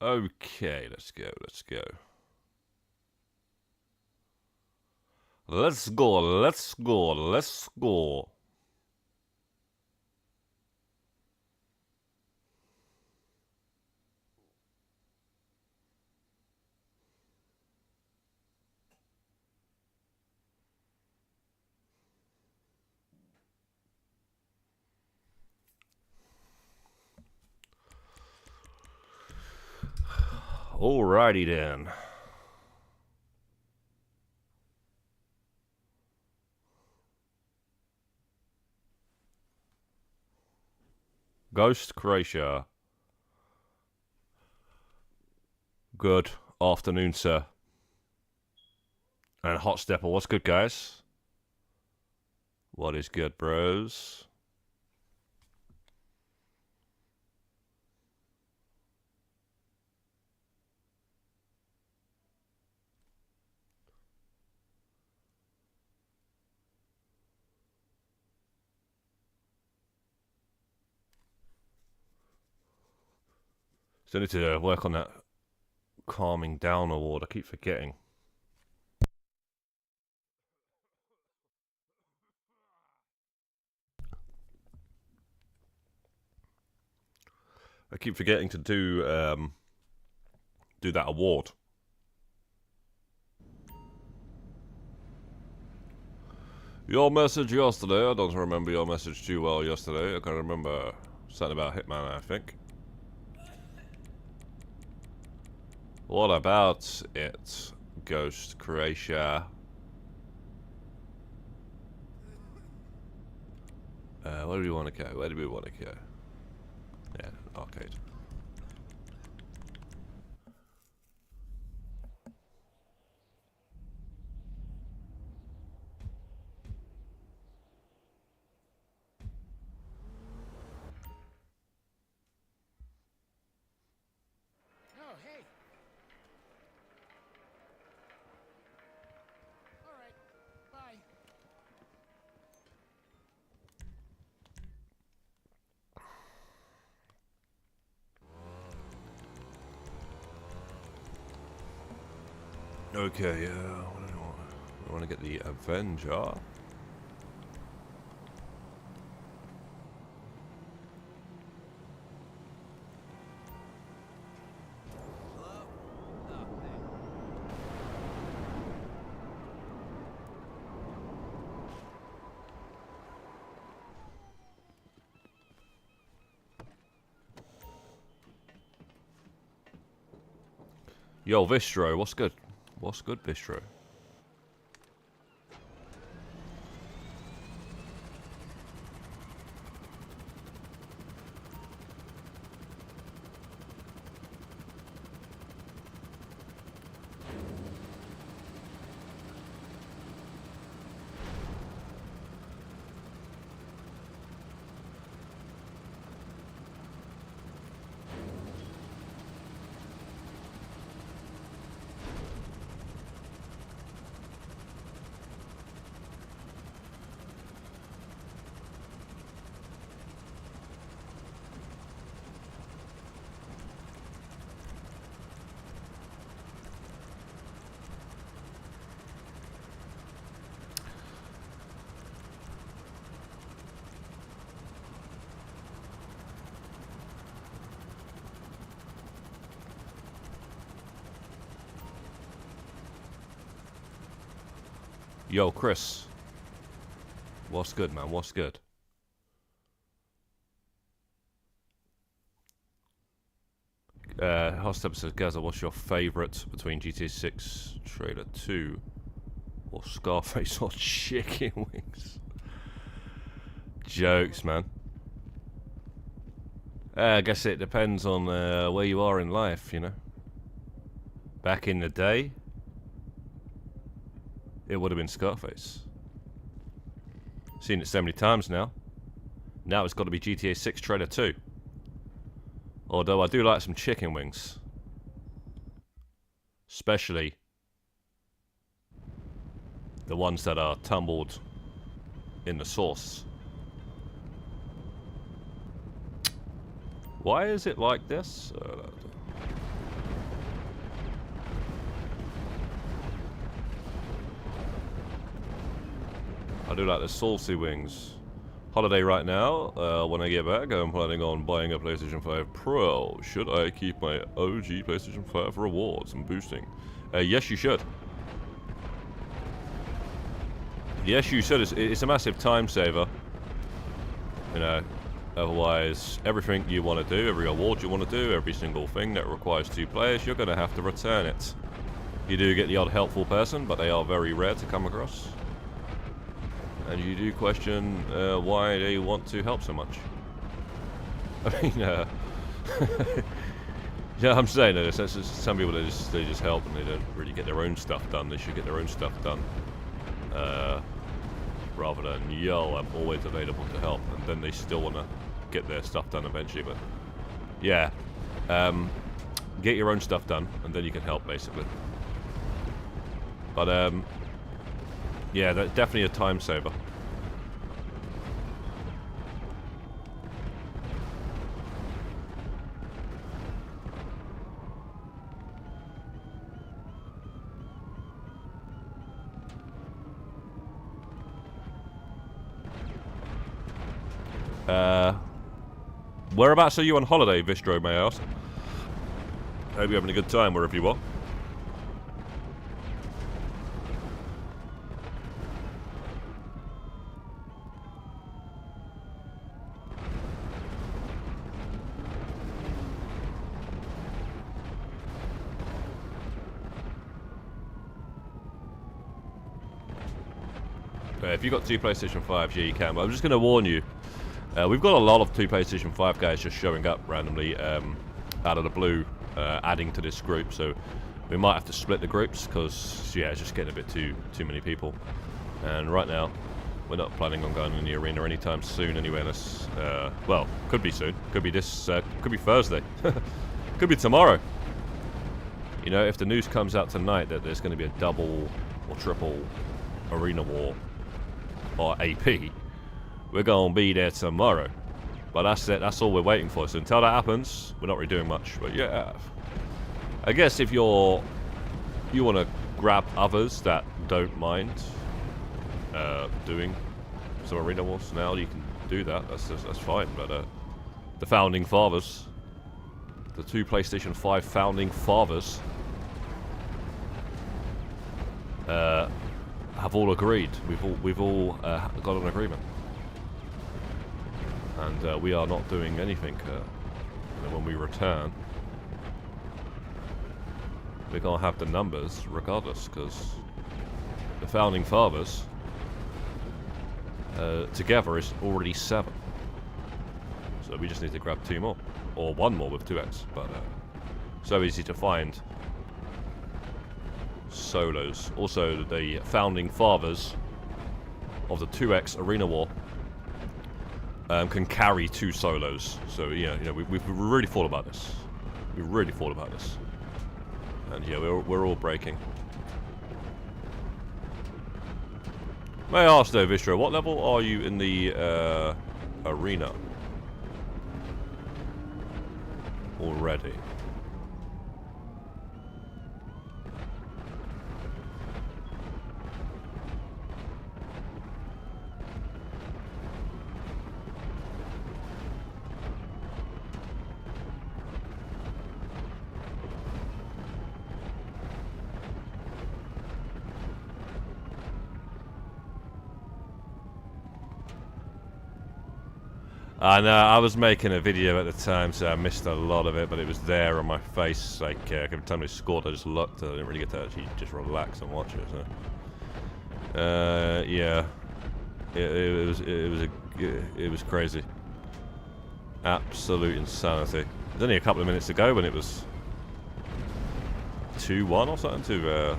Okay, let's go, let's go. Let's go, let's go, let's go. Alrighty then. Ghost Croatia. Good afternoon, sir. And Hot Stepper, what's good, guys? What is good, bros? Still need to work on that calming down award. I keep forgetting. I keep forgetting to do that award. Your message yesterday, I don't remember your message too well yesterday. I can remember something about Hitman, I think. What about it, Ghost Croatia? Where do we want to go? Where do we want to go? Yeah, arcade. Oh, hey. All right. Bye. Okay, what do I want? I want to get the Avenger. Yo, Vistro, what's good? What's good, Vistro? Yo, Chris. What's good, man? What's good? Hostep says, Gazza, what's your favourite between GTA 6 Trailer 2 or Scarface or Chicken Wings? Jokes, man. I guess it depends on where you are in life, you know. Back in the day, it would have been Scarface. Seen it so many times now. Now it's got to be GTA 6 Trailer 2. Although I do like some chicken wings. Especially the ones that are tumbled in the sauce. Why is it like this? I do like the saucy wings. Holiday right now. When I get back, I'm planning on buying a PlayStation 5 Pro. Should I keep my OG PlayStation 5 rewards and boosting? Yes, you should. Yes, you should. It's a massive time saver. You know, otherwise, everything you want to do, every award you want to do, every single thing that requires 2 players, you're going to have to return it. You do get the odd helpful person, but they are very rare to come across. And you do question why they want to help so much. I mean, yeah, I'm saying that some people they just help and they don't really get their own stuff done. They should get their own stuff done, rather than yo, I'm always available to help, and then they still want to get their stuff done eventually. But yeah, get your own stuff done, and then you can help basically. But yeah, that's definitely a time saver. Whereabouts are you on holiday, Vistro, may I ask? Hope you're having a good time wherever you are. If you've got 2 PlayStation 5s, yeah, you can. But I'm just going to warn you. We've got a lot of 2 PlayStation 5 guys just showing up randomly out of the blue, adding to this group. So we might have to split the groups because, yeah, it's just getting a bit too many people. And right now, we're not planning on going in the arena anytime soon anyway. Unless, well, could be soon. Could be this, could be Thursday. Could be tomorrow. You know, if the news comes out tonight that there's going to be a double or triple arena war or AP, we're gonna be there tomorrow. But that's it, that's all we're waiting for. So until that happens, we're not really doing much. But yeah, I guess if you want to grab others that don't mind doing some arena wars now, you can do that. That's fine. But the founding fathers, the 2 PlayStation 5 founding fathers, have all agreed. We've all got an agreement, and we are not doing anything. When we return, we're gonna have the numbers regardless, because the founding fathers together is already 7. So we just need to grab 2 more, or 1 more with 2x. But so easy to find solos. Also, the founding fathers of the 2x arena war can carry 2 solos. So yeah, you know, we've really thought about this. We really thought about this, and yeah, we're all breaking. May I ask though, Vistro, what level are you in the arena already? I know, I was making a video at the time, so I missed a lot of it, but it was there on my face. Like, every time I scored, I just looked. I didn't really get to actually just relax and watch it, so. Yeah. It was crazy. Absolute insanity. There's only a couple of minutes to go when it was 2-1 or something to,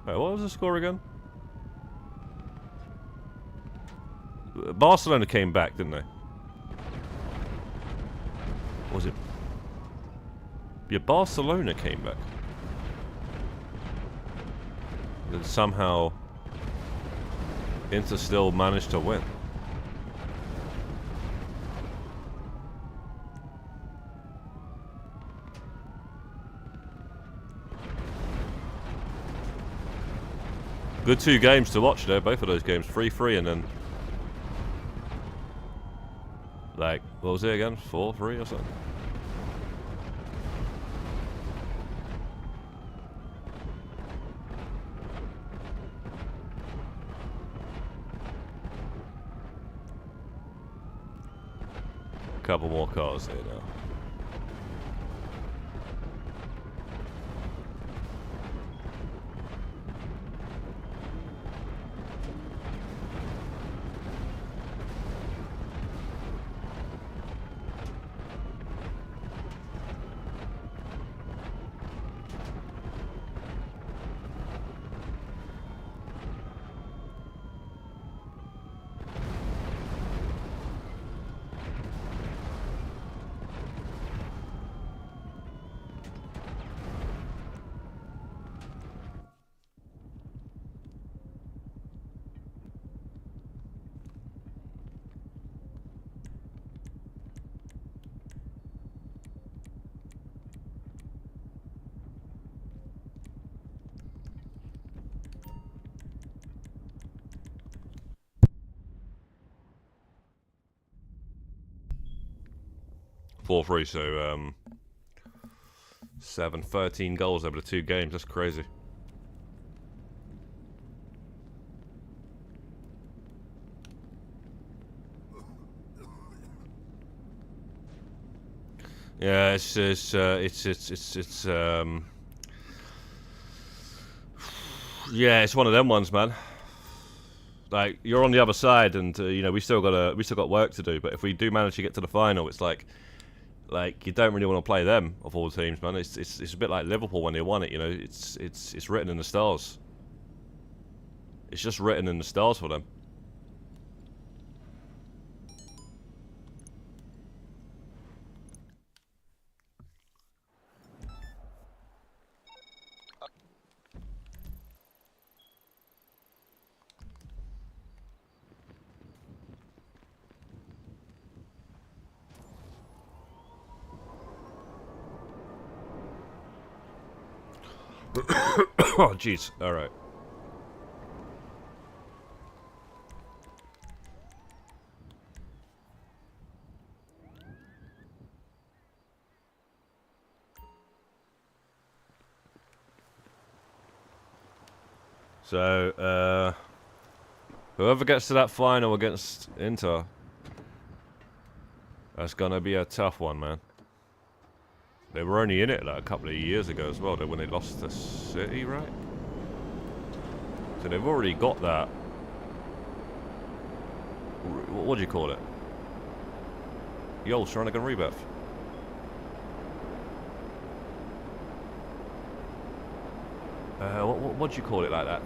wait, what was the score again? Barcelona came back, didn't they? Or was it? Yeah, Barcelona came back. And then somehow Inter still managed to win. Good 2 games to watch there, both of those games. 3-3 and then... Like, what was it again? 4-3 or something? Couple more cars here now. Four-three, so 13 goals over the 2 games. That's crazy. Yeah, it's yeah, it's one of them ones, man. Like, you're on the other side, and you know, we still got work to do. But if we do manage to get to the final, it's like you don't really want to play them of all the teams, man. It's a bit like Liverpool when they won it. You know, it's written in the stars. It's just written in the stars for them. Oh, jeez. All right. So, whoever gets to that final against Inter, that's gonna be a tough one, man. They were only in it like a couple of years ago as well, when they lost to City, right? So they've already got that. What do you call it? Yo, Saranagan Rebirth. What do you call it, like that?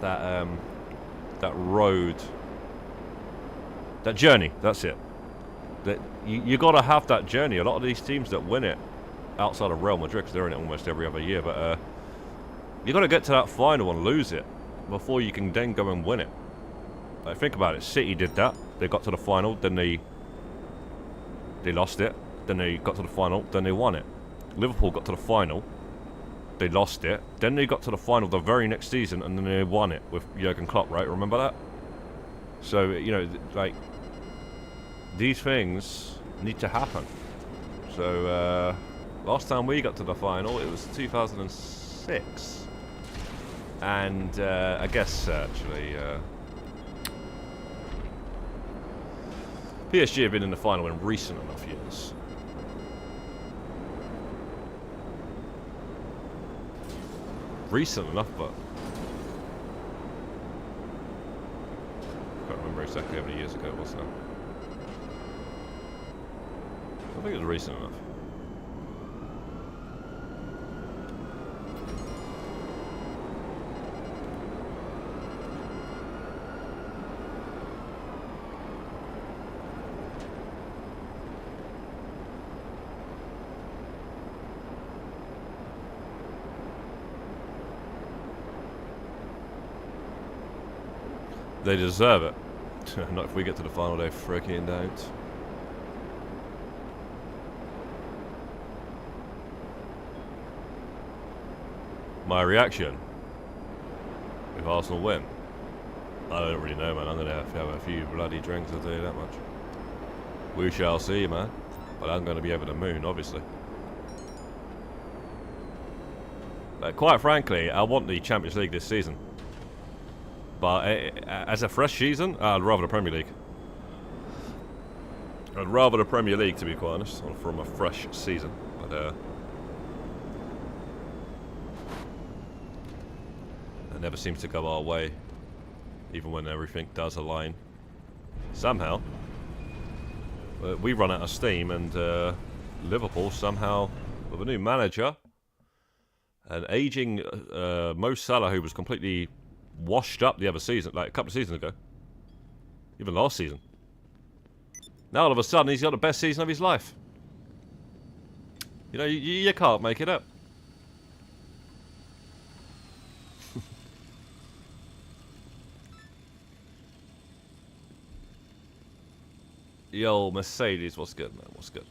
That road. That journey. That's it. That you got to have that journey. A lot of these teams that win it, outside of Real Madrid, because they're in it almost every other year, but you got to get to that final and lose it before you can then go and win it. Like, think about it. City did that. They got to the final, then they lost it. Then they got to the final, then they won it. Liverpool got to the final, they lost it. Then they got to the final the very next season, and then they won it with Jurgen Klopp, right? Remember that? So, you know, like, these things need to happen. So, last time we got to the final, it was 2006. And, I guess, actually, PSG have been in the final in recent enough years. Recent enough, but can't remember exactly how many years ago it was now. I think it was recent enough. They deserve it. Not if we get to the final, they freaking don't. My reaction if Arsenal win. I don't really know, man. I'm gonna have to have a few bloody drinks, I'll tell you that much. We shall see, man. But I'm gonna be over the moon, obviously. Quite frankly, I want the Champions League this season. But as a fresh season, I'd rather the Premier League. I'd rather the Premier League, to be quite honest, from a fresh season. But it never seems to go our way, even when everything does align. Somehow, we run out of steam, and Liverpool somehow, with a new manager, an aging Mo Salah, who was completely washed up the other season, like a couple of seasons ago, even last season. Now all of a sudden he's got the best season of his life. You know, you can't make it up. Yo, Mercedes, what's good, man? What's good?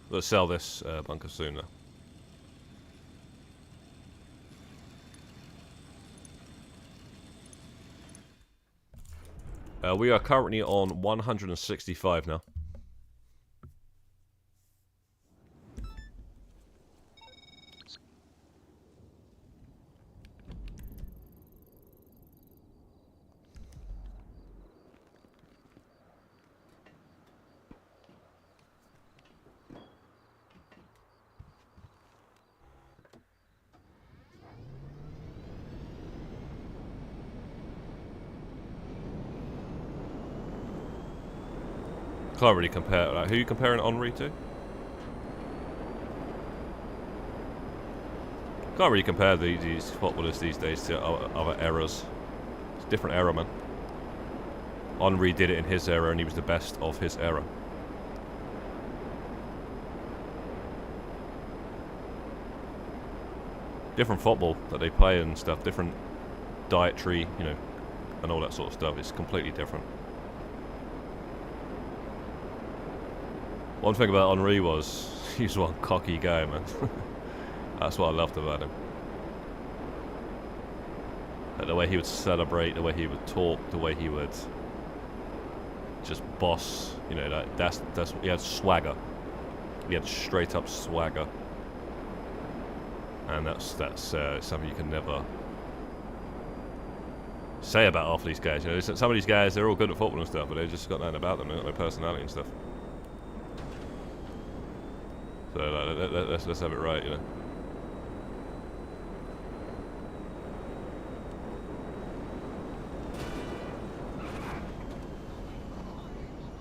Let's sell this bunker soon, though. We are currently on 165 now. Can't really compare. Like, who are you comparing Henri to? Can't really compare these footballers these days to other eras. It's a different era, man. Henri did it in his era, and he was the best of his era. Different football that they play and stuff. Different dietary, you know, and all that sort of stuff. It's completely different. One thing about Henri was, he was one cocky guy, man. That's what I loved about him. Like the way he would celebrate, the way he would talk, the way he would just boss. You know, like that's he had swagger. He had straight up swagger, and that's something you can never say about half these guys. You know, some of these guys, they're all good at football and stuff, but they've just got nothing about them. They've got no personality and stuff. So let's have it right, you know.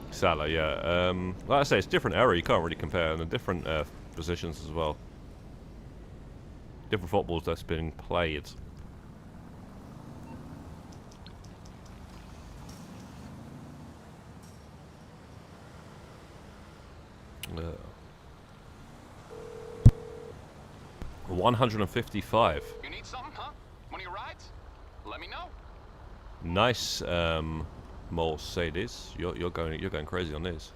Salah, yeah. Like I say, it's a different era. You can't really compare, and the different positions as well. Different footballs that's been played. Yeah. 155. You need something, huh? One of your rides? Let me know. Nice, Mercedes. You're going crazy on this.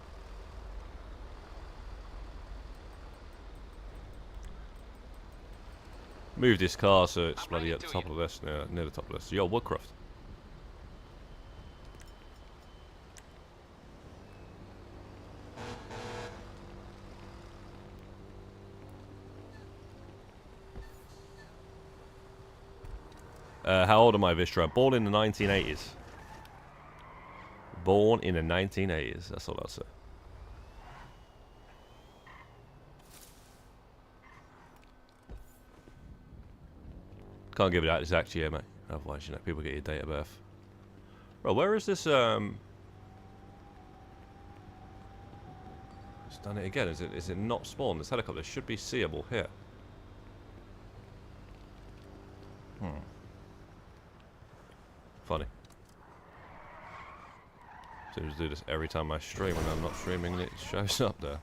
Move this car so it's bloody at the top of the list. Yeah, near the top of the list. Yo, Woodcroft. How old am I, Vistra? Born in the 1980s. Born in the 1980s. That's all I'll say. Can't give it that exact year, mate. Otherwise, you know, people get your date of birth. Bro, where is this? It's done it again. Is it not spawned? This helicopter should be seeable here. Funny. Seems to do this every time I stream, and I'm not streaming, and it shows up there.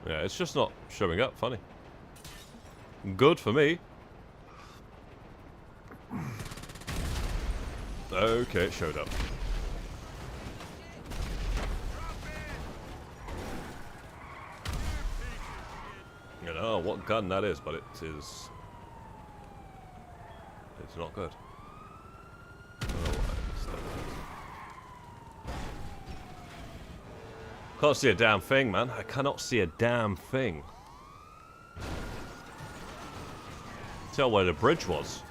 Yeah, it's just not showing up. Funny. Good for me. Okay, it showed up. You know what gun that is, but it is. It's not good. I don't know why it's not good. Can't see a damn thing, man. I cannot see a damn thing. Tell where the bridge was.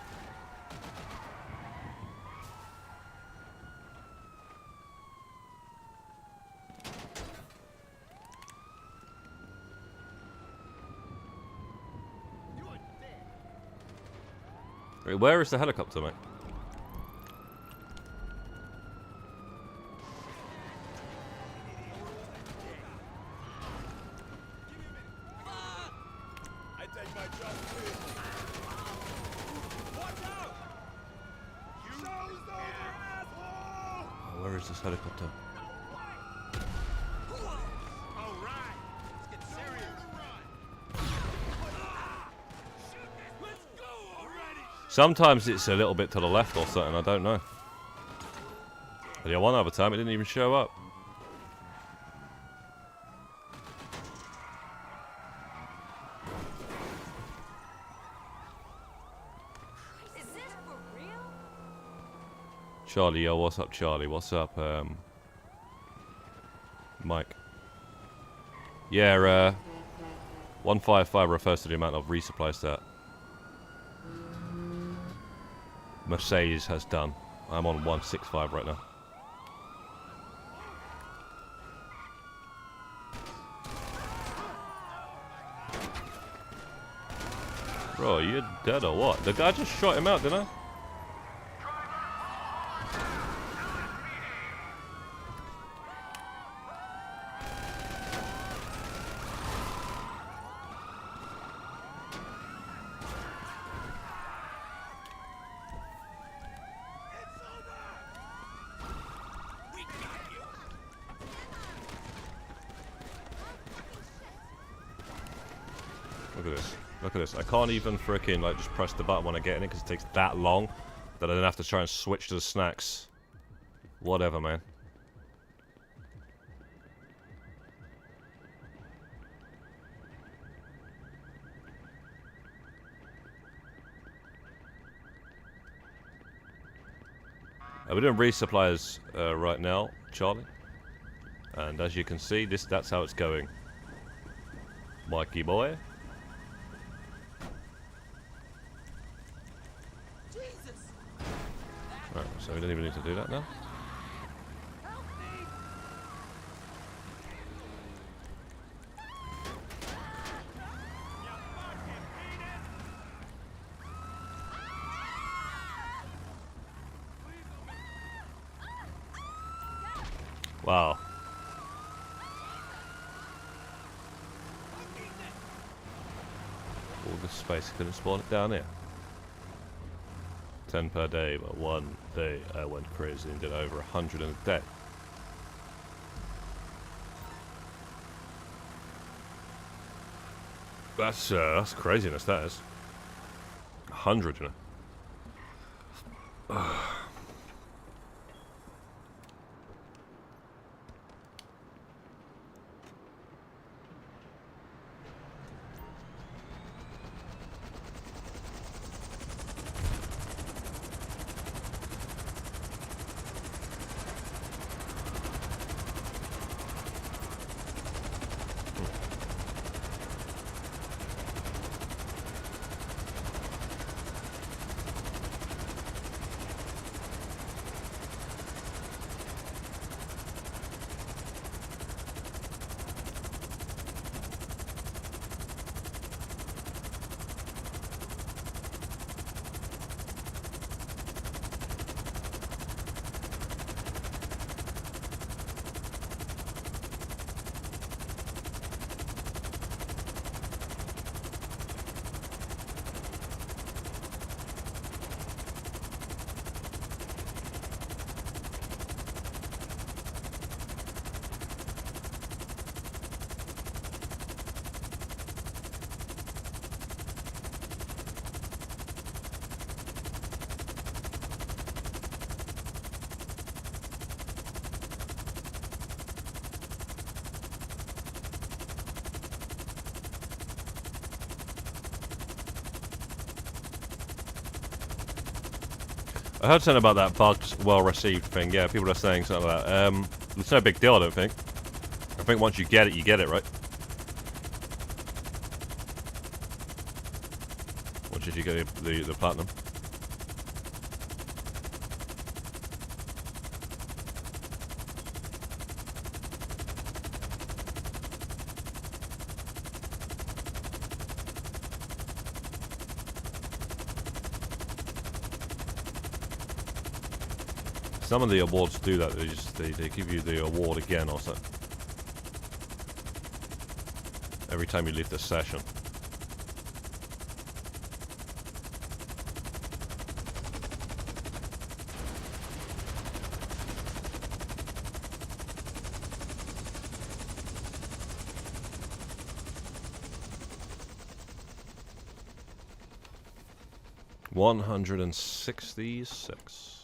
Wait, where is the helicopter, mate? Oh, where is this helicopter? Sometimes it's a little bit to the left or something, I don't know. But yeah, one other time it didn't even show up. Is this for real? Charlie, yo, what's up, Charlie? What's up, Mike? Yeah, 155 refers to the amount of resupplies that Mercedes has done. I'm on 165 right now. Bro, you dead or what? The guy just shot him out, didn't I? Look at this. Look at this. I can't even frickin' like just press the button when I get in it because it takes that long that I then have to try and switch to the snacks. Whatever, man. We're doing resupplies right now, Charlie. And as you can see, that's how it's going. Mikey boy. Right, so we don't even need to do that now. Wow. All this space, couldn't spawn it down here. 10 per day, but one day I went crazy and did over 100 in a day. That's craziness, that is. 100, you know. I heard something about that bugs well received thing. Yeah, people are saying something like that. It's no big deal, I don't think. I think once you get it, right? Once did you get the platinum? Some of the awards do that. They give you the award again or something every time you leave the session. $166.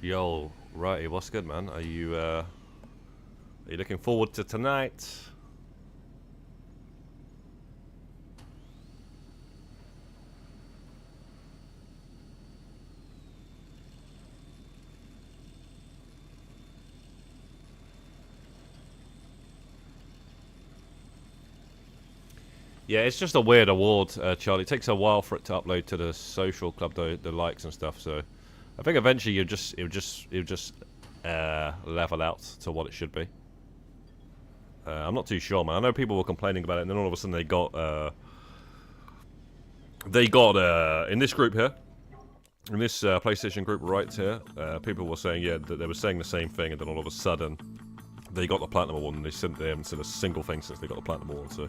Yo, righty, what's good, man? Are you looking forward to tonight? Yeah, it's just a weird award, Charlie. It takes a while for it to upload to the social club, the likes and stuff. So, I think eventually it'll just level out to what it should be. I'm not too sure, man. I know people were complaining about it, and then all of a sudden they got in this group here, in this PlayStation group right here, people were saying, yeah, that they were saying the same thing, and then all of a sudden they got the platinum award, and they haven't said a single thing since they got the platinum award. So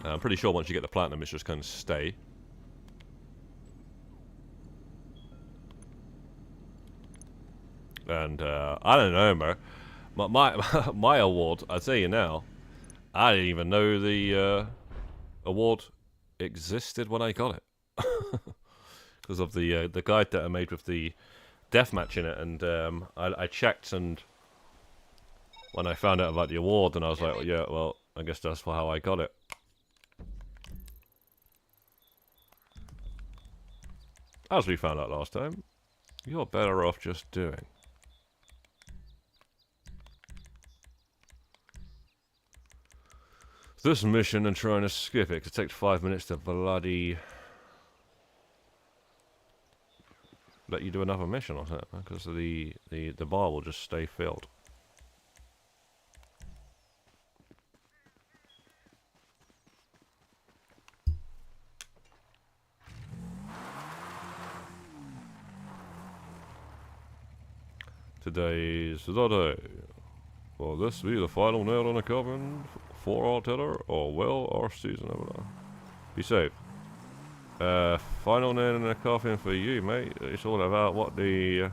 I'm pretty sure once you get the platinum, it's just kind of stay. And I don't know, man. My award, I tell you now, I didn't even know the award existed when I got it, because of the guide that I made with the deathmatch in it. And I checked, and when I found out about the award, and I was like, well, yeah, well, I guess that's how I got it. As we found out last time, you're better off just doing. This mission and trying to skip it, 'cause it takes 5 minutes to bloody let you do another mission or something, because the bar will just stay filled. Today's the day. Will this be the final nail in the coffin for our tether, or will our season ever? Be safe. Final nail in the coffin for you, mate. It's all about what the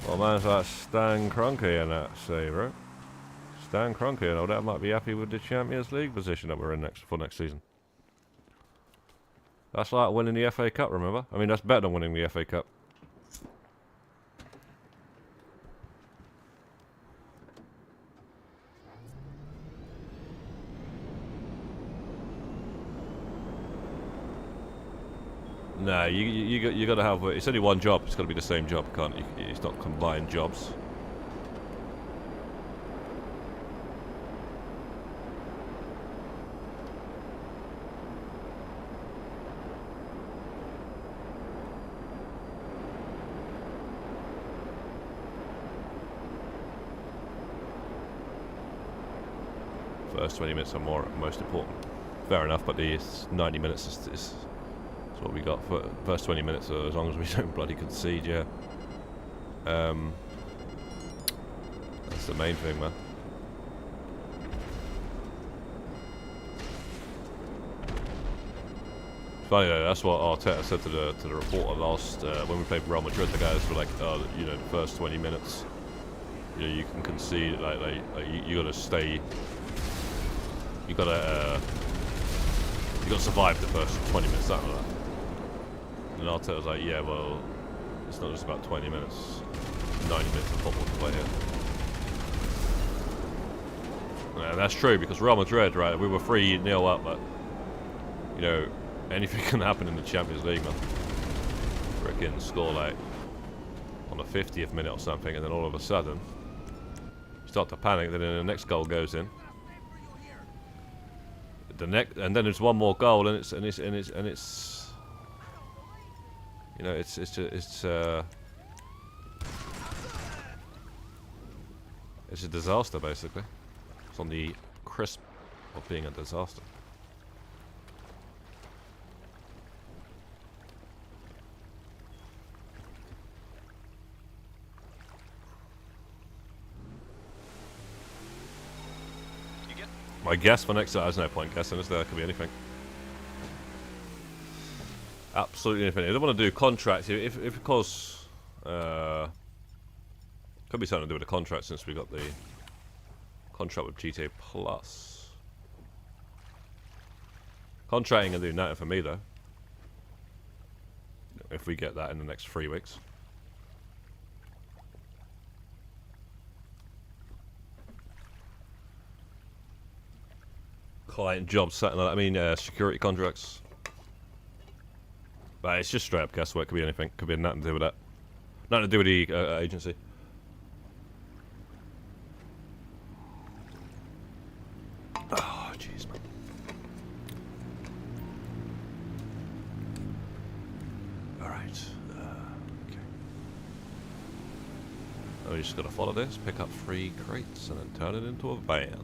well, man's like Stan Kroenke and that say, right? Stan Kroenke and all that might be happy with the Champions League position that we're in next season. That's like winning the FA Cup, remember? I mean, that's better than winning the FA Cup. Nah, you gotta have. It's only one job. It's gotta be the same job, can't you? It's not combined jobs. First 20 minutes are most important. Fair enough, but the 90 minutes is what we got for first 20 minutes. As long as we don't bloody concede, yeah. That's the main thing, man. Funny though, that's what Arteta said to the reporter last when we played Real Madrid. The guys were like, "Oh, you know, the first 20 minutes, you know, you can concede. Like you gotta stay. You gotta survive the first 20 minutes, something like that." And Arteta was like, "Yeah, well, it's not just about 20 minutes. 90 minutes of football to play here." And that's true because Real Madrid, right? We were 3-0 up, but you know. Anything can happen in the Champions League, man. Frickin' score like on the 50th minute or something, and then all of a sudden you start to panic. Then the next goal goes in. And then there's one more goal, and it's you know it's a disaster basically. It's on the crisp of being a disaster. My guess for next, there's no point guessing, is there? Could be anything. Absolutely anything. They don't want to do contracts. If because could be something to do with the contract since we got the contract with GTA Plus. Contracting and doing nothing for me though. If we get that in the next 3 weeks. Client jobs, something like that. I mean, security contracts. But it's just straight up guesswork. Could be anything. Could be nothing to do with that. Nothing to do with the agency. Oh, jeez, man. Alright. Okay. Oh, we just gotta follow this, pick up 3 crates, and then turn it into a van.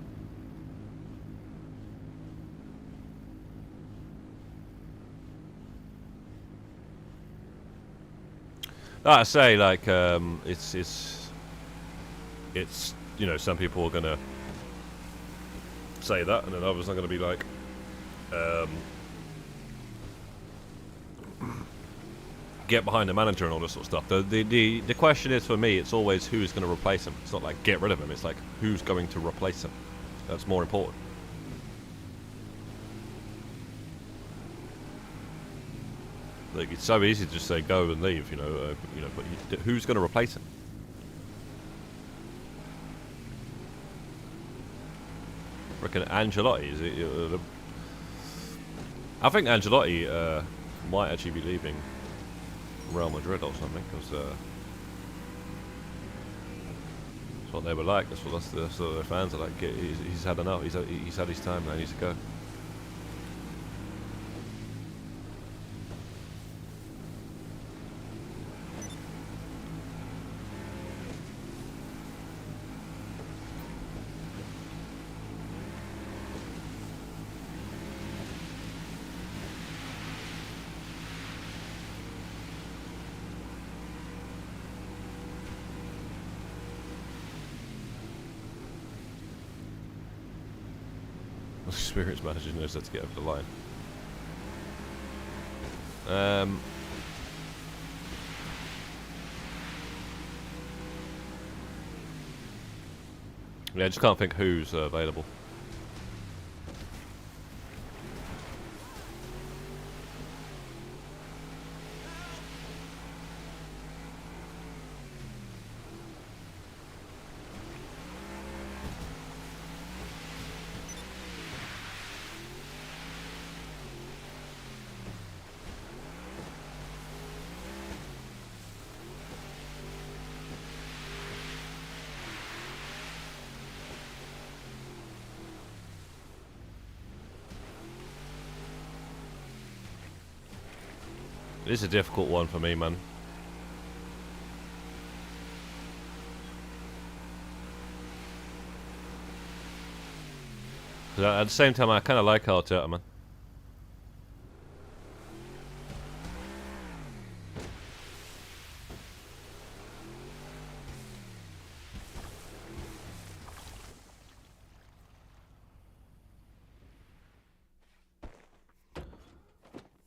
Like I say, like it's you know, some people are gonna say that, and then others are gonna be like, get behind the manager and all this sort of stuff. The question is for me, it's always who's going to replace him. It's not like get rid of him. It's like who's going to replace him. That's more important. Like it's so easy to just say go and leave, you know. But who's going to replace him? Frickin' Ancelotti. Is it? I think Ancelotti might actually be leaving Real Madrid or something, because that's what they were like. That's what their fans are like. He's had enough. He's had his time. Now he needs to go. Experienced manager knows how to get over the line. Yeah, I just can't think who's available. This is a difficult one for me, man. 'Cause at the same time, I kind of like Arteta, man.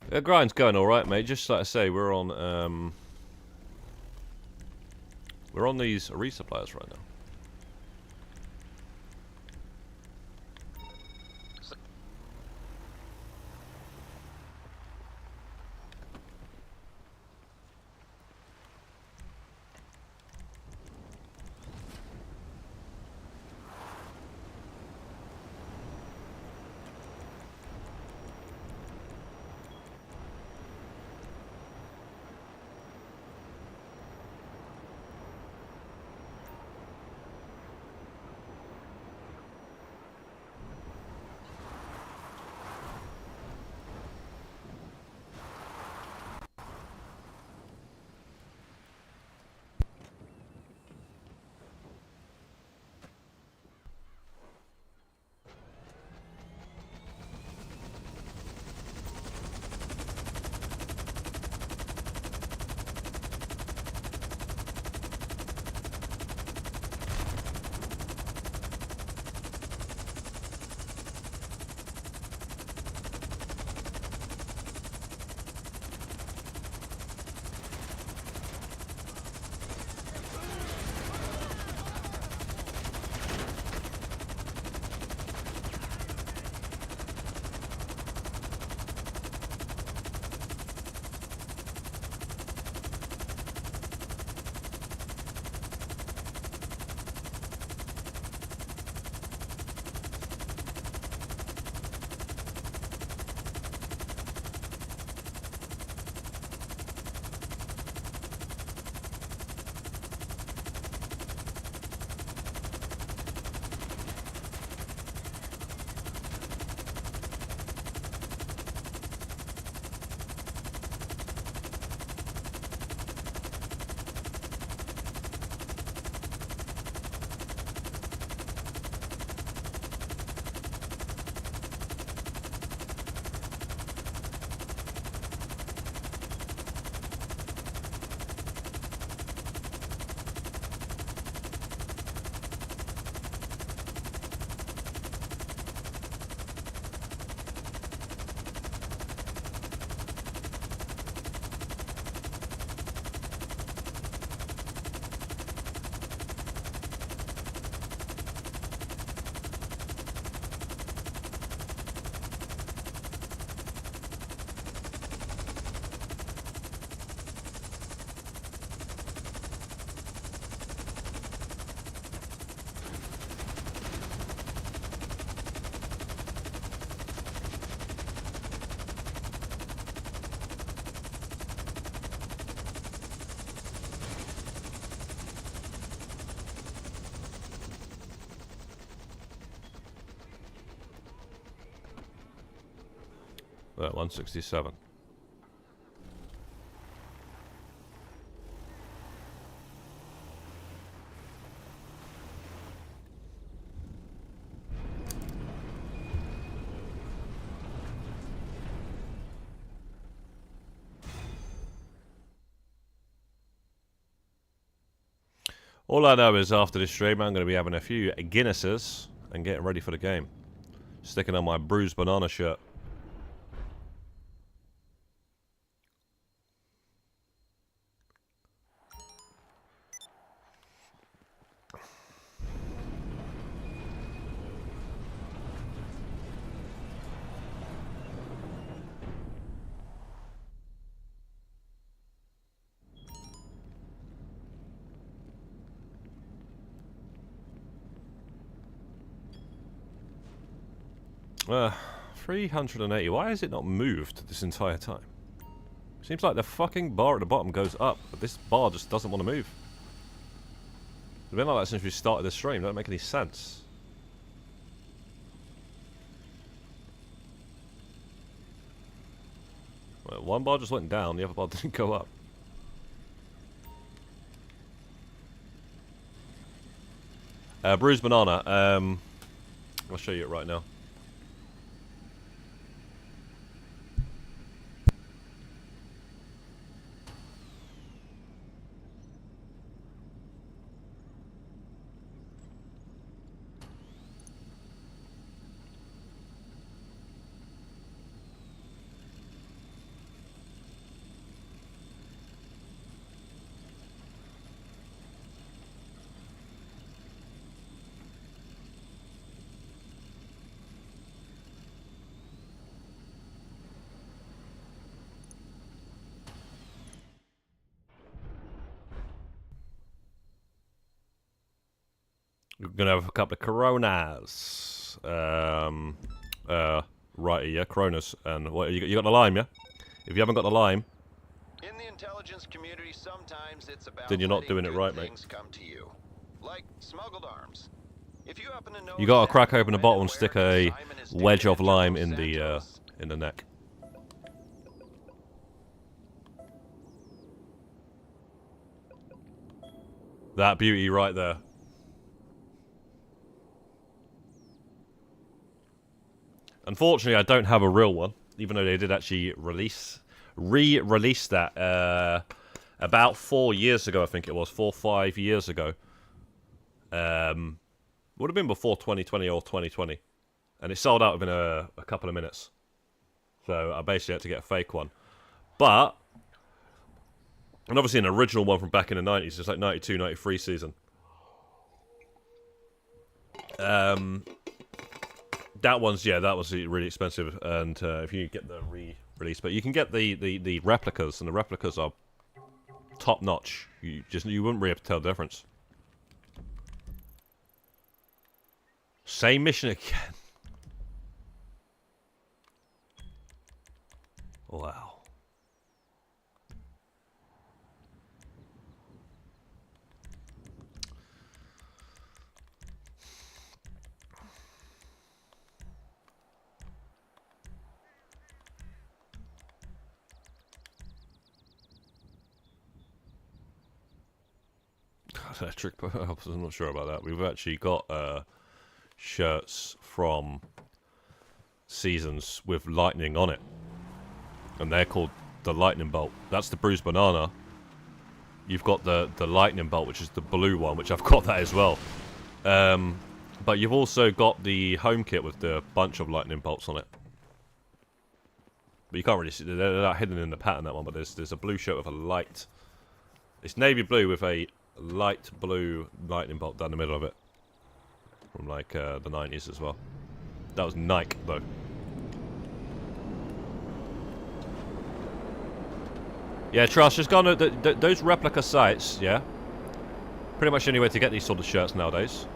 The grind's going all right, mate. Just like I say, we're on these resupplies right now. At 167. All I know is after this stream, I'm going to be having a few Guinnesses and getting ready for the game. Sticking on my bruised banana shirt. Uh, 380. Why has it not moved this entire time? Seems like the fucking bar at the bottom goes up, but this bar just doesn't want to move. It's been like that since we started the stream. Don't make any sense. Well, one bar just went down, the other bar didn't go up. Bruised banana. I'll show you it right now. We're gonna have a couple of Coronas. Right, yeah, Coronas. And what you got the lime, yeah? If you haven't got the lime, In the intelligence community, sometimes it's about then you're not letting doing it good right, mate. things come to you. Like smuggled arms. If you happen to know You gotta crack exactly open the when bottle and and stick where a Simon is wedge doing of it, lime General in the neck. That beauty right there. Unfortunately, I don't have a real one, even though they did actually re-release that about 4 years ago, I think it was, 4 or 5 years ago. Would have been before 2020 or 2020. And it sold out within a couple of minutes. So I basically had to get a fake one. But, and obviously an original one from back in the 90s, it's like 92, 93 season. That one's, yeah, that was really expensive. And if you get the re-release, but you can get the replicas, and the replicas are top notch. You wouldn't really have to tell the difference. Same mission again. Wow. Electric, I'm not sure about that. We've actually got shirts from seasons with lightning on it, and they're called the lightning bolt. That's the bruised banana. You've got the lightning bolt, which is the blue one, which I've got that as well. But you've also got the home kit with the bunch of lightning bolts on it. But you can't really see, they're not hidden in the pattern, that one, but there's a blue shirt with a light. It's navy blue with a light blue lightning bolt down the middle of it. From like the 90s as well. That was Nike though. Yeah, trust, just gone those replica sites, yeah. Pretty much the only way to get these sort of shirts nowadays.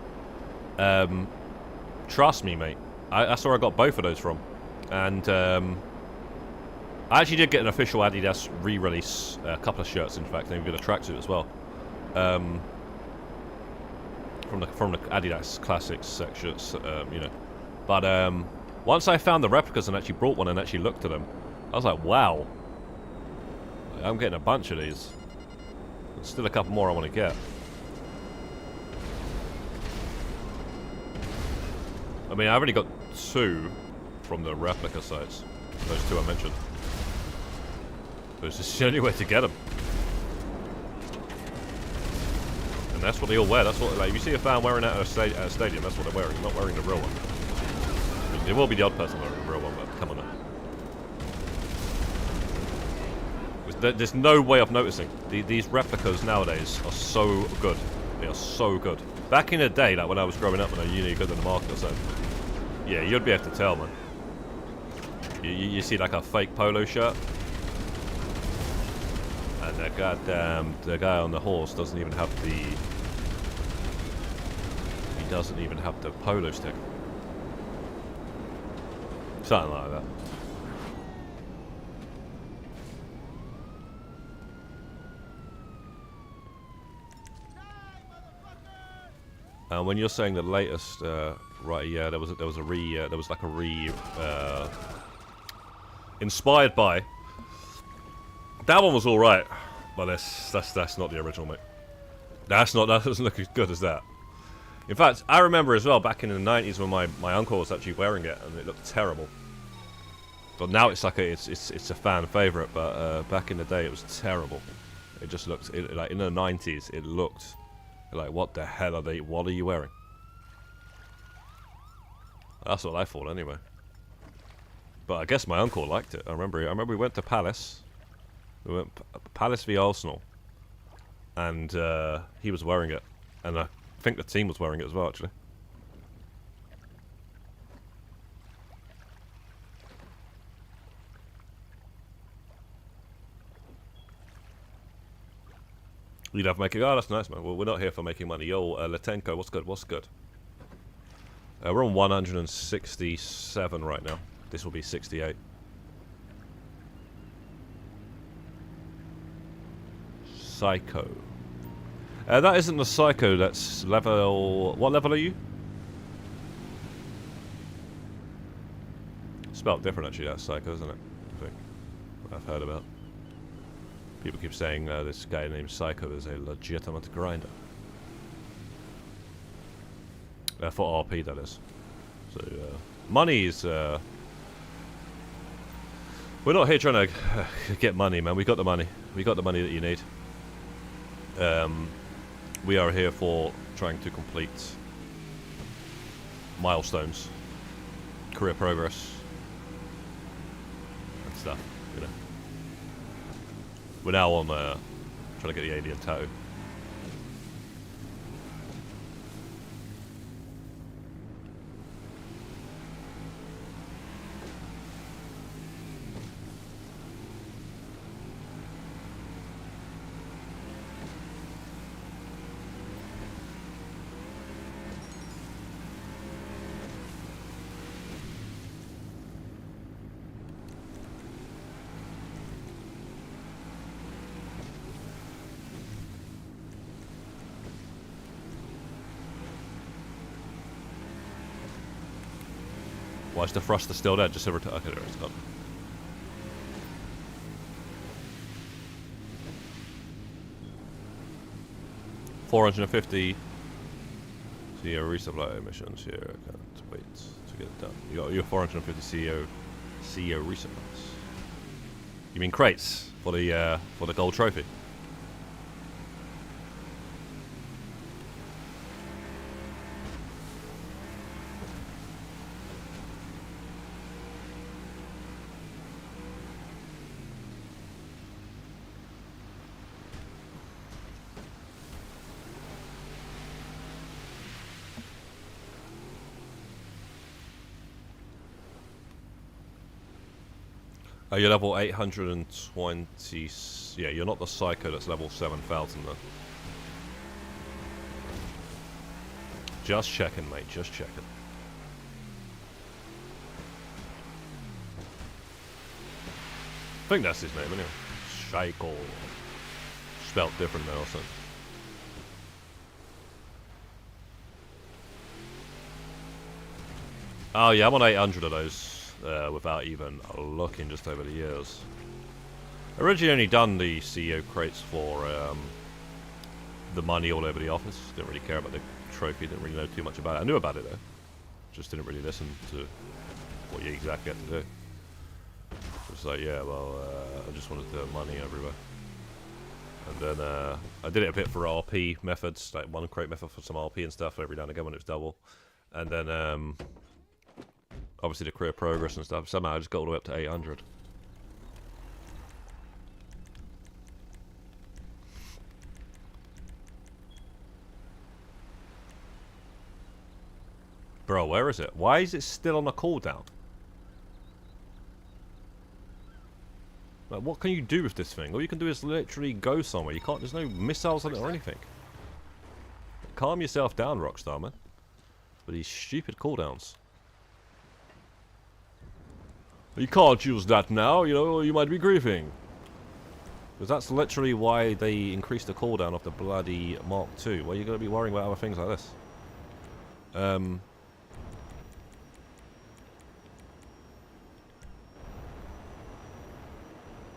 Trust me, mate. That's where I got both of those from. And I actually did get an official Adidas re-release, a couple of shirts in fact, and even a tracksuit as well. From the Adidas Classics sections, you know. But once I found the replicas and actually brought one and actually looked at them, I was like, wow. I'm getting a bunch of these. There's still a couple more I want to get. I mean, I've only got 2 from the replica sites. Those 2 I mentioned. But it's just the only way to get them. And that's what they all wear. That's what, like, if you see a fan wearing that at a stadium, that's what they're wearing. They're not wearing the real one. I mean, there will be the odd person wearing the real one, but come on now. There's no way of noticing. These replicas nowadays are so good. They are so good. Back in the day, like when I was growing up and I knew good in the market or something, yeah, you'd be able to tell, man. You see like a fake polo shirt, and the guy on the horse doesn't even have the. He doesn't even have the polo stick. Something like that. And when you're saying the latest, right? Yeah, there was like a re inspired by. That one was all right, but that's not the original, mate. That doesn't look as good as that. In fact, I remember as well back in the 90s when my uncle was actually wearing it, and it looked terrible. But now it's like it's a fan favorite, but back in the day it was terrible. It just looked like in the 90s it looked. Like, what the hell are they? What are you wearing? That's what I thought, anyway. But I guess my uncle liked it. I remember we went to Palace. We went Palace v Arsenal, and he was wearing it, and I think the team was wearing it as well, actually. You'd have making. Oh, that's nice, man. Well, we're not here for making money. Yo, Latenko, what's good? What's good? We're on 167 right now. This will be 68. Psycho. That isn't the Psycho. That's level. What level are you? Spelled different, actually. That's Psycho, isn't it? I think. I've heard about. People keep saying this guy named Psycho is a legitimate grinder. For RP, that is. So, money is... we're not here trying to get money, man. We got the money. We got the money that you need. We are here for trying to complete milestones, career progress, and stuff, you know. We're now on trying to get the alien tattoo. Why is the thruster still there? Just over to... Okay, there it's gone. $450. CEO resupply missions here. I can't wait to get it done. You got your 450 CEO resupplies. You mean crates for the gold trophy? Oh, you're level 820. Yeah, you're not the Psycho that's level 7,000 then. Just checking, mate. Just checking. I think that's his name, anyway. Psycho. Spelt different now, so. Oh, yeah, I'm on 800 of those. Without even looking just over the years. Originally only done the CEO crates for the money all over the office. Didn't really care about the trophy, didn't really know too much about it. I knew about it though. Just didn't really listen to what you exactly had to do. Just like, yeah, well, I just wanted the money everywhere. And then I did it a bit for RP methods, like one crate method for some RP and stuff every now and again when it was double. And then obviously the career progress and stuff. Somehow I just got all the way up to 800. Bro, where is it? Why is it still on a cooldown? Like, what can you do with this thing? All you can do is literally go somewhere. You can't. There's no missiles on it or anything. Calm yourself down, Rockstar, man. With these stupid cooldowns. You can't use that now, you know, you might be grieving. Because that's literally why they increased the cooldown of the bloody Mark II. Why are you going to be worrying about other things like this?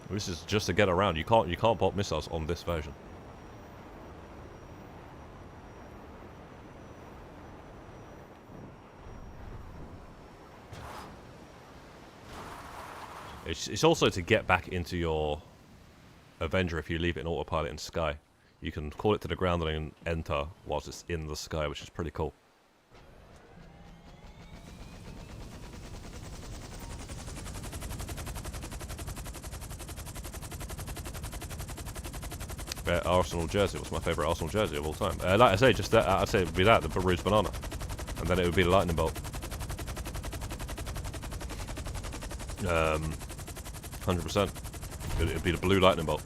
This is just to get around. You can't pop missiles on this version. It's also to get back into your Avenger if you leave it in autopilot in sky. You can call it to the ground and then enter whilst it's in the sky, which is pretty cool. Arsenal jersey. What's my favourite Arsenal jersey of all time? Like I say, just that. I'd say it would be that, the Bruised Banana, and then it would be the Lightning Bolt. 100%. It'd be the blue Lightning Bolt.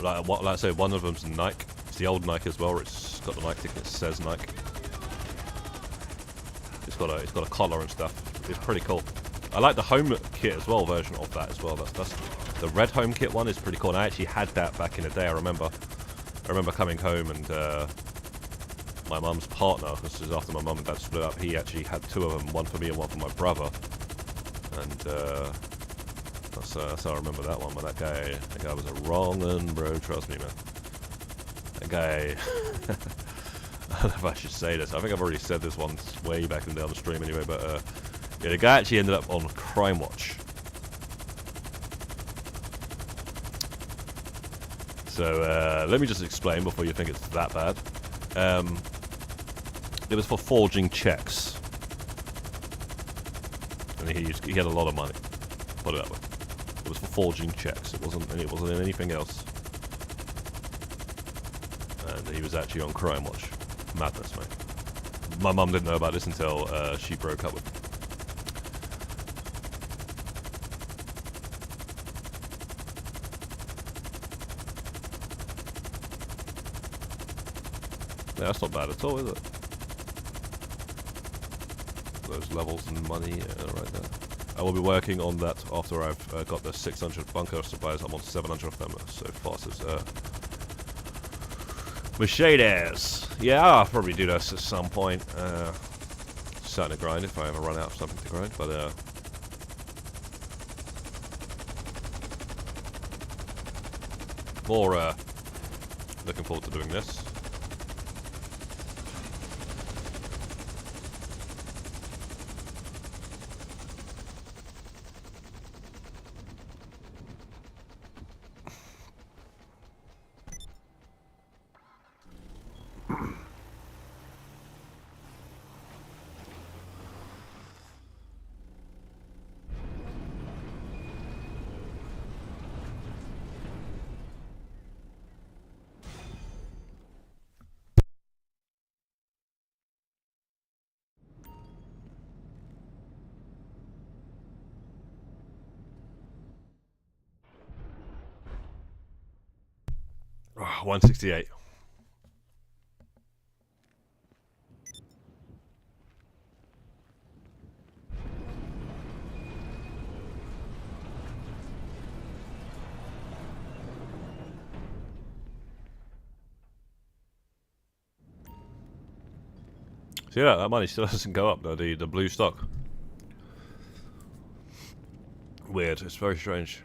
like I say, one of them's Nike. It's the old Nike as well. It's got the Nike ticket. It says Nike. It's got a collar and stuff. It's pretty cool. I like the home kit as well, version of that as well. That's the red home kit one is pretty cool. And I actually had that back in the day. I remember coming home and my mum's partner, this is after my mum and dad split up. He actually had two of them, one for me and one for my brother. And that's how I remember that one. But that guy was a wrong un, bro. Trust me, man. That guy. I don't know if I should say this. I think I've already said this once way back in the other stream anyway. But yeah, the guy actually ended up on Crime Watch. So let me just explain before you think it's that bad. It was for forging checks, and he had a lot of money. Put it that way. It was for forging checks. It wasn't anything else. And he was actually on Crime Watch. Madness, mate. My mum didn't know about this until she broke up with him. Yeah, that's not bad at all, is it? Those levels and money right there. I will be working on that after I've got the 600 bunker supplies. I'm on 700 of them so far. So Mercedes. Yeah, I'll probably do this at some point. Starting to grind if I ever run out of something to grind. But more looking forward to doing this. Oh, 168. So yeah, that money still doesn't go up though, the blue stock. Weird, it's very strange.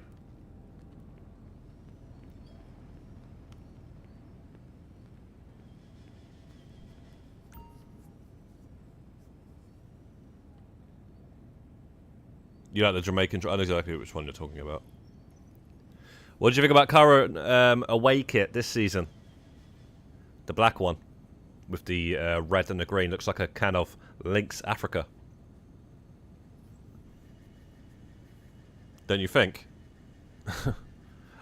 You like the Jamaican? I know exactly which one you're talking about. What did you think about current away kit this season? The black one with the red and the green looks like a can of Lynx Africa. Don't you think?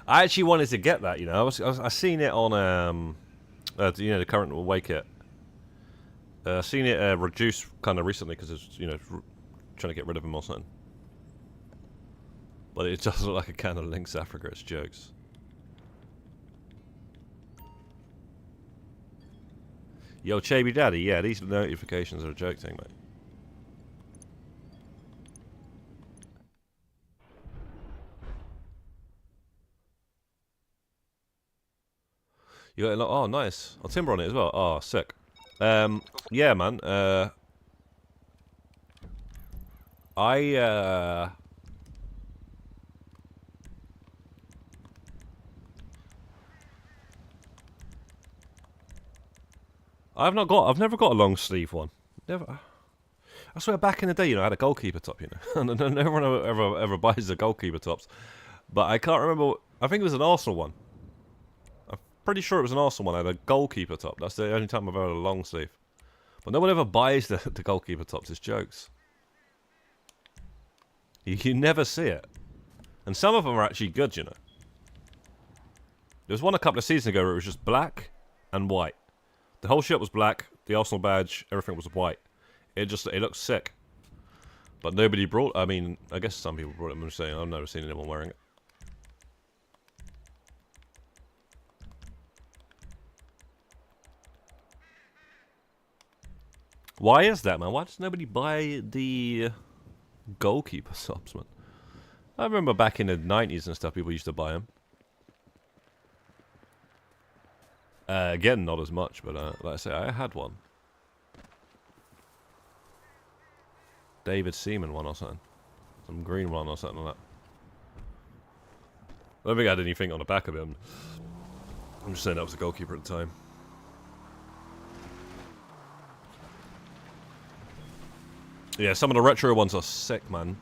I actually wanted to get that. You know, I seen it on you know, the current away kit. Seen it reduced kind of recently because it's, you know, trying to get rid of him or something. But it does look like a can of Lynx Africa, it's jokes. Yo, Chaby Daddy, yeah, these notifications are a joke thing, mate. You got a lot, oh, nice. Oh, timber on it as well. Oh, sick. Yeah, man. I've never got a long sleeve one. Never. I swear, back in the day, you know, I had a goalkeeper top, you know, and no one ever buys the goalkeeper tops. But I can't remember. I think it was an Arsenal one. I'm pretty sure it was an Arsenal one. I had a goalkeeper top. That's the only time I've ever had a long sleeve. But no one ever buys the goalkeeper tops. It's jokes. You never see it, and some of them are actually good, you know. There was one a couple of seasons ago where it was just black and white. The whole shirt was black, the Arsenal badge, everything was white. It looked sick. But nobody brought, I mean, I guess some people brought it. I'm saying I've never seen anyone wearing it. Why is that, man? Why does nobody buy the goalkeeper subs, man? I remember back in the 90s and stuff, people used to buy them. Again, not as much, but like I say, I had one. David Seaman one or something. Some green one or something like that. I don't think I had anything on the back of him. I'm just saying that was the goalkeeper at the time. Yeah, some of the retro ones are sick, man.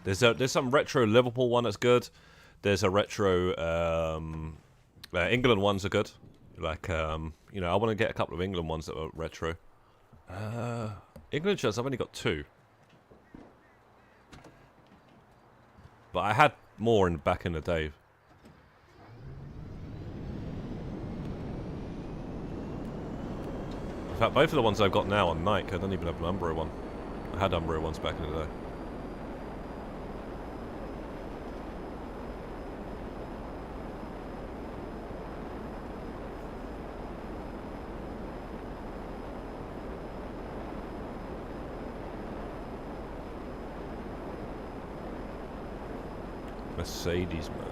There's some retro Liverpool one that's good. There's a retro England ones are good. Like you know, I want to get a couple of England ones that are retro. England shirts, I've only got 2. But I had more back in the day. In fact, both of the ones I've got now are Nike. I don't even have an Umbro one. I had Umbro ones back in the day. Mercedes merch.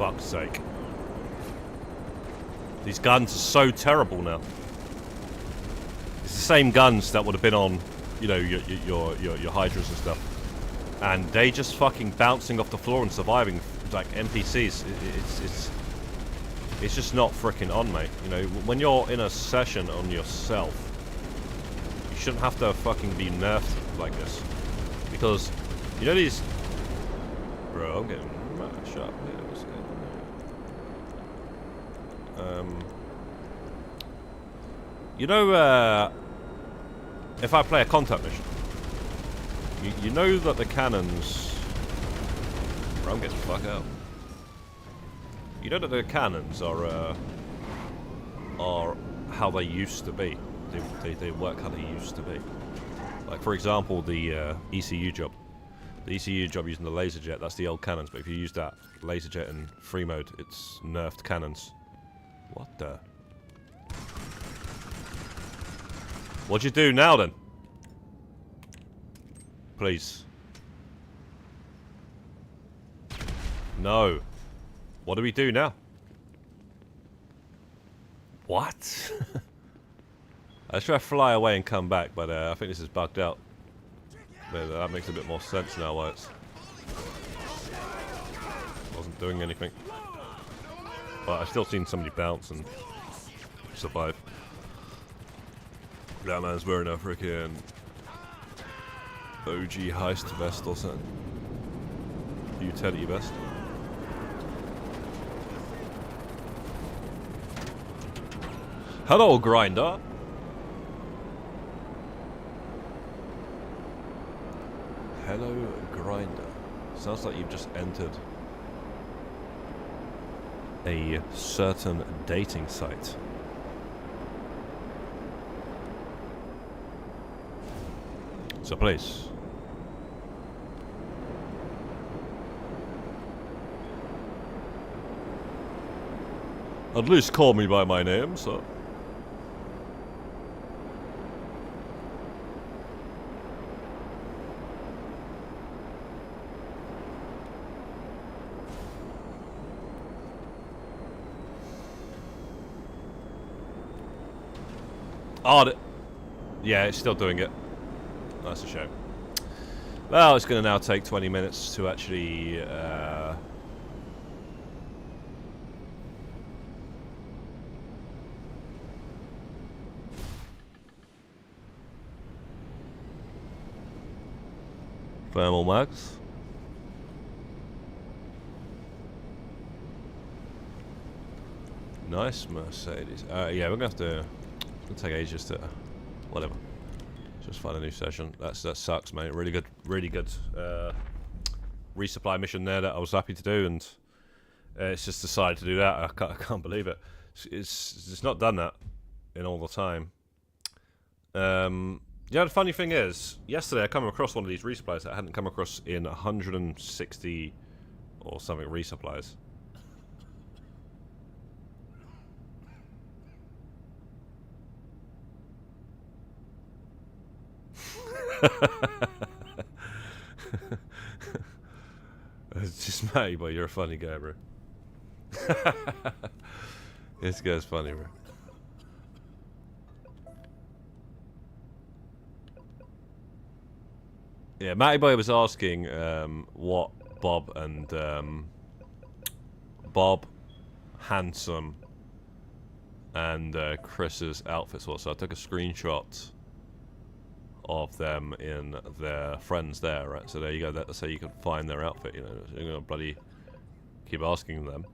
Fuck's sake. These guns are so terrible now. It's the same guns that would have been on, you know, your Hydras and stuff. And they just fucking bouncing off the floor and surviving like NPCs. It's just not freaking on, mate. You know, when you're in a session on yourself, you shouldn't have to fucking be nerfed like this. Because, you know these... Bro, I'm getting shut up here. What's going on? You know, if I play a contact mission, you know that the cannons... Bro, I'm getting the fuck out. You know that the cannons are how they used to be. They work how they used to be. Like, for example, the ECU job. The ECU job using the laser jet, that's the old cannons, but if you use that laser jet in free mode, it's nerfed cannons. What the? What'd you do now then? Please. No. What do we do now? What? Let's try to fly away and come back, but I think this is bugged out. But that makes a bit more sense now why it's... wasn't doing anything. But I've still seen somebody bounce and survive. That man's wearing a freaking OG heist vest or something. Utility vest. Hello, Grinder. Hello, Grinder. Sounds like you've just entered a certain dating site. So please. At least call me by my name, so. Oh, yeah, it's still doing it. That's a shame. Well, it's going to now take 20 minutes to actually... thermal mags. Nice Mercedes. Yeah, we're going to have to... It'll take ages to... Whatever. Just find a new session. That sucks, mate. Really good resupply mission there that I was happy to do, and it's just decided to do that. I can't believe it. It's not done that in all the time. Yeah, the funny thing is, yesterday I come across one of these resupplies that I hadn't come across in 160 or something resupplies. It's just Matty, but you're a funny guy, bro. This guy's funny, bro. Yeah, Matty Boy was asking what Bob and Bob, Handsome, and Chris's outfits were. So I took a screenshot of them in their friends there, right? So there you go. That's how you can find their outfit. You know, you're gonna bloody keep asking them.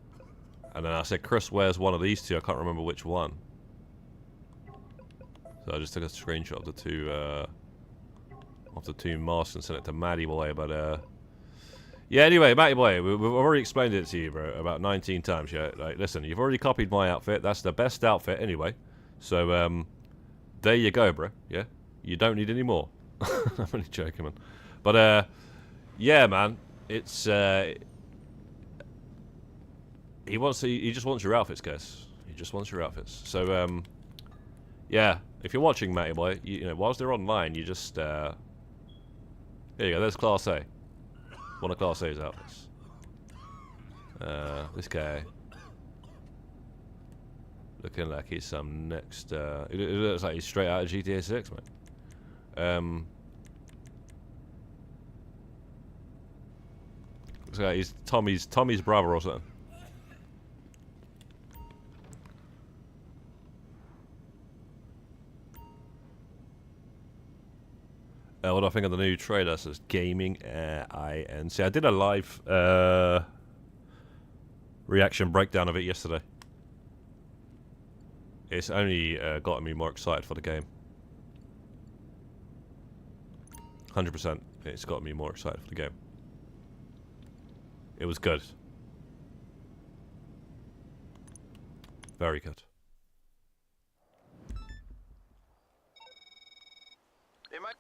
And then I said, Chris wears one of these two. I can't remember which one. So I just took a screenshot of the two masks and sent it to Matty Boy. But yeah. Anyway, Matty Boy, we've already explained it to you, bro, about 19 times. Yeah, like, listen, you've already copied my outfit. That's the best outfit anyway. So there you go, bro. Yeah. You don't need any more. I'm only joking, man. But yeah, man, it's he just wants your outfits, guys. He just wants your outfits. So yeah, if you're watching, Matty Boy, you know, whilst they're online, you just here you go. There's Class A. One of Class A's outfits. This guy looking like he's some next. It looks like he's straight out of GTA 6, man. Looks like he's Tommy's brother or something. What do I think of the new trailer? It says Gaming INC. I did a live reaction breakdown of it yesterday. It's only gotten me more excited for the game. 100%. It's got me more excited for the game. It was good. Very good. It might.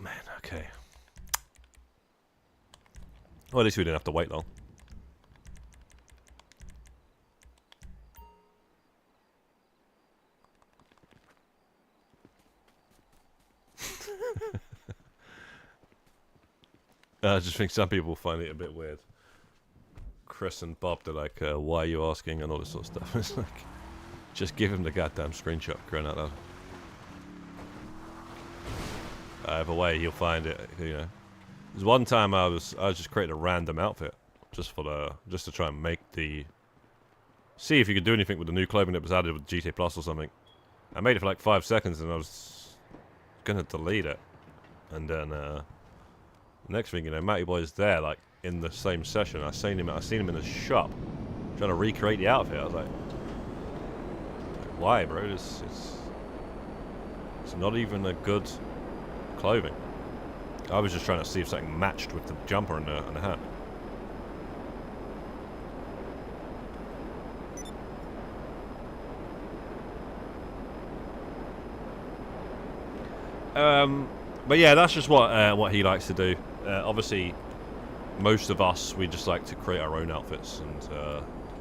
Man, okay. Well, at least we didn't have to wait long. I just think some people find it a bit weird. Chris and Bob, they're like, why are you asking, and all this sort of stuff. It's like, just give him the goddamn screenshot, crying out loud. Either way, you'll find it, you know. There's one time I was just creating a random outfit, just to try and make see if you could do anything with the new clothing that was added with GTA Plus or something. I made it for like 5 seconds, and I was gonna delete it, and then next thing you know, Matty Boy's there, like in the same session. I seen him in the shop, trying to recreate the outfit. I was like why, bro? It's not even a good clothing. I was just trying to see if something matched with the jumper and the hat. But yeah, that's just what he likes to do. obviously, most of us, we just like to create our own outfits and,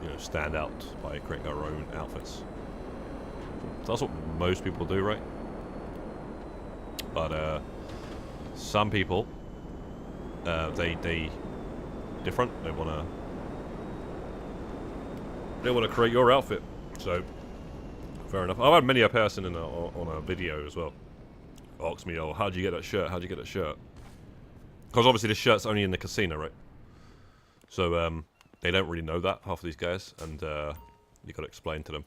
you know, stand out by creating our own outfits. So that's what most people do, right? But some people, they different. They wanna create your outfit. So fair enough. I've had many a person on a video as well ask me, "Oh, how'd you get that shirt? How'd you get that shirt?" Because obviously this shirt's only in the casino, right? So they don't really know that, half of these guys, and you got to explain to them.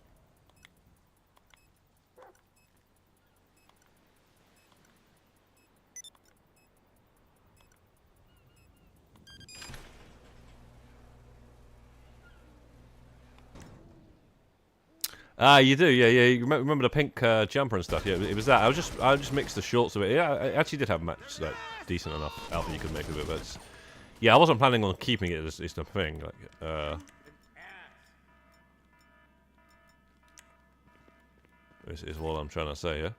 Ah, you do, yeah. You remember the pink jumper and stuff? Yeah, it was that. I just mixed the shorts with it. Yeah, I actually did have a match, like decent enough outfit you could make with it, but it's, yeah, I wasn't planning on keeping it as the thing. Like, is what I'm trying to say, yeah.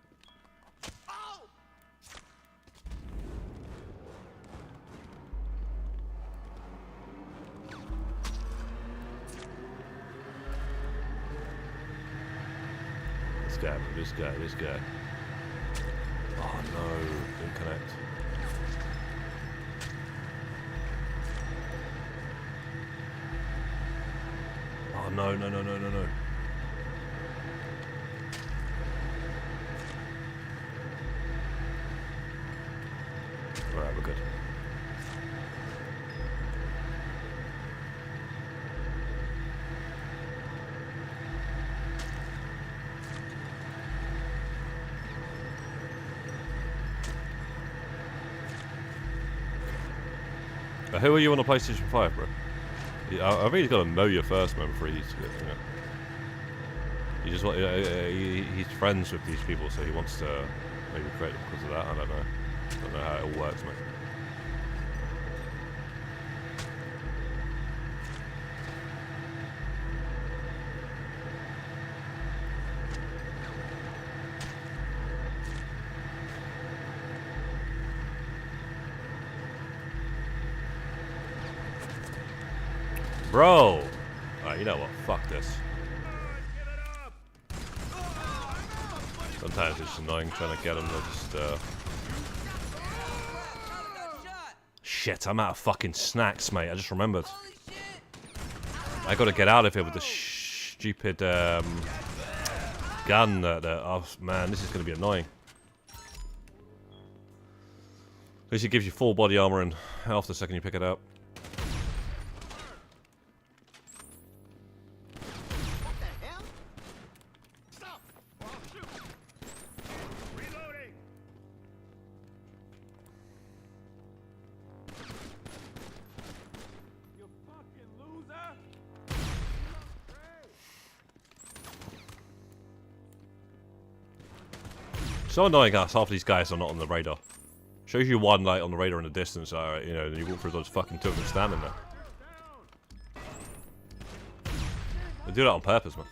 This guy. Oh no, didn't connect. Oh no. Alright, we're good. Who are you on the PlayStation 5, bro? I think he's got to know you first, man, before he's, you know. You just want, he's friends with these people, so he wants to maybe create them because of that. I don't know how it all works, mate. Bro! Alright, you know what? Fuck this. Sometimes it's annoying trying to get them to just, Shit, I'm out of fucking snacks, mate. I just remembered. I gotta get out of here with the stupid, gun that, oh, man, this is gonna be annoying. At least it gives you full body armor and health the second you pick it up. So annoying us, half these guys are not on the radar. Shows you one light on the radar in the distance, you know, and you walk through those fucking two of them standing there. They do that on purpose, man.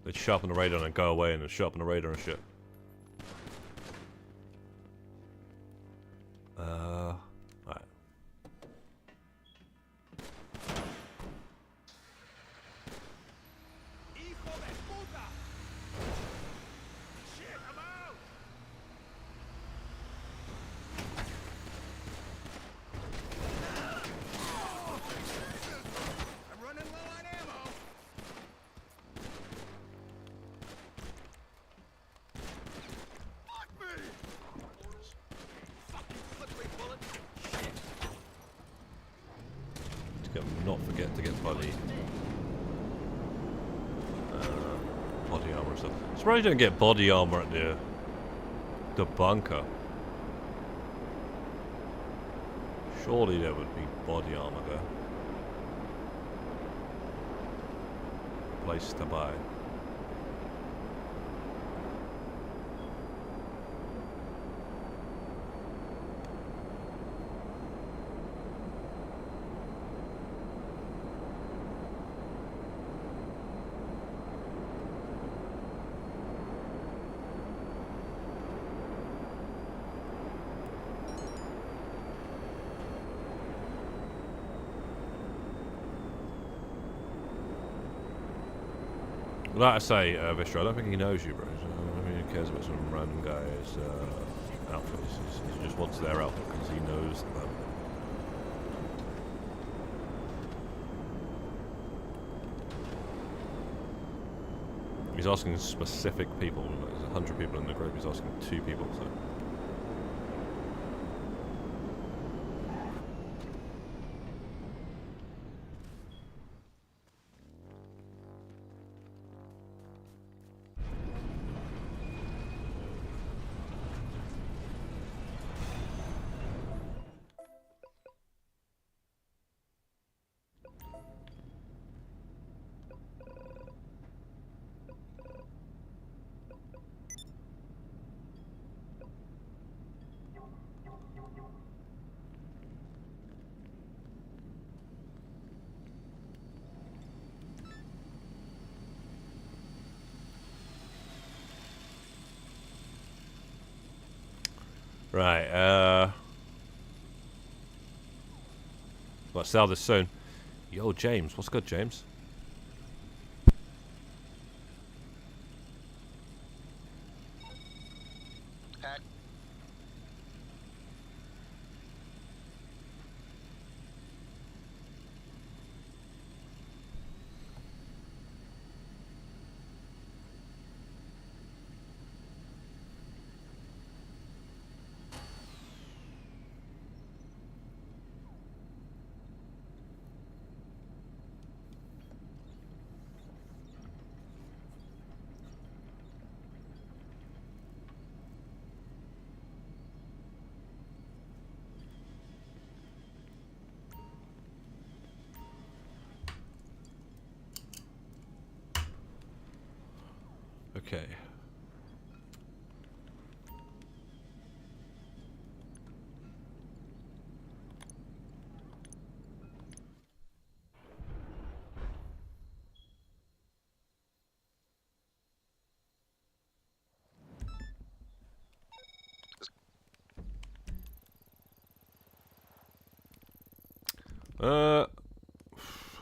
They sharpen the radar and then go away and then sharpen the radar and shit. Alright. Not forget to get body armor and stuff. Surprised you don't get body armor at the bunker. Surely there would be body armor there. Place to buy. Like I say, Vistra, I don't think he knows you, bro. I don't think he cares about some random guy's outfit. He just wants their outfit because he knows them. He's asking specific people. There's 100 people in the group. He's asking 2 people. So. Right, let's sell this soon. Yo, James, what's good, James? Pat, Okay.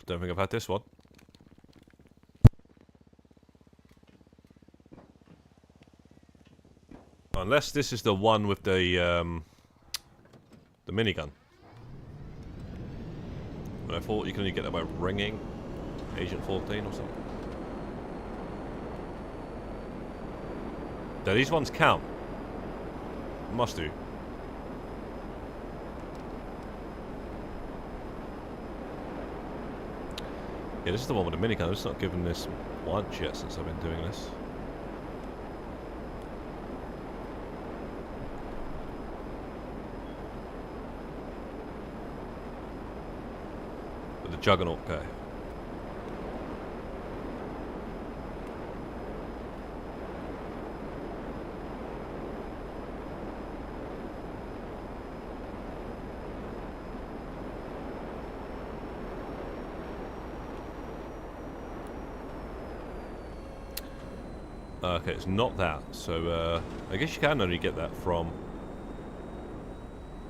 Don't think I've had this one. Unless this is the one with the minigun. But I thought you can only get that by ringing Agent 14 or something. Do these ones count? Must do. Yeah, this is the one with the minigun. I've just not given this once yet since I've been doing this. With the Juggernaut guy. Okay, it's not that. So, I guess you can only get that from...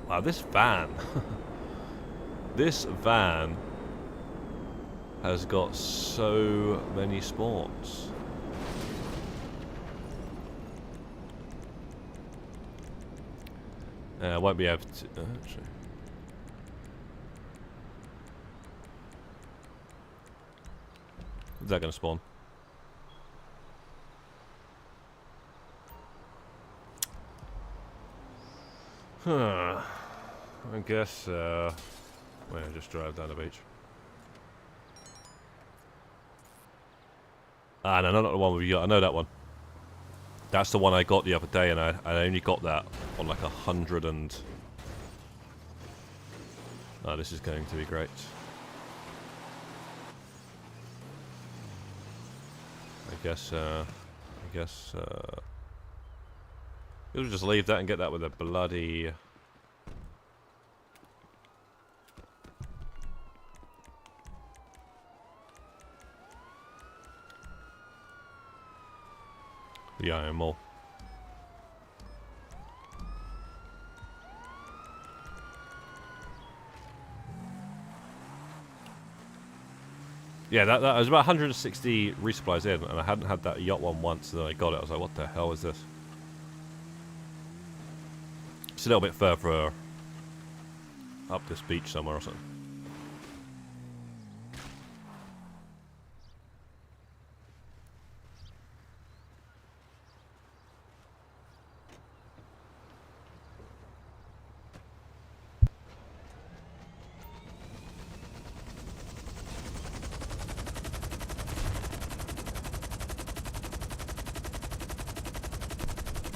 Wow, this van. This van has got so many spawns. I won't be able to... actually. Is that going to spawn? Huh. I guess, well, just drive down the beach. Ah, no, not the one with you. I know that one. That's the one I got the other day, and I only got that on like 100 and... Oh, this is going to be great. I guess, you'll just leave that and get that with a bloody... The Iron Mole. Yeah, that was about 160 resupplies in, and I hadn't had that yacht one once, and then I got it. I was like, what the hell is this? It's a little bit further up this beach somewhere or something.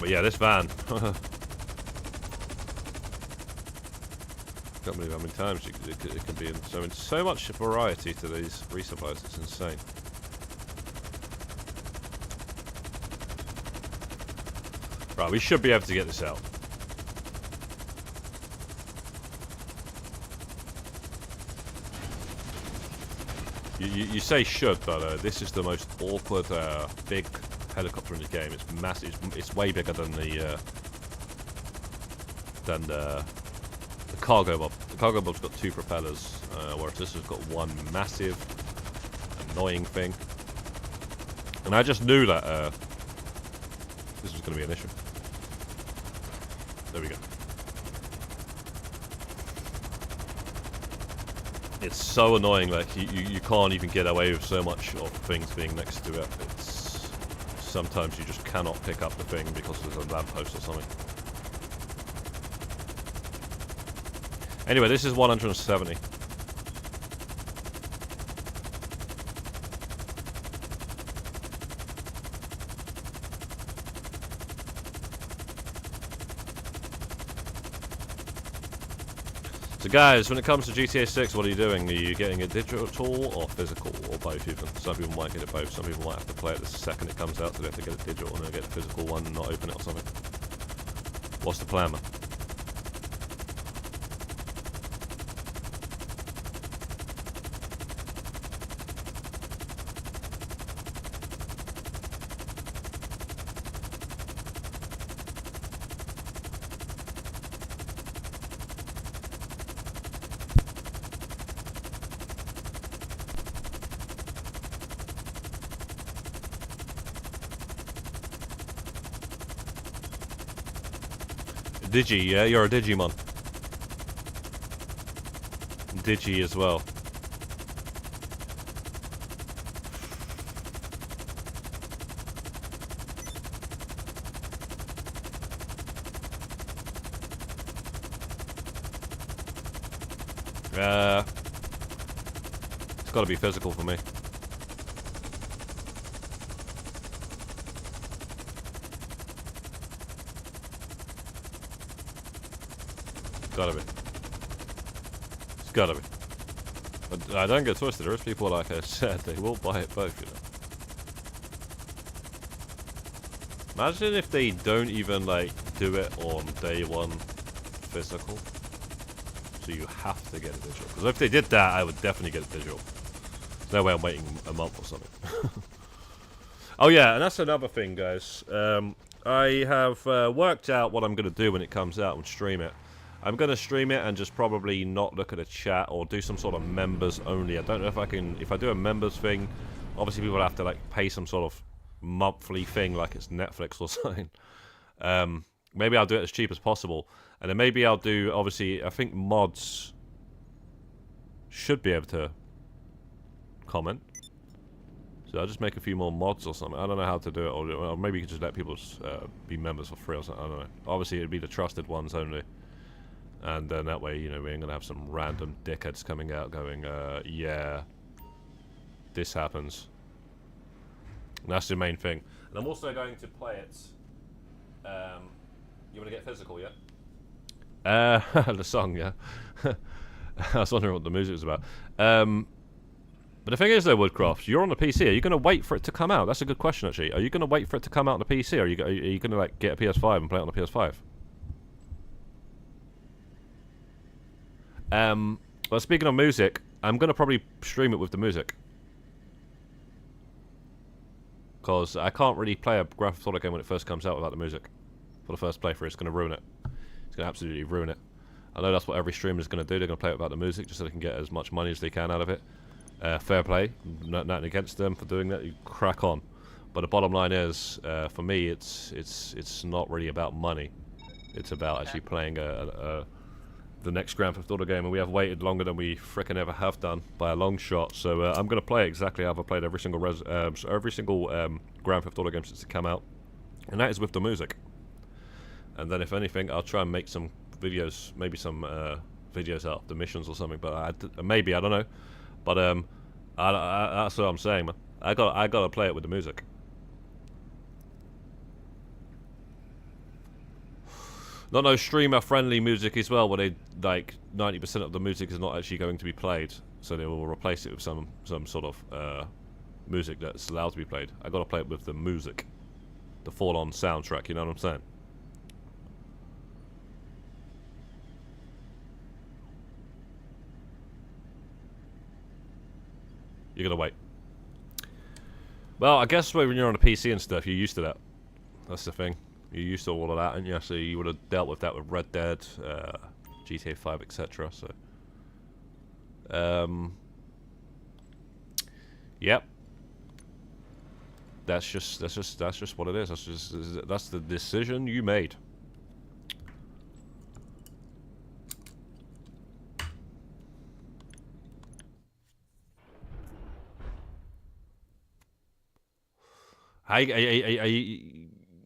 But yeah, this van. Can't believe how many times it can be in. So much variety to these resupplies. It's insane. Right, we should be able to get this out. You say should, but this is the most awkward big helicopter in the game. It's massive. It's way bigger than the cargo mob. The cargo mob's got 2 propellers, whereas this has got one massive, annoying thing. And I just knew that this was going to be an issue. There we go. It's so annoying, like, you can't even get away with so much of things being next to it. It's... Sometimes you just cannot pick up the thing because there's a lamppost or something. Anyway, this is 170. So guys, when it comes to GTA 6, what are you doing? Are you getting a digital or physical, or both even? Some people might get it both, some people might have to play it the second it comes out, so they have to get a digital and then get a physical one and not open it or something. What's the plan, man? Digi, yeah? You're a Digimon. Digi as well. It's gotta be physical for me. Gotta be. It's gotta be. But I don't get twisted. There's people, like I said, they will buy it both, you know. Imagine if they don't even, like, do it on day one physical. So you have to get a digital. Because if they did that, I would definitely get a digital. There's no way I'm waiting a month or something. Oh yeah, and that's another thing, guys. I have worked out what I'm going to do when it comes out and stream it. I'm going to stream it and just probably not look at the chat or do some sort of members only. I don't know if I can... If I do a members thing, obviously people have to, like, pay some sort of monthly thing like it's Netflix or something. Maybe I'll do it as cheap as possible. And then maybe I'll do... Obviously, I think mods should be able to comment. So I'll just make a few more mods or something. I don't know how to do it. Or maybe you can just let people be members for free or something. I don't know. Obviously, it'd be the trusted ones only. And then that way, you know, we ain't gonna have some random dickheads coming out going, yeah, this happens. And that's the main thing. And I'm also going to play it. You want to get physical, yeah? The song, yeah. I was wondering what the music was about. But the thing is, though, Woodcraft, you're on the PC. Are you going to wait for it to come out? That's a good question, actually. Are you going to wait for it to come out on the PC, or are you going to, like, get a PS5 and play it on the PS5? Well, speaking of music, I'm going to probably stream it with the music. Because I can't really play a Grand Theft Auto game when it first comes out without the music. For the first playthrough, it's going to ruin it. It's going to absolutely ruin it. I know that's what every streamer is going to do. They're going to play it without the music just so they can get as much money as they can out of it. Fair play, nothing against them for doing that. You crack on. But the bottom line is, for me, it's not really about money. It's about actually playing the next Grand Theft Auto game, and we have waited longer than we frickin' ever have done by a long shot. So I'm gonna play exactly how I've played every single Grand Theft Auto game since it came out, and that is with the music. And then, if anything, I'll try and make some videos, maybe some videos out of the missions or something. But maybe I don't know. But that's what I'm saying, man. I gotta play it with the music. Not no streamer-friendly music as well, where they like 90% of the music is not actually going to be played, so they will replace it with some sort of music that's allowed to be played. I gotta play it with the music, the full-on soundtrack. You know what I'm saying? You're gonna wait. Well, I guess when you're on a PC and stuff, you're used to that. That's the thing. You're used to all of that, and yeah, so you would have dealt with that with Red Dead, GTA 5, etc. So, yep. That's just what it is. That's the decision you made.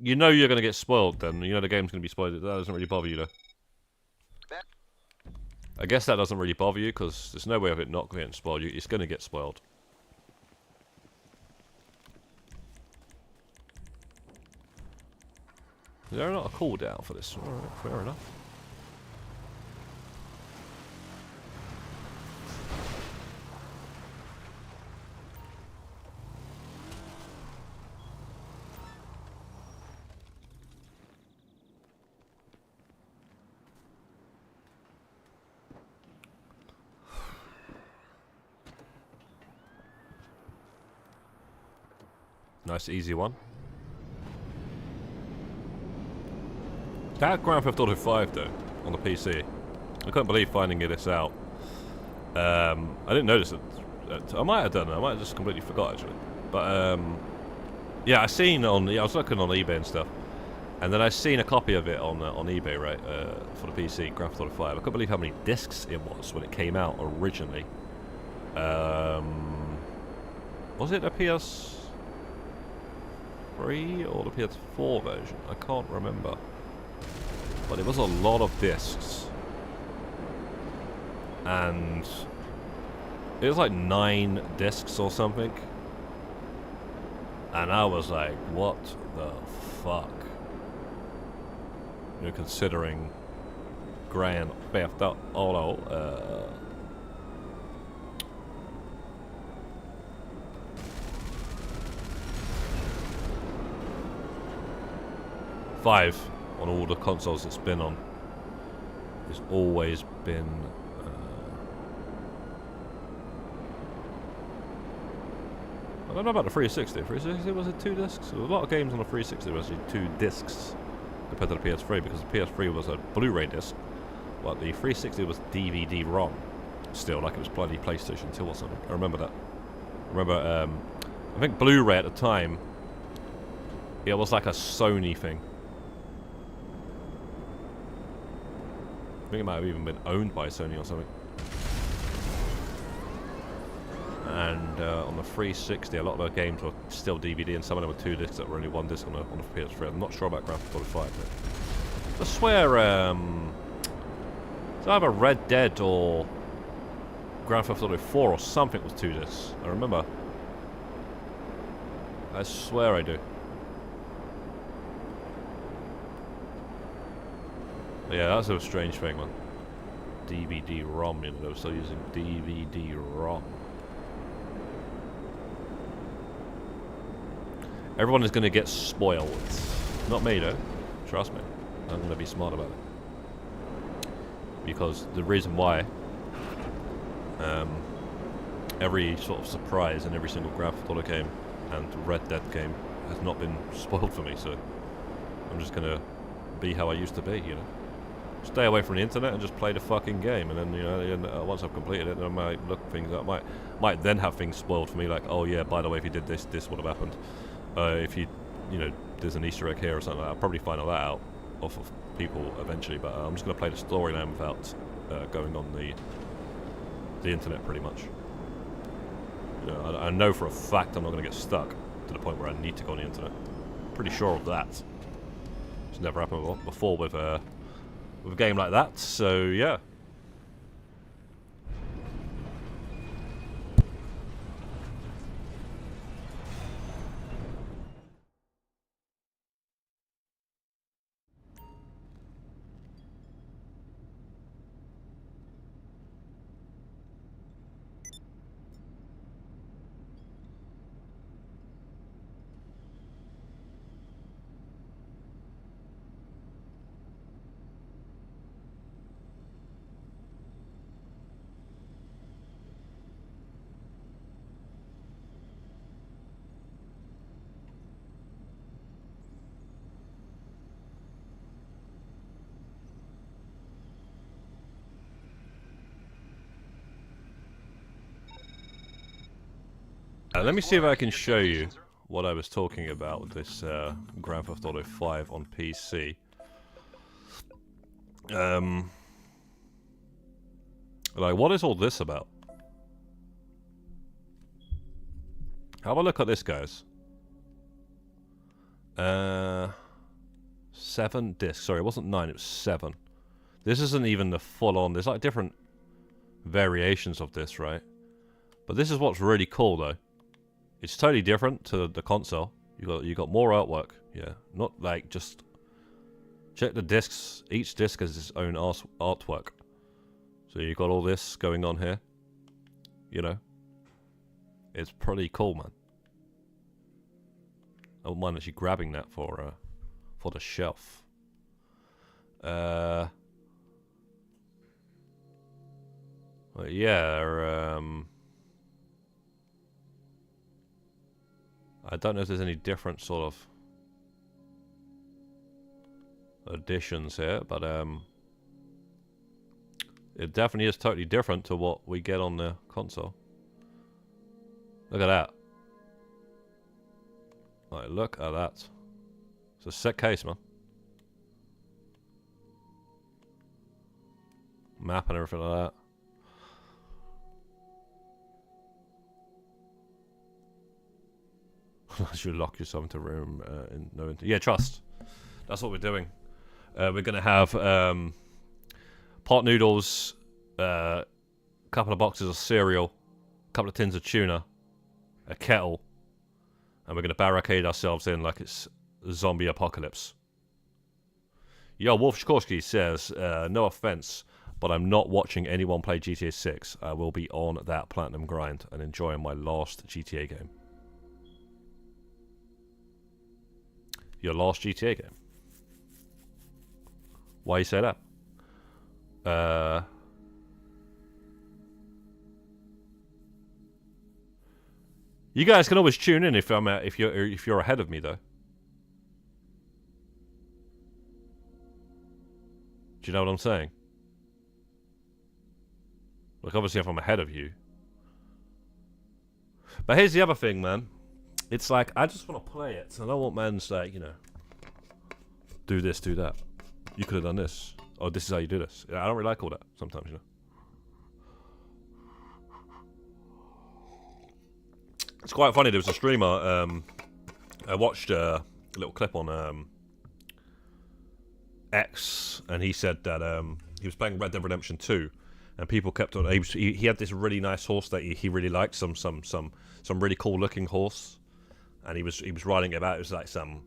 You know you're going to get spoiled then. You know the game's going to be spoiled. That doesn't really bother you though. I guess that doesn't really bother you because there's no way of it not getting spoiled. It's going to get spoiled. Is there not a cooldown for this? Alright, fair enough. Nice easy one. That Grand Theft Auto 5 though, on the PC. I couldn't believe finding this out. I didn't notice it. I might have done it. I might have just completely forgot actually. But yeah, I was looking on eBay and stuff, and then I seen a copy of it on eBay, right, for the PC, Grand Theft Auto 5. I couldn't believe how many discs it was when it came out originally. Was it a PS3 or the PS4 version? I can't remember. But it was a lot of discs. And it was like 9 discs or something. And I was like, what the fuck? You know, considering Grand Theft Auto, 5 on all the consoles it's been on. It's always been I don't know about the 360. 360 was it 2 discs? There were a lot of games on the 360 was actually 2 discs compared to the PS3 because the PS3 was a Blu-ray disc, but the 360 was DVD-ROM. Still, like it was bloody PlayStation 2 or something. I remember that. I think Blu-ray at the time, it was like a Sony thing. I think it might have even been owned by Sony or something. And on the 360, a lot of the games were still DVD, and some of them were 2 discs that were only 1 disc on the PS3. I'm not sure about Grand Theft Auto 5, but I swear, it's either Red Dead or Grand Theft Auto 4 or something was 2 discs. I remember. I swear I do. Yeah, that's a strange thing, man. DVD-ROM, you know, they were still using DVD-ROM. Everyone is going to get spoiled. Not me, though. Trust me. I'm going to be smart about it. Because the reason why every sort of surprise in every single Grand Theft Auto game and Red Dead game has not been spoiled for me, so I'm just going to be how I used to be, you know. stay away from the internet and just play the fucking game. And then, you know, once I've completed it, then I might look things up. Might then have things spoiled for me, like, oh yeah, by the way, if you did this, this would have happened. If you know, there's an Easter egg here or something, I'll probably find all that out off of people eventually. But I'm just going to play the storyline without going on the internet, pretty much. You know, I know for a fact I'm not going to get stuck to the point where I need to go on the internet. Pretty sure of that. It's never happened before with a game like that. So yeah. Let me see if I can show you what I was talking about with this Grand Theft Auto 5 on PC. Like, what is all this about? Have a look at this, guys. 7 discs. Sorry, it wasn't 9, it was 7. This isn't even the full-on. There's like different variations of this, right? But this is what's really cool, though. It's totally different to the console. You got more artwork. Yeah, not like just check the discs. Each disc has its own artwork. So you got all this going on here. You know, it's pretty cool, man. I wouldn't mind actually grabbing that for the shelf. Well, yeah. I don't know if there's any different sort of additions here, but it definitely is totally different to what we get on the console. Look at that. Like, look at that. It's a sick case, man. Map and everything like that. Should lock yourself into a room yeah, trust. That's what we're doing. We're gonna have pot noodles, a couple of boxes of cereal, a couple of tins of tuna, a kettle, and we're gonna barricade ourselves in like it's a zombie apocalypse. Yo, Wolf Shkorsky says, no offense, but I'm not watching anyone play GTA 6. I will be on that platinum grind and enjoying my last GTA game. Your last GTA game? Why you say that? You guys can always tune in if you're ahead of me, though. Do you know what I'm saying? Like, obviously, if I'm ahead of you. But here's the other thing, man. It's like, I just want to play it. I don't want man's like, you know, do this, do that. You could have done this. Oh, this is how you do this. I don't really like all that sometimes, you know. It's quite funny. There was a streamer. I watched a little clip on X, and he said that he was playing Red Dead Redemption 2, and people kept on. He had this really nice horse that he really liked, some really cool looking horse. And he was riding it about. It was like some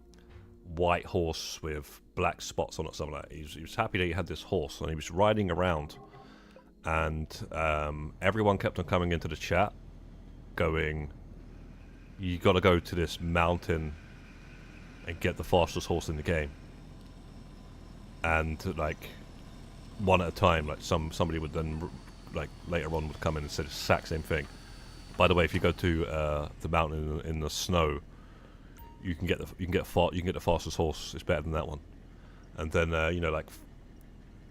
white horse with black spots on it, something like that. He was happy that he had this horse, and he was riding around. And everyone kept on coming into the chat, going, "You got to go to this mountain and get the fastest horse in the game." And like one at a time, like somebody would then like later on would come in and say the exact same thing. By the way, if you go to the mountain in the snow, you can get the fastest horse. It's better than that one. And then you know, like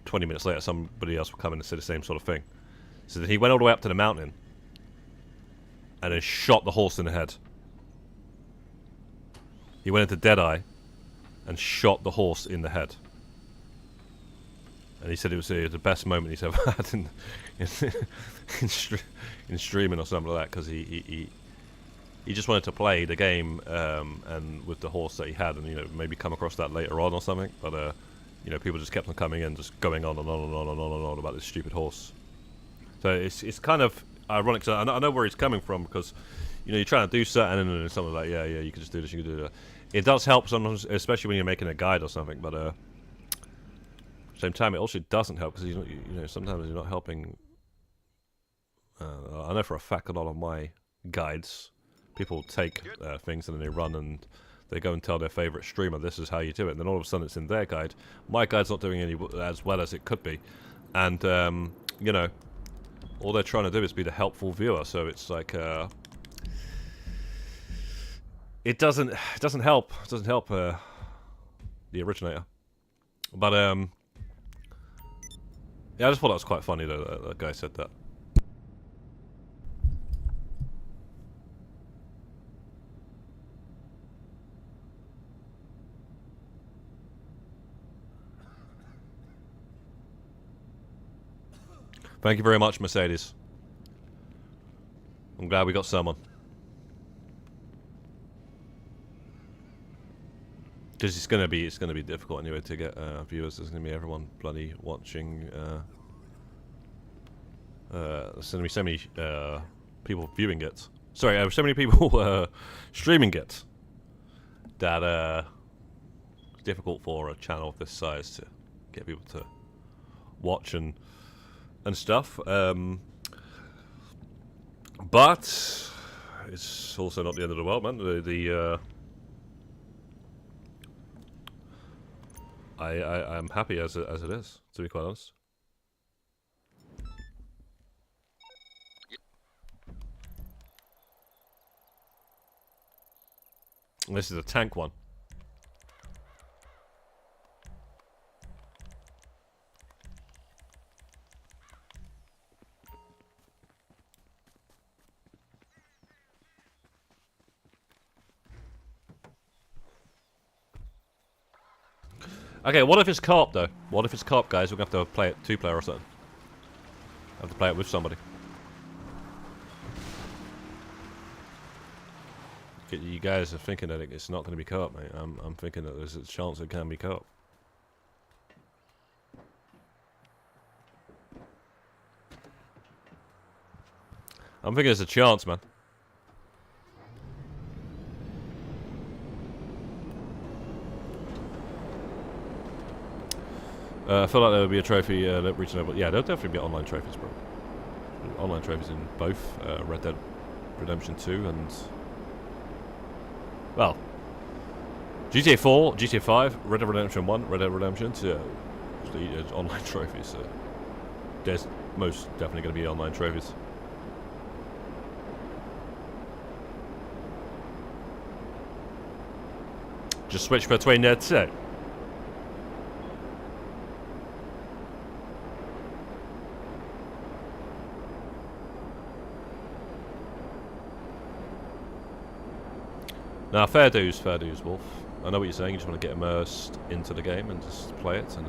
20 minutes later, somebody else will come in and say the same sort of thing. So then he went all the way up to the mountain and then shot the horse in the head. He went into Deadeye and shot the horse in the head. And he said it was the best moment he's ever had in streaming or something like that, because he just wanted to play the game and with the horse that he had, and maybe come across that later on or something. But people just kept on coming in, just going on and on and on and on and on about this stupid horse. So it's kind of ironic. So I know where he's coming from, because you're trying to do something and then someone's like, yeah, you can just do this, you can do that. It does help sometimes, especially when you're making a guide or something. But at the same time, it also doesn't help, because sometimes you're not helping. I know for a fact a lot of my guides, people take things and then they run and they go and tell their favorite streamer, this is how you do it, and then all of a sudden it's in their guide. My guide's not doing any as well as it could be, and all they're trying to do is be the helpful viewer. So it's like it doesn't help. It doesn't help the originator. But yeah, I just thought that was quite funny though. That guy said that. Thank you very much, Mercedes. I'm glad we got someone. Because it's gonna be difficult anyway to get viewers. There's gonna be everyone bloody watching. There's gonna be so many people viewing it. Sorry, so many people streaming it that it's difficult for a channel of this size to get people to watch and stuff. But it's also not the end of the world, man. I'm happy as it is, to be quite honest. And this is a tank one. Okay, what if it's co-op though? What if it's co-op, guys? We're gonna have to play it 2-player or something. Have to play it with somebody. You guys are thinking that it's not going to be co-op, mate. I'm thinking that there's a chance it can be co-op. I'm thinking there's a chance, man. I feel like there would be a trophy reaching over. Yeah, there'll definitely be online trophies, bro. Online trophies in both Red Dead Redemption 2 and, well, GTA 4, GTA 5, Red Dead Redemption 1, Red Dead Redemption 2. Online trophies. So there's most definitely going to be online trophies. Just switch between the two. Now, fair dues, Wolf. I know what you're saying. You just want to get immersed into the game and just play it, and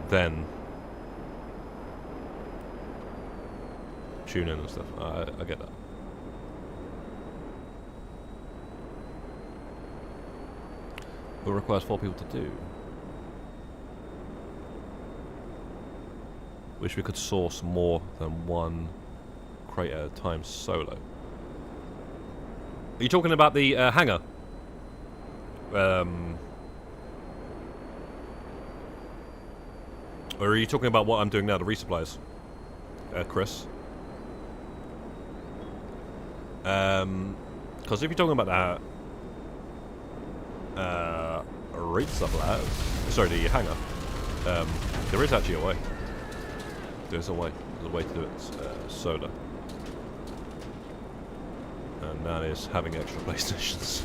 then tune in and stuff. I get that. What requires 4 people to do? Wish we could source more than 1 crate at a time solo. Are you talking about the hangar? Or are you talking about what I'm doing now, the resupplies, Chris? Because if you're talking about that resupply, sorry, the hangar, there is actually a way. There's a way to do it solo. And that is having extra PlayStations.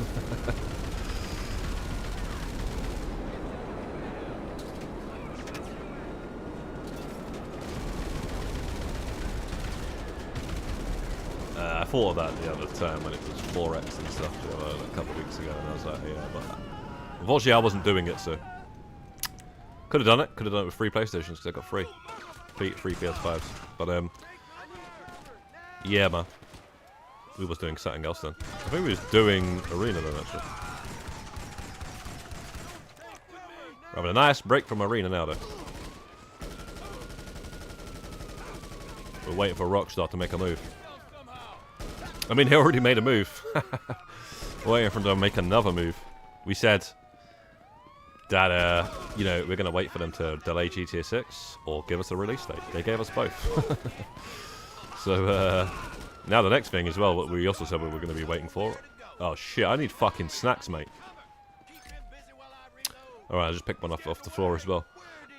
thought of that the other time when it was 4x and stuff a couple of weeks ago, and I was like, yeah, but unfortunately I wasn't doing it, so could have done it. Could have done it with free PlayStations because I got free PS5s. But yeah, man, we was doing something else then. I think we was doing Arena then actually. We're having a nice break from Arena now though. We're waiting for Rockstar to make a move. I mean, he already made a move. We're waiting for them to make another move. We said that, you know, we're going to wait for them to delay GTA 6 or give us a release date. They gave us both. So, now the next thing as well, what we also said we were going to be waiting for. Oh shit, I need fucking snacks, mate. Alright, I just picked one off the floor as well.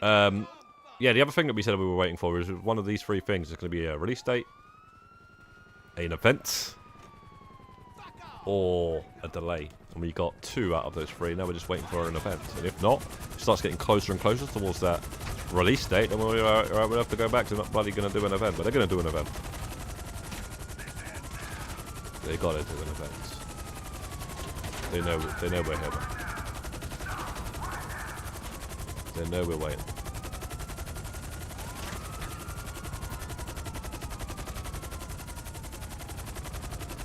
Yeah, the other thing that we said we were waiting for is one of these three things. It's going to be a release date, an event, or a delay. And we got 2 out of those 3. Now we're just waiting for an event. And if not, it starts getting closer and closer towards that release date. Then we'll have to go back to not bloody going to do an event. But they're going to do an event. They got to do an event. They know we're here. They know we're waiting.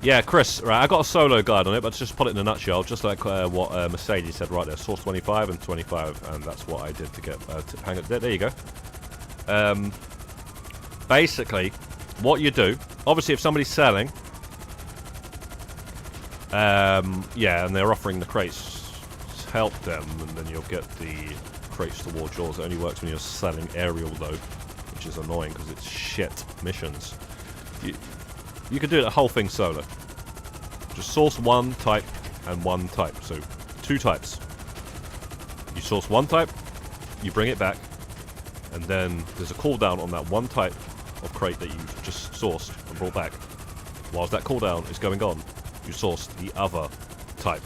Yeah, Chris, right, I got a solo guide on it, but just put it in a nutshell, just like what Mercedes said right there. Source 25 and 25, and that's what I did to get, hang it, there you go. Basically, what you do, obviously if somebody's selling, yeah, and they're offering the crates, help them, and then you'll get the crates towards yours. It only works when you're selling aerial though, which is annoying because it's shit missions. You could do the whole thing solo. Just source one type and one type. So, 2 types. You source one type, you bring it back, and then there's a cooldown on that one type of crate that you just sourced and brought back. Whilst that cooldown is going on, you source the other type.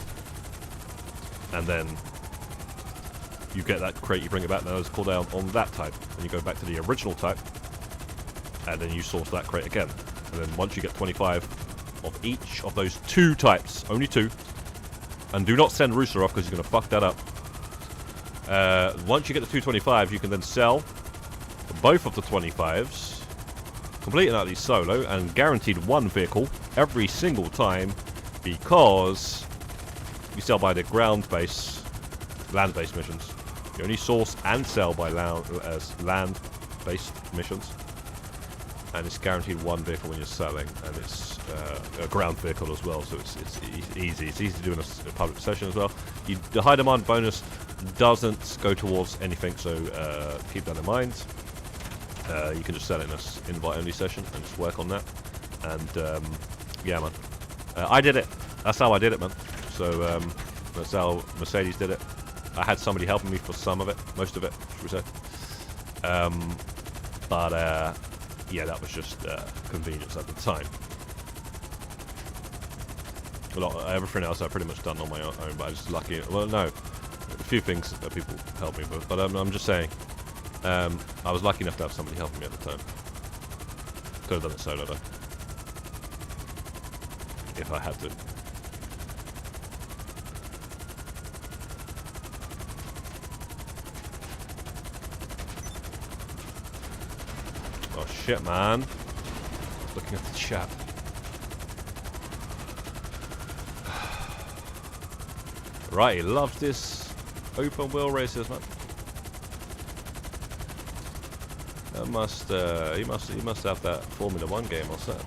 And then you get that crate, you bring it back, now there's a cooldown on that type. And you go back to the original type, and then you source that crate again. And then once you get 25 of each of those 2 types, only 2, and do not send Rooster off because he's going to fuck that up. Once you get the 225s, you can then sell both of the 25s, complete and utterly solo, and guaranteed 1 vehicle every single time because you sell by the ground-based, land-based missions. You only source and sell by land-based missions. And it's guaranteed 1 vehicle when you're selling, and it's a ground vehicle as well, so it's easy. It's easy to do in a public session as well. The high demand bonus doesn't go towards anything, so keep that in mind. You can just sell it in an invite-only session and just work on that. And yeah, man, I did it. That's how I did it, man. So that's how Mercedes did it. I had somebody helping me for some of it, most of it, should we say? But yeah, that was just convenience at the time. Everything else I've pretty much done on my own, but I was just lucky. Well, no, a few things that people helped me with, but I'm just saying, I was lucky enough to have somebody helping me at the time. Could have done it solo though, if I had to. Oh shit, man. Looking at the chat. Right, he loves this open wheel races, man. That must he must have that Formula 1 game or set.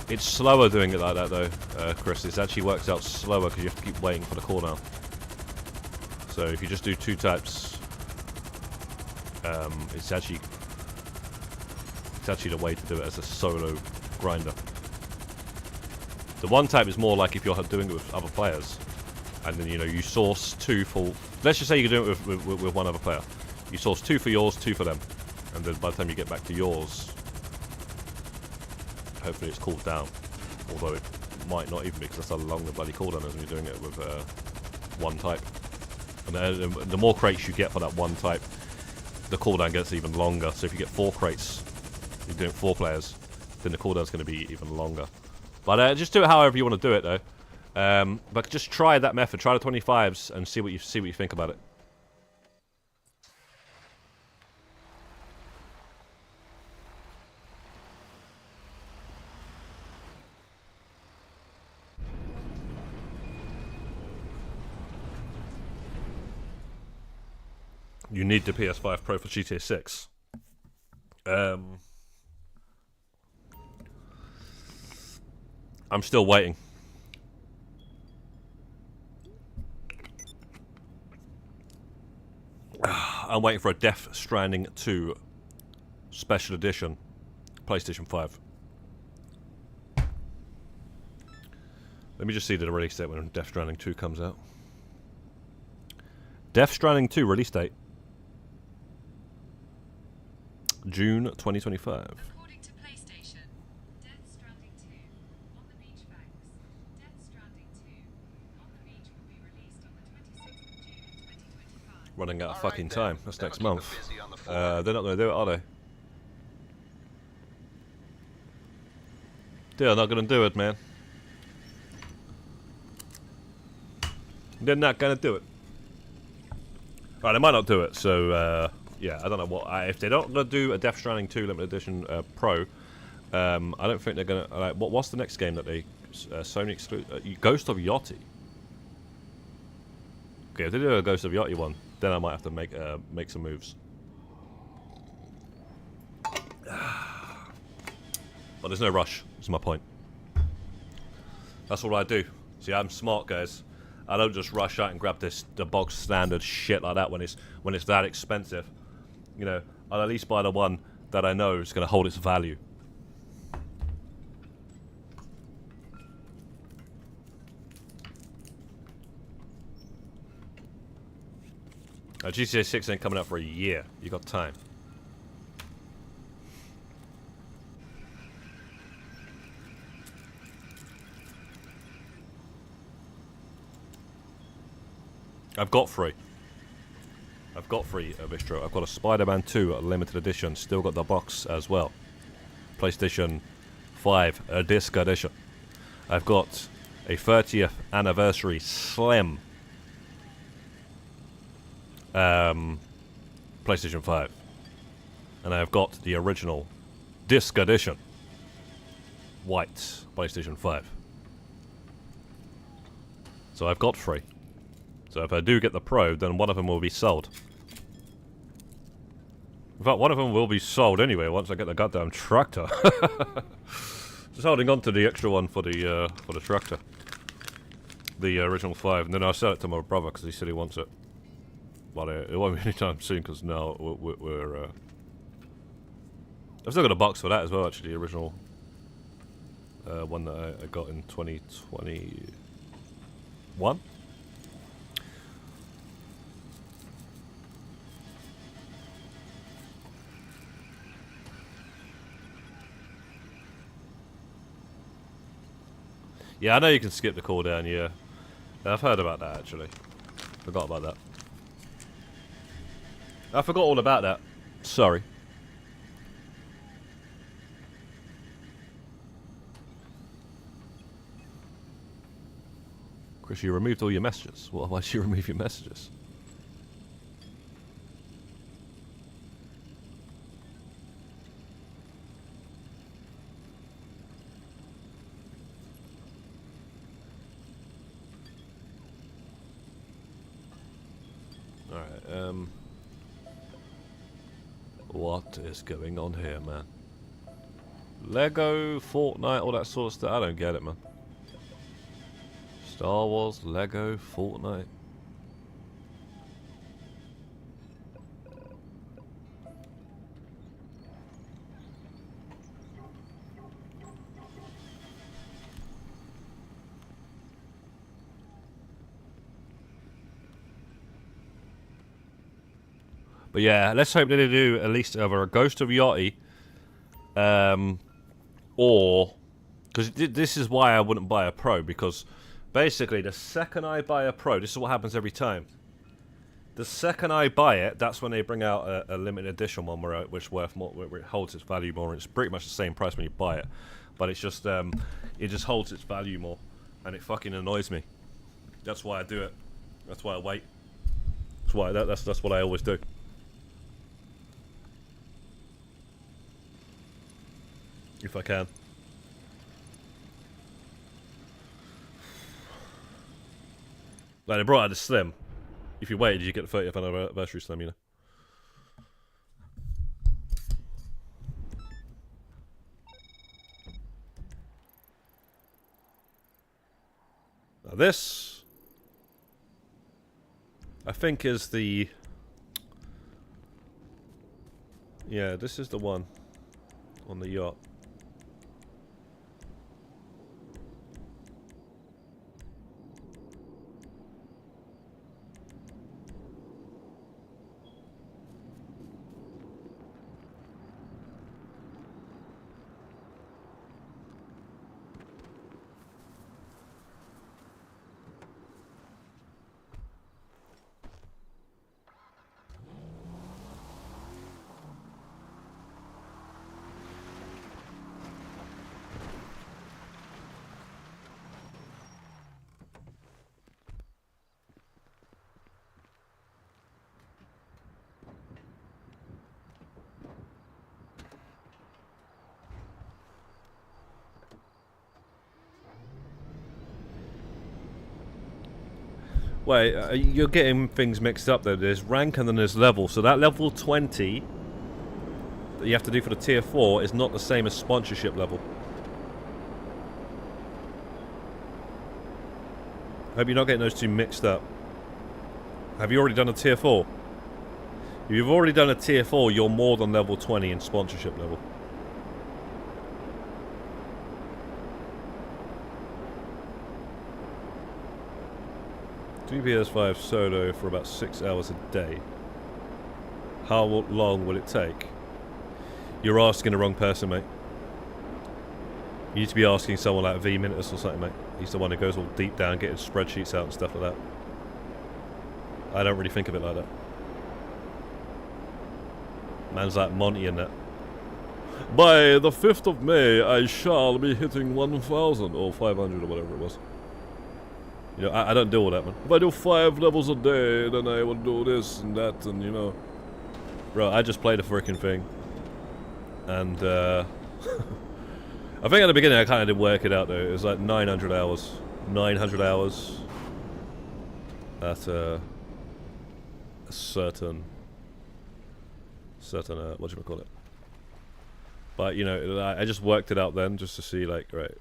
It's slower doing it like that though, Chris. It actually works out slower because you have to keep waiting for the cooldown. So if you just do 2 types, it's actually the way to do it as a solo grinder. The 1 type is more like if you're doing it with other players, and then you source 2 for. Let's just say you can do it with 1 other player. You source 2 for yours, 2 for them, and then by the time you get back to yours, hopefully it's cooled down. Although it might not even be because that's how long the bloody cooldown is when you're doing it with one type. And the more crates you get for that one type, the cooldown gets even longer. So if you get 4 crates, you're doing 4 players, then the cooldown's going to be even longer. But just do it however you want to do it, though. But just try that method. Try the 25s and see what you think about it. You need the PS5 Pro for GTA 6. I'm still waiting. I'm waiting for a Death Stranding 2 Special Edition PlayStation 5. Let me just see the release date when Death Stranding 2 comes out. Death Stranding 2 release date June 2025. According to PlayStation, Death Stranding 2 on the beach banks. Death Stranding 2 on the beach will be released on the 26th of June 2025. Running out of All fucking right, then. time. That's next That'll keep month. it busy on the floor. They're not going to do it, are they? They're not going to do it, man. They're not going to do it. Right, they might not do it, so yeah, I don't know what. If they're not going to do a Death Stranding 2 Limited Edition Pro, I don't think they're going to. What's the next game that they Sony exclude? Ghost of Yachty. Okay, if they do a Ghost of Yachty one, then I might have to make some moves. But there's no rush. Is my point. That's what I do. See, I'm smart, guys. I don't just rush out and grab the bog standard shit like that when it's that expensive. You know, I'll at least buy the one that I know is going to hold its value. GTA 6 ain't coming out for a year. You got time. I've got 3 of Istro. I've got a Spider-Man 2 limited edition. Still got the box as well. PlayStation 5 a disc edition. I've got a 30th anniversary Slim PlayStation 5. And I've got the original disc edition white PlayStation 5. So I've got 3. So if I do get the Pro, then one of them will be sold. In fact, one of them will be sold anyway once I get the goddamn tractor. Just holding on to the extra one for the tractor, the original 5, and then I'll sell it to my brother because he said he wants it. But it won't be anytime soon because now we're I've still got a box for that as well. Actually, the original one that I got in 2021. Yeah, I know you can skip the cooldown, yeah. I've heard about that, actually. Forgot about that. I forgot all about that. Sorry. Chris, you removed all your messages. Why did you remove your messages? What is going on here, man? Lego, Fortnite, all that sort of stuff. I don't get it, man. Star Wars, Lego, Fortnite. But yeah, let's hope that they do at least either a Ghost of Yachty, or because this is why I wouldn't buy a Pro, because Basically, the second I buy a Pro, this is what happens every time. The second I buy it, that's when they bring out a limited edition one which worth more, where it holds its value more. And it's pretty much the same price when you buy it, but it's just it just holds its value more, and it fucking annoys me. That's why I do it. That's why I wait. That's why that's what I always do. If I can. Like, they brought out the Slim. If you waited, you get the 30th anniversary Slim, you know. Now this, I think, is the... Yeah, this is the one on the yacht. Wait, you're getting things mixed up though. There's rank and then there's level. So that level 20 that you have to do for the tier 4 is not the same as sponsorship level. Hope you're not getting those two mixed up. Have you already done a tier 4? If you've already done a tier 4, you're more than level 20 in sponsorship level. PS5 solo for about 6 hours a day. How long will it take? You're asking the wrong person, mate. You need to be asking someone like V-Minutus or something, mate. He's the one who goes all deep down, getting spreadsheets out and stuff like that. I don't really think of it like that. Man's like Monty and that. By the 5th of May, I shall be hitting 1,000 or 500 or whatever it was. You know, I don't do all that, man. If I do 5 levels a day, then I will do this and that, and you know. Bro, I just played a freaking thing. And, I think at the beginning I kind of did work it out, though. It was like 900 hours. 900 hours. At, a certain, whatchamacallit. But, you know, I just worked it out then, just to see, like, right.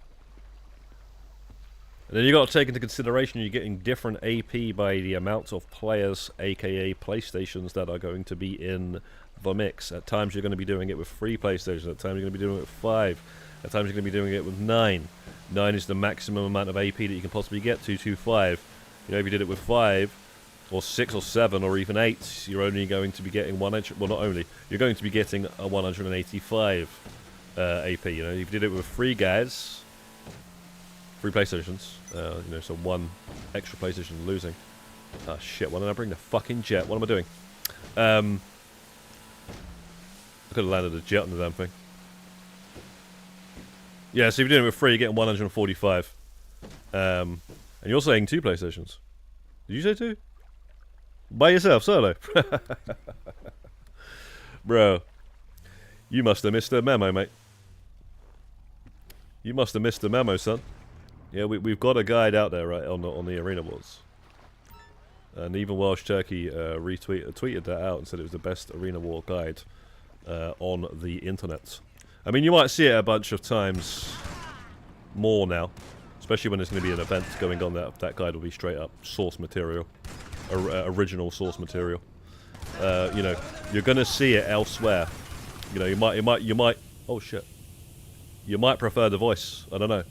And then you got to take into consideration you're getting different AP by the amount of players, aka PlayStations, that are going to be in the mix. At times you're going to be doing it with 3 PlayStations, at times you're going to be doing it with 5, at times you're going to be doing it with 9. 9 is the maximum amount of AP that you can possibly get to 5. You know, if you did it with 5, or 6 or 7 or even 8, you're only going to be getting well, not only, you're going to be getting a 185 AP. You know, if you did it with 3 guys, 3 PlayStations, you know, so 1 extra PlayStation losing. Ah, shit, why didn't I bring the fucking jet? What am I doing? I could have landed a jet on the damn thing. Yeah, so if you're doing it with 3, you're getting 145. And you're saying 2 PlayStations. Did you say 2? By yourself, solo? Bro, you must have missed the memo, mate. You must have missed the memo, son. Yeah, we've got a guide out there, right, on the arena wars. And even Welsh Turkey tweeted that out and said it was the best arena war guide on the internet. I mean, you might see it a bunch of times more now, especially when there's going to be an event going on. That guide will be straight up source material, original source material. You know, you're going to see it elsewhere. You know, you might. Oh shit. You might prefer the voice. I don't know.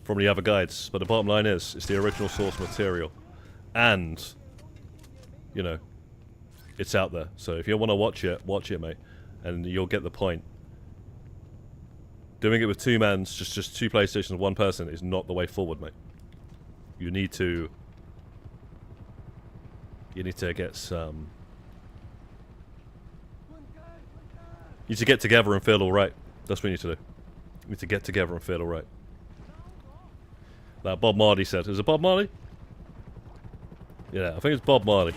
From the other guides, but the bottom line is, it's the original source material, and you know, it's out there. So if you want to watch it, mate, and you'll get the point. Doing it with 2 mans, just 2 PlayStations, 1 person, is not the way forward, mate. you need to get some. You need to get together and feel alright. That's what you need to do. You need to get together and feel alright. Like Bob Marley said. Is it Bob Marley? Yeah, I think it's Bob Marley.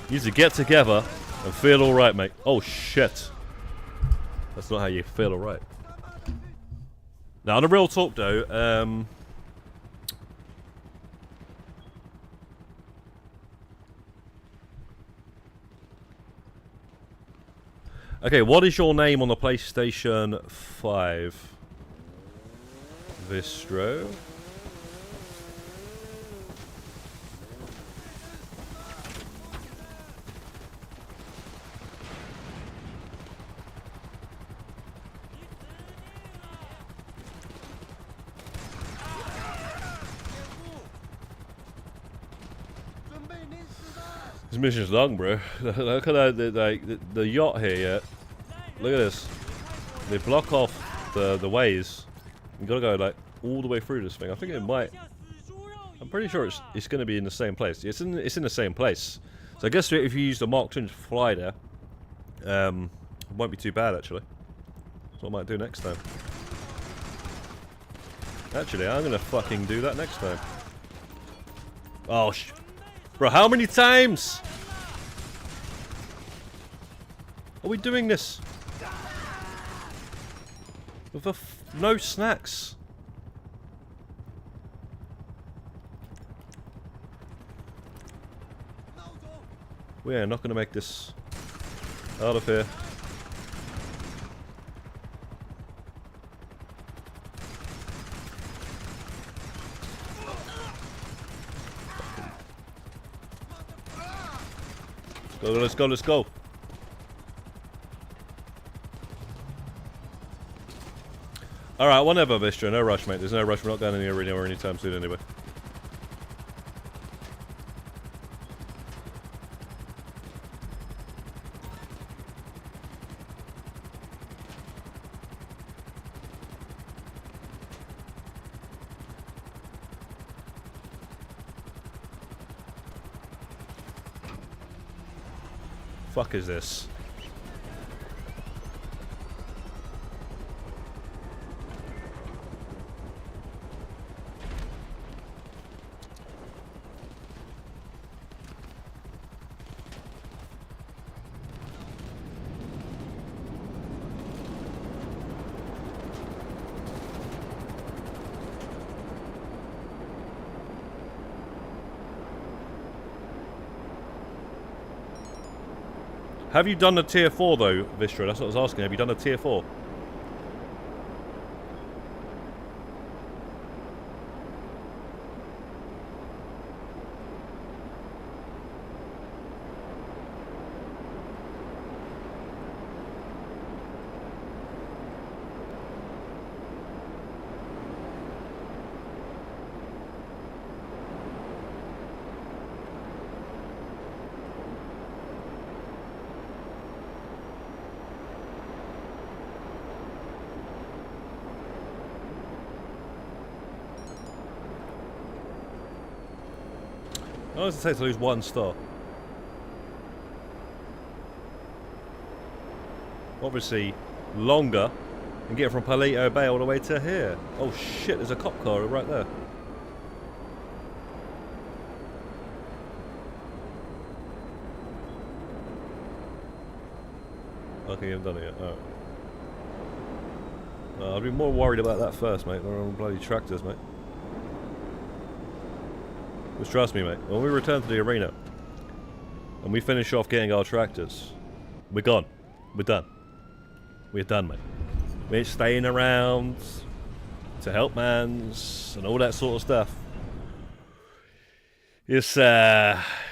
You need to get together and feel alright, mate. Oh shit. That's not how you feel alright. Now, on the real talk though, okay, what is your name on the PlayStation 5? Vistro? This mission's long, bro. Look at the yacht here, yeah. Look at this. They block off the ways. You gotta go like all the way through this thing. I think it might. I'm pretty sure it's gonna be in the same place. It's in the same place. So I guess if you use the Mark II to fly there, it won't be too bad actually. That's what I might do next time. Actually, I'm gonna fucking do that next time. Oh bro, how many times are we doing this? With no snacks. We are not going to make this out of here. Let's go, let's go. Alright, whatever, Bistro. No rush, mate. There's no rush. We're not going in the arena or anytime soon anyway. Fuck is this? Have you done the tier 4 though, Vistra? That's what I was asking. Have you done a tier 4? How long does it take to lose 1 star? Obviously, longer, and get from Palito Bay all the way to here. Oh shit, there's a cop car right there. Okay, you haven't done it yet. Alright. I'd be more worried about that first, mate. They're on bloody tractors, mate. Just trust me, mate. When we return to the arena and we finish off getting our tractors, we're gone. We're done. We're done, mate. We ain't staying around to help mans and all that sort of stuff. It's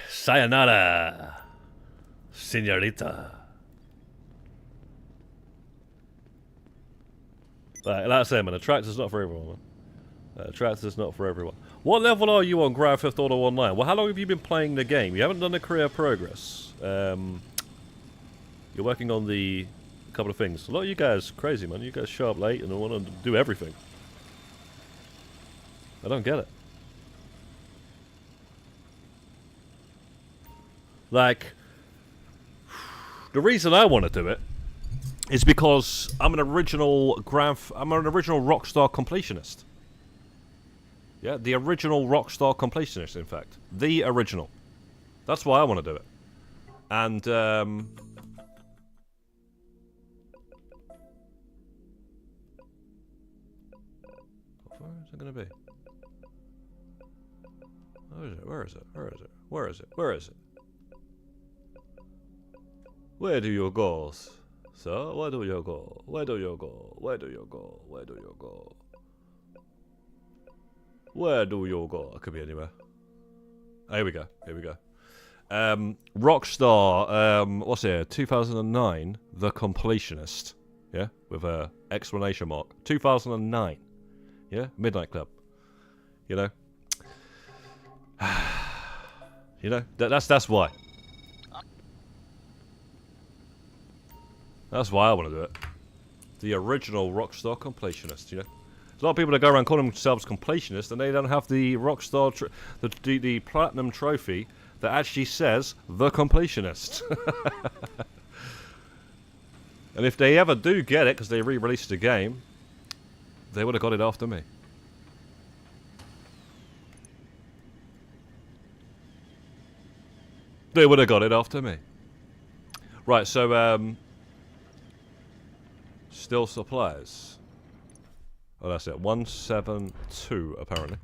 sayonara, señorita. Like I said, man, the tractor's not for everyone, man. Tractor's not for everyone. What level are you on Grand Theft Auto Online? Well, how long have you been playing the game? You haven't done the career progress. You're working on a couple of things. A lot of you guys crazy, man. You guys show up late and want to do everything. I don't get it. Like, the reason I want to do it is because I'm an original Rockstar completionist. Yeah, the original Rockstar completionist, in fact. The original. That's why I want to do it. And, where is it going to be? Where is it? Where is it? Where is it? Where is it? Where is it? Where do you go, sir? Where do you go? Where do you go? Where do you go? Where do you go? Where do you go? It could be anywhere. Oh, here we go. Here we go. Rockstar, what's it? 2009, The Completionist. Yeah? With a exclamation mark. 2009. Yeah? Midnight Club. You know? You know? That's why. That's why I want to do it. The original Rockstar completionist, you know? There's a lot of people that go around calling themselves completionists and they don't have the Rockstar, the Platinum Trophy that actually says The Completionist. And if they ever do get it, because they re-released the game, they would have got it after me. They would have got it after me. Right, so, still supplies. Oh, that's it. 172, apparently.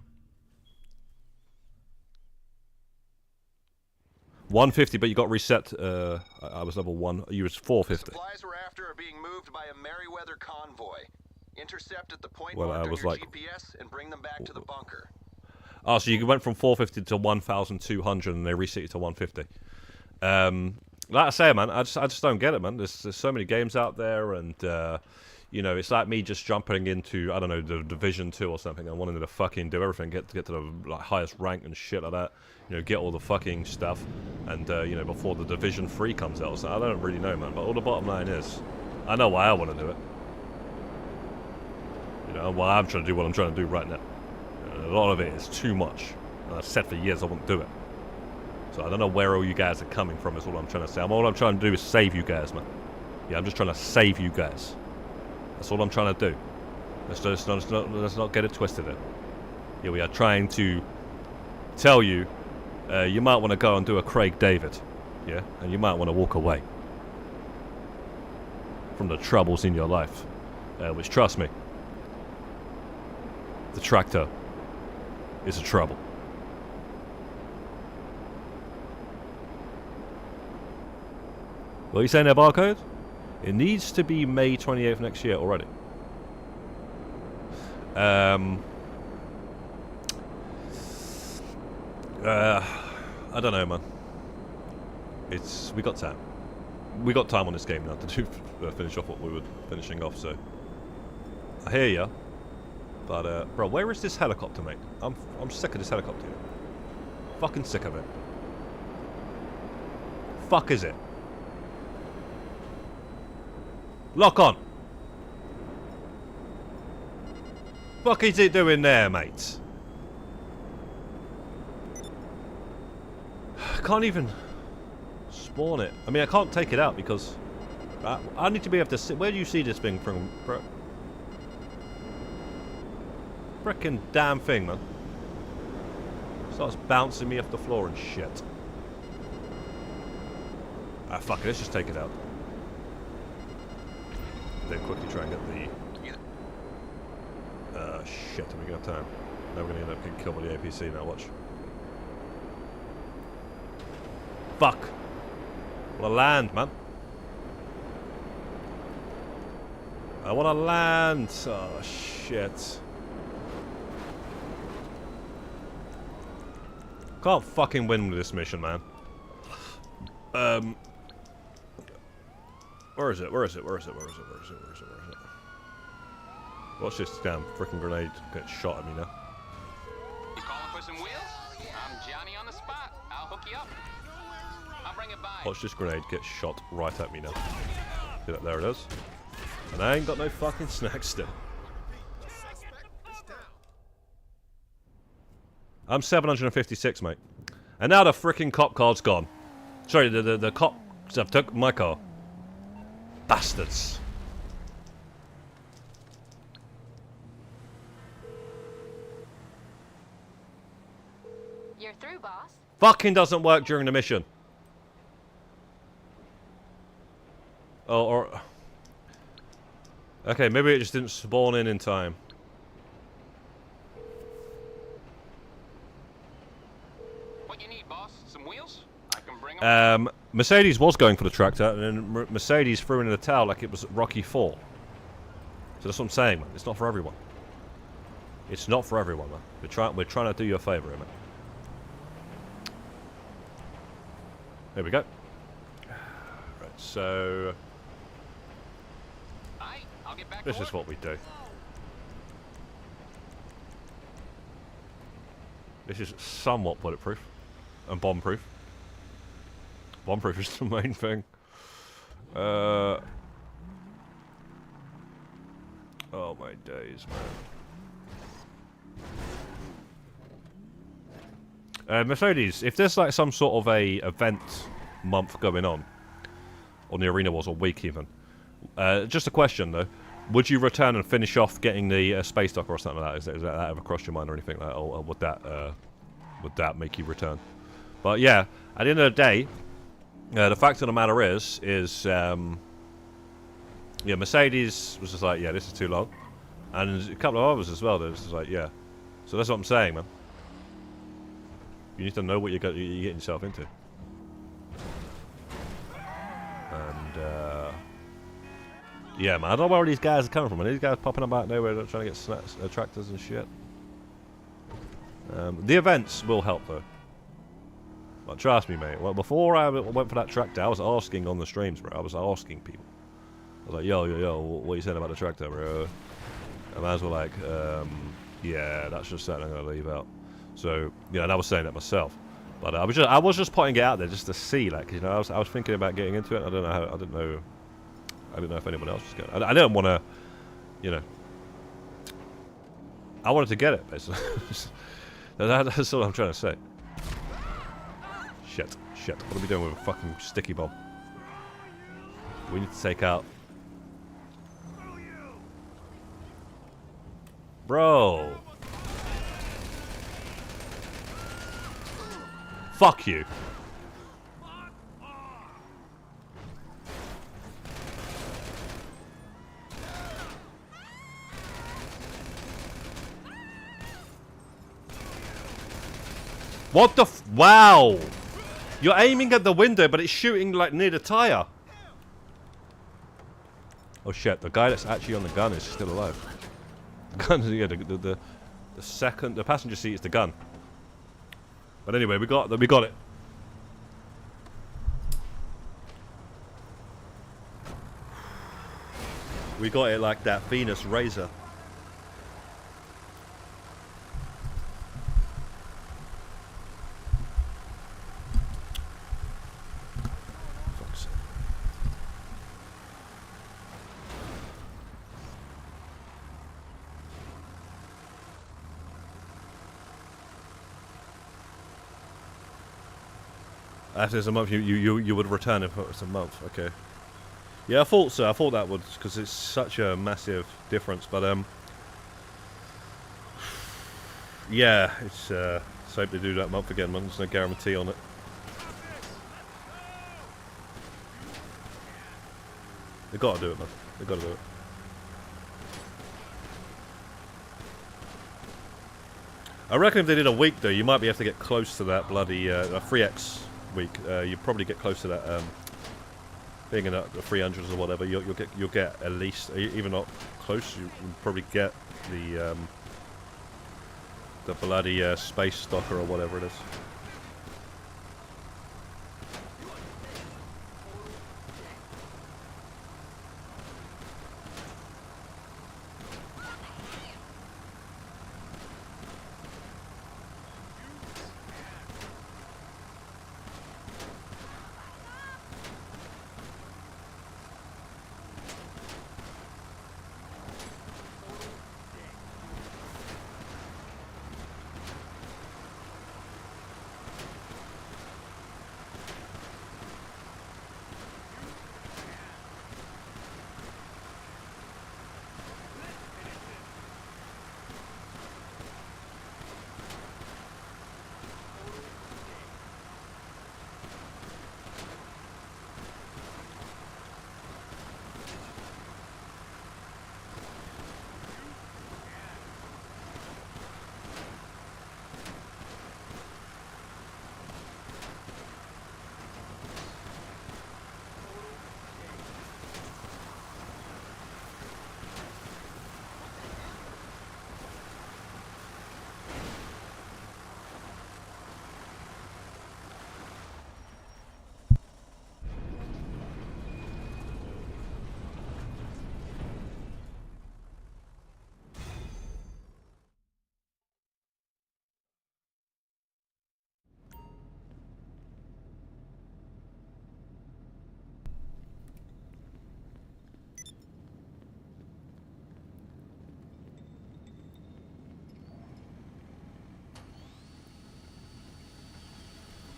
150, but you got reset. I was level 1. You was 450. The supplies we're after are being moved by a Merryweather convoy. Intercept at the point Well, marked I on was your like- GPS and bring them back to the bunker. Oh, so you went from 450 to 1,200 and they reset you to 150. Like I say, man, I just don't get it, man. There's so many games out there, and you know, it's like me just jumping into, I don't know, the Division 2 or something and wanting to fucking do everything, get to the like highest rank and shit like that. You know, get all the fucking stuff, and you know, before the Division 3 comes out. So I don't really know, man. But all the bottom line is, I know why I want to do it. You know, why I'm trying to do what I'm trying to do right now. And a lot of it is too much. And I've said for years I won't do it. So I don't know where all you guys are coming from, is all I'm trying to say. All I'm trying to do is save you guys, man. Yeah, I'm just trying to save you guys. That's all I'm trying to do. Let's not get it twisted there. Yeah, we are trying to tell you, you might want to go and do a Craig David. Yeah, and you might want to walk away from the troubles in your life. Which, trust me, the tractor is a trouble. What are you saying there, barcode? It needs to be May 28th next year already. I don't know, man. We got time. We got time on this game now to finish off what we were finishing off. So I hear ya, but bro, where is this helicopter, mate? I'm sick of this helicopter. Fucking sick of it. Fuck is it? Lock on. Fuck is it doing there, mate? I can't even spawn it. I mean, I can't take it out because I need to be able to see. Where do you see this thing from, bro? Frickin' damn thing, man. Starts bouncing me off the floor and shit. Ah, fuck it. Let's just take it out. Then quickly try and get the... shit, are we gonna have time? Now we're gonna end up getting killed by the APC now, watch. Fuck! I wanna land, man. I wanna land! Oh, shit. Can't fucking win with this mission, man. Where is it? Where is it? Where is it? Where is it? Where is it? Where is it? Where is it? Watch this damn freaking grenade get shot at me now. You calling for some wheels? I'm Johnny on the spot. I'll hook you up. I'll bring it by. Watch this grenade get shot right at me now. See that? There it is. And I ain't got no fucking snacks still. I'm 756, mate. And now the freaking cop card's gone. Sorry, the cops have took my car. Bastards. You're through, boss. Fucking doesn't work during the mission. Oh, or... Okay, maybe it just didn't spawn in time. What you need, boss? Some wheels? I can bring 'em. Mercedes was going for the tractor, and then Mercedes threw in the towel like it was Rocky 4. So that's what I'm saying, man. It's not for everyone. It's not for everyone, man. We're trying to do you a favour, man. There we go. Right, so Aight, I'll get back this to is what we do. This is somewhat bulletproof and bomb-proof. Bomb-proof is the main thing. Oh my days, man. Mercedes, if there's like some sort of a event month going on the Arena Wars, or week even, just a question though, would you return and finish off getting the space dock or something like that? Is that ever crossed your mind or anything like that, or would that make you return? But yeah, at the end of the day, the fact of the matter is yeah, Mercedes was just like, yeah, this is too long, and a couple of others as well. That was just like, yeah. So that's what I'm saying, man. You need to know what you're getting yourself into. And yeah, man, I don't know where all these guys are coming from. These guys popping up out nowhere, trying to get tractors and shit. The events will help though. But trust me, mate. Well, before I went for that tractor, I was asking on the streams, bro. I was asking people. I was like, yo, what are you saying about the tractor, bro? And man's were like, yeah, that's just something I'm gonna leave out. So yeah, and I was saying that myself. But I was just putting it out there just to see, like, you know, I was thinking about getting into it. I didn't know if anyone else was going. I didn't want to, you know. I wanted to get it, basically. That's all I'm trying to say. Shit. What are we doing with a fucking sticky bomb? We need to take out. Bro. Fuck you. What the wow! You're aiming at the window, but it's shooting like near the tire. Oh shit! The guy that's actually on the gun is still alive. The gun, yeah, the passenger seat is the gun. But anyway, we got it. We got it like that Venus razor. Fuck's sake. After it's a month, you would return if it's a month. Okay. Yeah, I thought so. I thought that would, because it's such a massive difference. But yeah, it's hope they do that month again, man. There's no guarantee on it. They gotta do it, man. They gotta do it. I reckon if they did a week though, you might be able to get close to that bloody 3x week. You'd probably get close to that. Being in the 300s or whatever, you'll get at least, even not close, you'll probably get the bloody space stalker or whatever it is.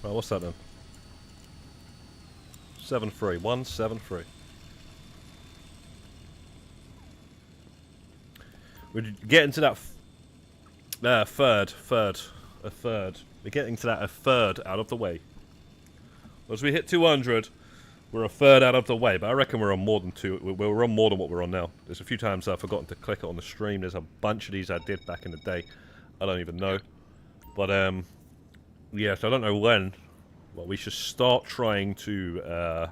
Right, what's that then? 7-3. 1-7-3. We're getting to that a third. We're getting to that a third out of the way. As we hit 200, we're a third out of the way, but I reckon we're on more than we're on more than what we're on now. There's a few times I've forgotten to click it on the stream. There's a bunch of these I did back in the day. I don't even know. But, yeah, so I don't know when. Well, we should start trying to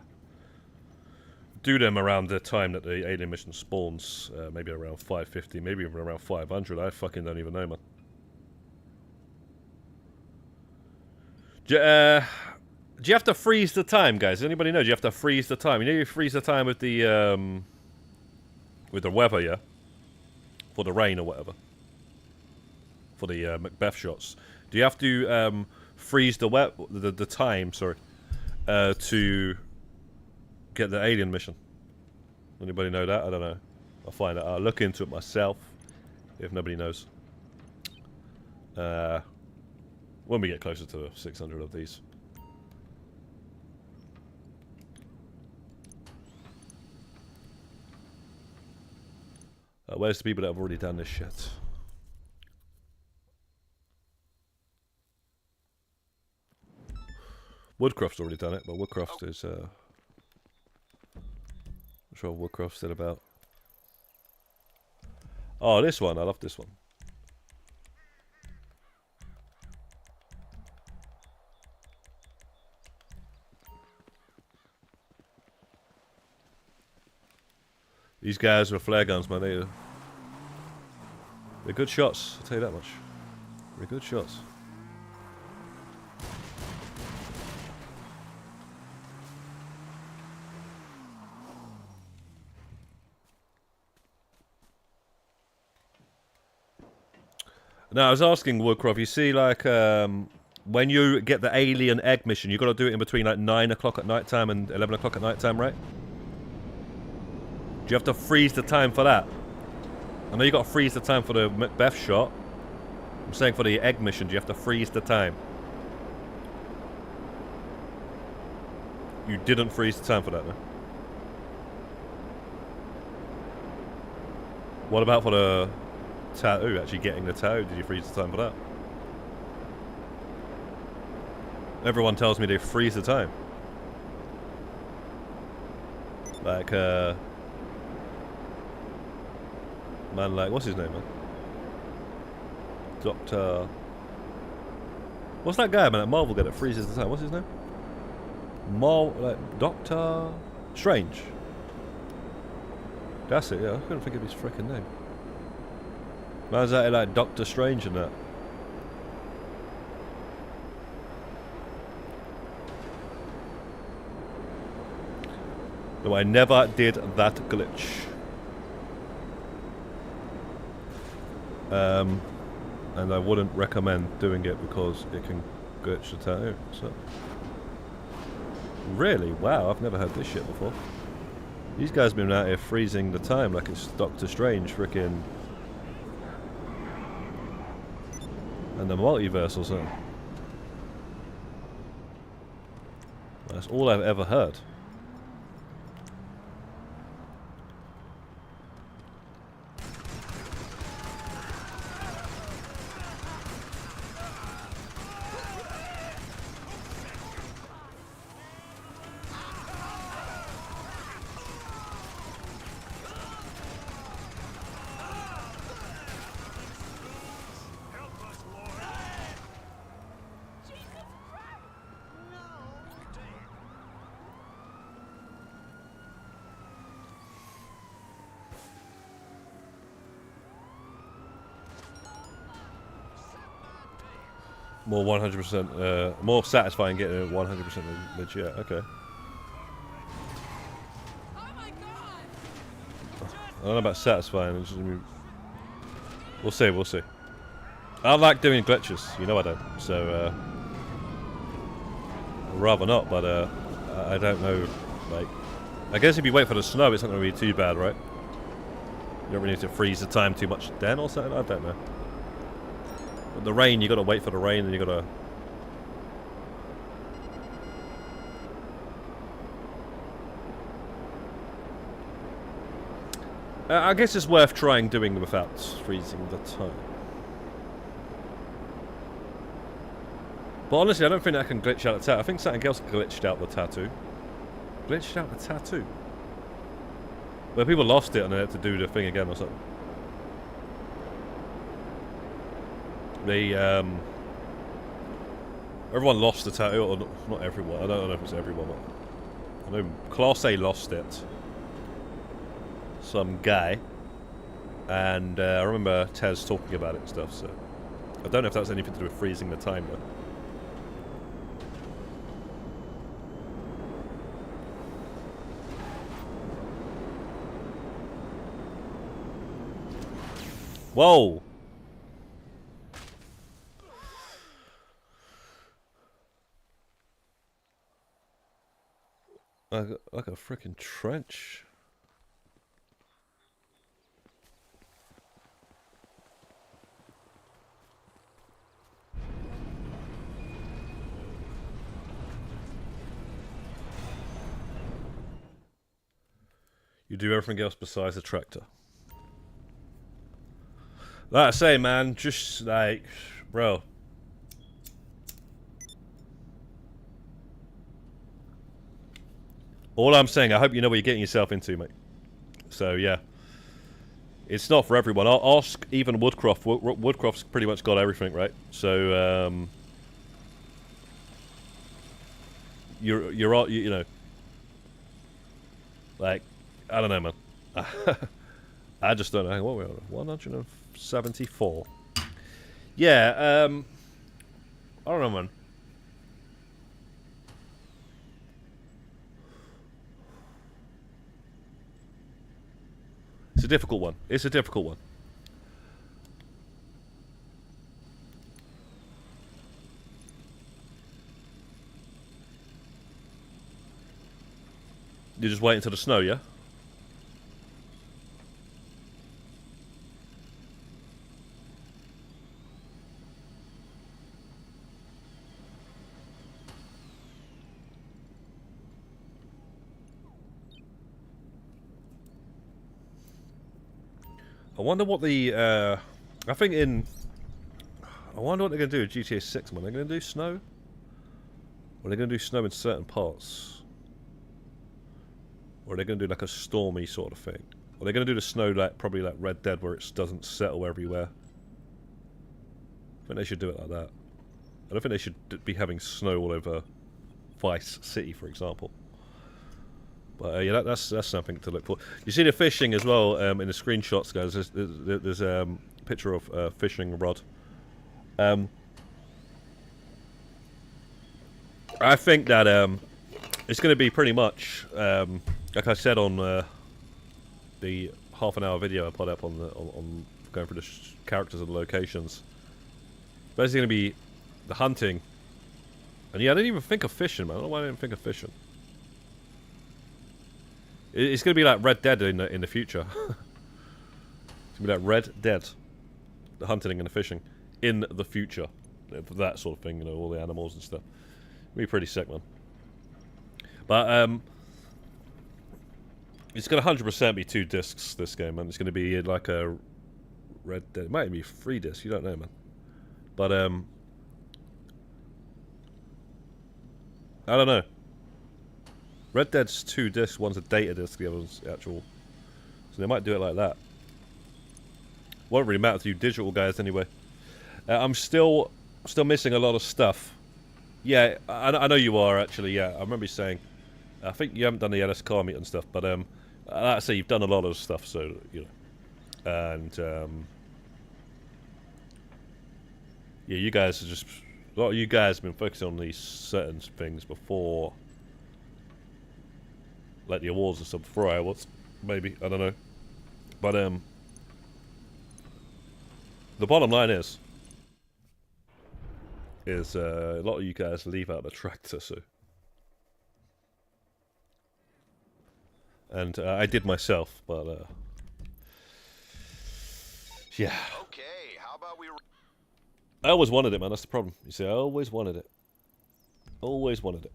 do them around the time that the alien mission spawns. Maybe around 550, maybe even around 500. I fucking don't even know, man. Do you have to freeze the time, guys? Does anybody know? Do you have to freeze the time? You know you freeze the time with the weather, yeah? For the rain or whatever. For the Macbeth shots. Do you have to freeze the time, sorry, to get the alien mission? Anybody know that? I don't know. I'll find out. I'll look into it myself if nobody knows. When we get closer to 600 of these. Where's the people that have already done this shit? Woodcroft's already done it, but Woodcroft is, I'm sure Woodcroft's still about. Oh, this one. I love this one. These guys with flare guns, man, they're good shots, I'll tell you that much. They're good shots. Now, I was asking Woodcroft, you see, like, when you get the alien egg mission, you got to do it in between, like, 9 o'clock at night time and 11 o'clock at night time, right? Do you have to freeze the time for that? I know you got to freeze the time for the Macbeth shot. I'm saying for the egg mission, do you have to freeze the time? You didn't freeze the time for that, no? What about for the tattoo? Actually getting the tattoo, did you freeze the time for that? Everyone tells me they freeze the time. Like, man, like, what's his name, man? Doctor... What's that guy, man, that Marvel guy that freezes the time? What's his name? Doctor... Strange. That's it, yeah. I couldn't think of his freaking name. Man's out like Doctor Strange and that. No, I never did that glitch. And I wouldn't recommend doing it because it can glitch the tattoo. So, really? Wow, I've never heard this shit before. These guys have been out here freezing the time like it's Doctor Strange freaking... and the multiverse or something. That's all I've ever heard. More 100%, more satisfying getting it 100% legit. Okay. I don't know about satisfying. We'll see. We'll see. I like doing glitches. You know I don't. So I'd rather not. But I don't know. Like, I guess if you wait for the snow, it's not going to be too bad, right? You don't really need to freeze the time too much then or something. I don't know. But the rain, you got to wait for the rain, and you got to I guess it's worth trying doing without freezing the time. But honestly, I don't think that can glitch out the tattoo. I think something else glitched out the tattoo. Glitched out the tattoo? Where people lost it and they had to do the thing again or something. They, everyone lost the tattoo, or not everyone. I don't know if it's everyone. I know Class A lost it. Some guy. And I remember Tez talking about it and stuff, so... I don't know if that's anything to do with freezing the time, though. Whoa! Like a freaking trench. You do everything else besides the tractor. Like I say, man, just like, bro. All I'm saying, I hope you know what you're getting yourself into, mate. So, yeah. It's not for everyone. I'll ask even Woodcroft. Woodcroft's pretty much got everything, right? So, you know. Like, I don't know, man. I just don't know. What were we on? 174. Yeah, I don't know, man. It's a difficult one. It's a difficult one. You're just waiting until the snow, yeah? I wonder what the, I think in... I wonder what they're going to do with GTA 6, man. Are they going to do snow? Or are they going to do snow in certain parts? Or are they going to do like a stormy sort of thing? Or are they going to do the snow like, probably like Red Dead where it doesn't settle everywhere? I think they should do it like that. I don't think they should be having snow all over Vice City, for example. But yeah, that's something to look for. You see the fishing as well in the screenshots, guys. There's a picture of a fishing rod. I think that it's going to be pretty much like I said on the half-an-hour video I put up on going through the characters and the locations. Basically, going to be the hunting. And yeah, I didn't even think of fishing, man. I don't know why I didn't think of fishing. It's going to be like Red Dead in the future. It's going to be like Red Dead. The hunting and the fishing in the future. That sort of thing, you know, all the animals and stuff. It'll be pretty sick, man. But, it's going to 100% be 2 discs, this game, man. It's going to be like a Red Dead. It might even be 3 discs, you don't know, man. But, I don't know. Red Dead's 2 discs, one's a data disc, the other's actual. So they might do it like that. Won't really matter to you digital guys anyway. I'm still missing a lot of stuff. Yeah, I know you are actually, yeah. I remember you saying, I think you haven't done the LS meet and stuff, but like I say, you've done a lot of stuff, so, you know. And, yeah, you guys are just, a lot of you guys have been focusing on these certain things before, like the awards and stuff, before I was, maybe, I don't know. But, the bottom line is a lot of you guys leave out the tractor, so. And I did myself, but, yeah. Okay, how about we... I always wanted it, man, that's the problem. You see, I always wanted it. Always wanted it.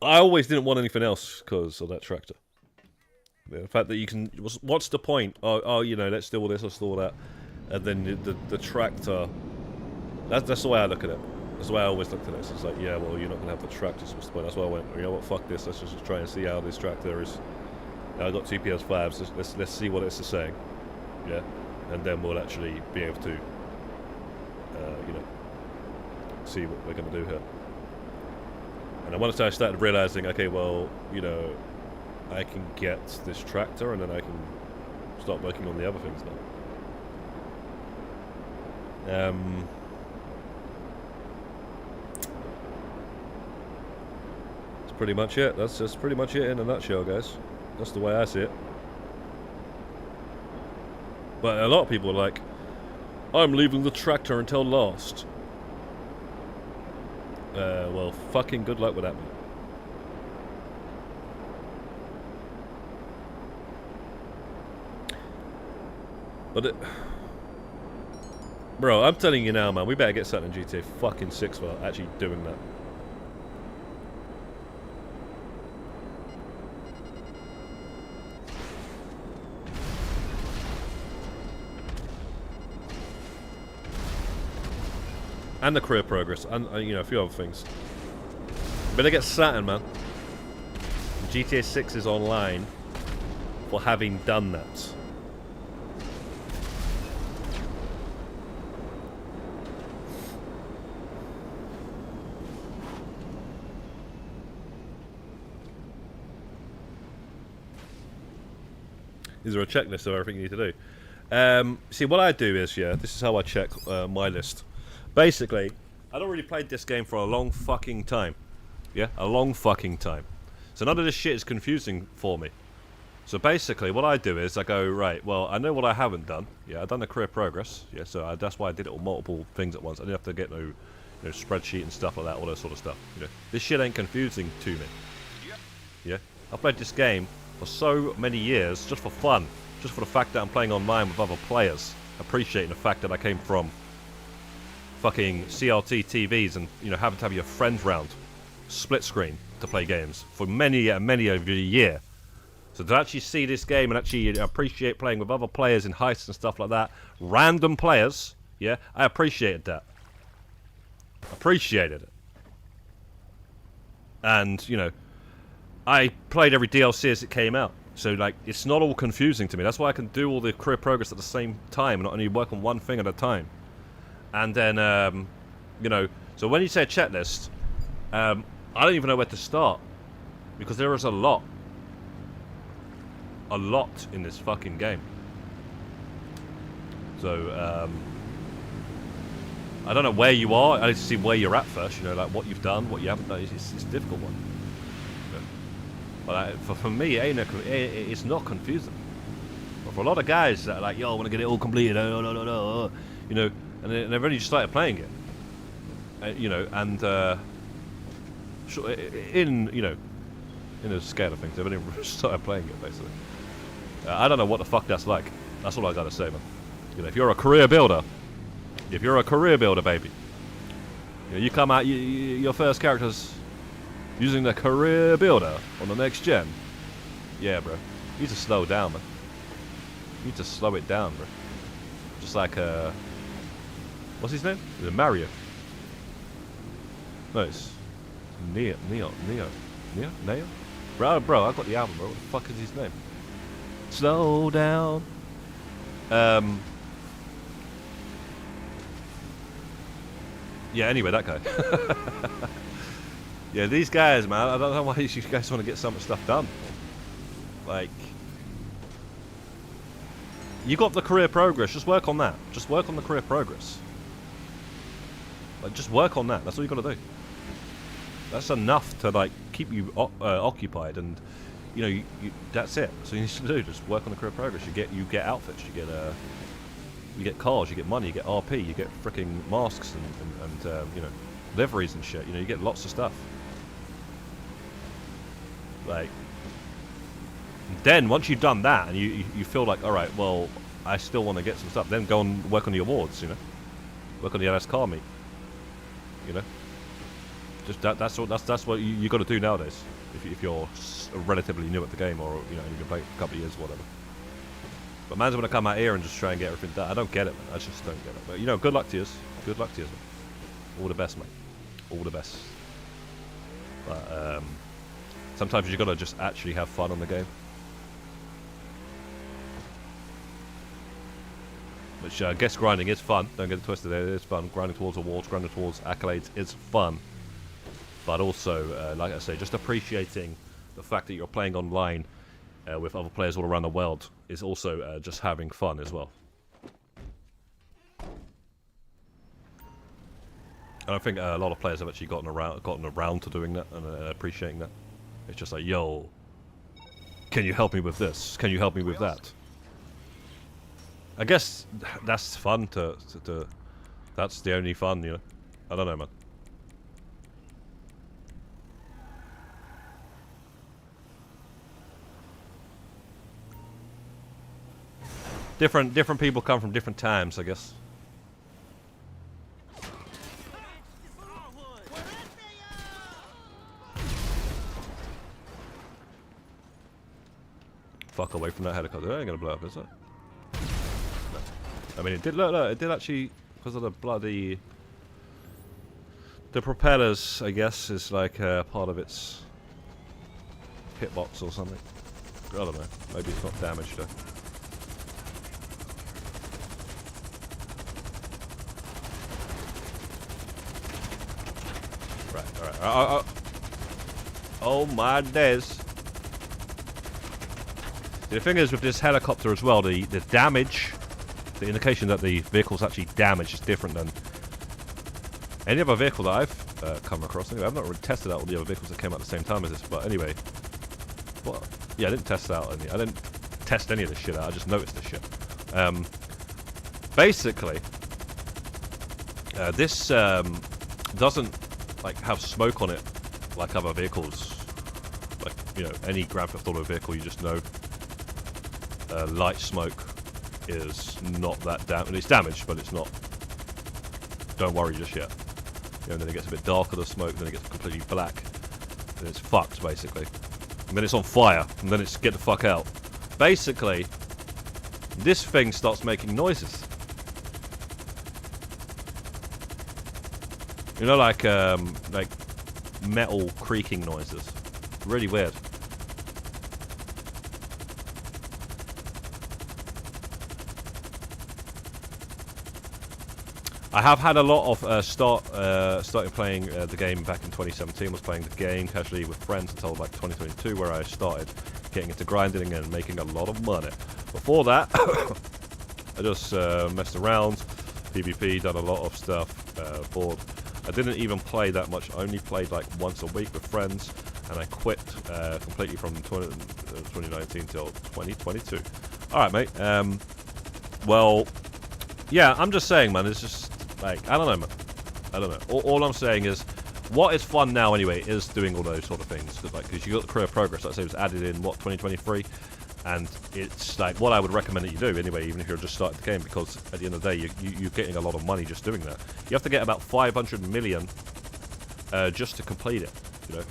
I always didn't want anything else because of that tractor. The fact that you can, what's the point? Oh, you know, let's do all this, let's do all that, and then the tractor. That's the way I look at it. That's the way I always looked at it. It's like, yeah, well, you're not gonna have the tractor. So what's the point? That's why I went. You know what? Fuck this. Let's just try and see how this tractor is. Now I've got two PS5s. Let's see what this is saying. Yeah, and then we'll actually be able to, you know, see what we're gonna do here. And I once I started realizing, okay, well, you know, I can get this tractor, and then I can start working on the other things now. That's pretty much it. That's just pretty much it in a nutshell, guys. That's the way I see it. But a lot of people are like, I'm leaving the tractor until last. Well, fucking good luck with that, man. But bro, I'm telling you now, man, we better get something in GTA fucking 6 for actually doing that. And the career progress, and you know, a few other things. Better get Saturn, man. GTA 6 is online for having done that. Is there a checklist of everything you need to do? See, what I do is, yeah, this is how I check my list. Basically, I'd already played this game for a long fucking time. Yeah, a long fucking time. So none of this shit is confusing for me. So basically, what I do is I go, right, well, I know what I haven't done. Yeah, I've done the career progress. Yeah, so that's why I did it on multiple things at once. I didn't have to get no, you know, spreadsheet and stuff like that, all that sort of stuff. You know, this shit ain't confusing to me. Yeah, I've played this game for so many years just for fun. Just for the fact that I'm playing online with other players. Appreciating the fact that I came from fucking CRT TVs and, you know, having to have your friends round split screen to play games for many over a year. So to actually see this game and actually appreciate playing with other players in heists and stuff like that, random players, yeah, I appreciated that. Appreciated it. And, you know, I played every DLC as it came out. So, like, it's not all confusing to me. That's why I can do all the career progress at the same time, not only work on one thing at a time. And then, you know, so when you say a checklist, I don't even know where to start. Because there is a lot. A lot in this fucking game. So, I don't know where you are. I need to see where you're at first, you know, like what you've done, what you haven't done. It's a difficult one. But for me, it's not confusing. But for a lot of guys that are like, yo, I want to get it all completed, you know, and they've only just started playing it, you know, and in, you know, in the scale of things, they've only just started playing it, basically. I don't know what the fuck that's like. That's all I gotta say, man. You know, if you're a career builder, baby, you know, you come out, your first character's using the career builder on the next gen. Yeah, bro. You need to slow down, man. You need to slow it down, bro. Just like, what's his name? Is it Mario? No, it's Neo. Bro, I got the album, bro. What the fuck is his name? Slow down. Yeah, anyway, that guy. Yeah, these guys, man, I don't know why you guys want to get so much stuff done. Like, you got the career progress, just work on that. Just work on the career progress. Like, just work on that, that's all you got to do. That's enough to, like, keep you occupied, and, you know, that's it. So you need to do, just work on the career progress. You get outfits, you get cars, you get money, you get RP, you get freaking masks and you know, liveries and shit. You know, you get lots of stuff. Like, then once you've done that and you feel like, all right, well, I still want to get some stuff, then go and work on the awards, you know, work on the LS car meet, you know, Just that's what you got to do nowadays. If you're relatively new at the game, or you know, you can play a couple of years, or whatever. But man's gonna come out here and just try and get everything done. I don't get it, man. I just don't get it. But you know, good luck to you. Good luck to you. All the best, mate. All the best. But sometimes you gotta just actually have fun on the game. Which I guess grinding is fun. Don't get it twisted. It is fun. Grinding towards awards, grinding towards accolades is fun. But also, like I say, just appreciating the fact that you're playing online with other players all around the world is also just having fun as well. And I think a lot of players have actually gotten around to doing that and appreciating that. It's just like, yo, can you help me with this? Can you help me with that? I guess that's fun to that's the only fun, you know. I don't know, man. Different people come from different times, I guess. Fuck away from that helicopter. It ain't gonna blow up, is it? No. I mean, it did. Look, it did actually, because of the bloody. The propellers, I guess, is like part of its hitbox or something. I don't know. Maybe it's not damaged though. Right, alright. Oh my days. The thing is with this helicopter as well, the damage, the indication that the vehicle's actually damaged is different than any other vehicle that I've come across. Anyway, I've not really tested out all the other vehicles that came out at the same time as this, but anyway. Well, yeah, I didn't test out any. I didn't test any of this shit out, I just noticed this shit. Basically, this doesn't like have smoke on it like other vehicles. Like, you know, any Grand Theft Auto vehicle, you just know. Light smoke is not that damaged. It's damaged, but it's not. Don't worry just yet. You know, then it gets a bit darker, the smoke, then it gets completely black. Then it's fucked, basically. And then it's on fire, and then it's get the fuck out. Basically, this thing starts making noises. You know, like metal creaking noises. Really weird. I have had a lot of starting playing the game back in 2017. Was playing the game casually with friends until like 2022, where I started getting into grinding and making a lot of money. Before that, I just messed around, PvP, done a lot of stuff. Bored. I didn't even play that much. I only played like once a week with friends, and I quit completely from 2019 till 2022. All right, mate. Well, yeah, I'm just saying, man. It's just. Like, I don't know, man. I don't know. All I'm saying is, what is fun now anyway is doing all those sort of things. Because you got the career progress, like I say, it was added in, what, 2023? And it's like what I would recommend that you do anyway, even if you're just starting the game, because at the end of the day, you're getting a lot of money just doing that. You have to get about 500 million just to complete it, you know.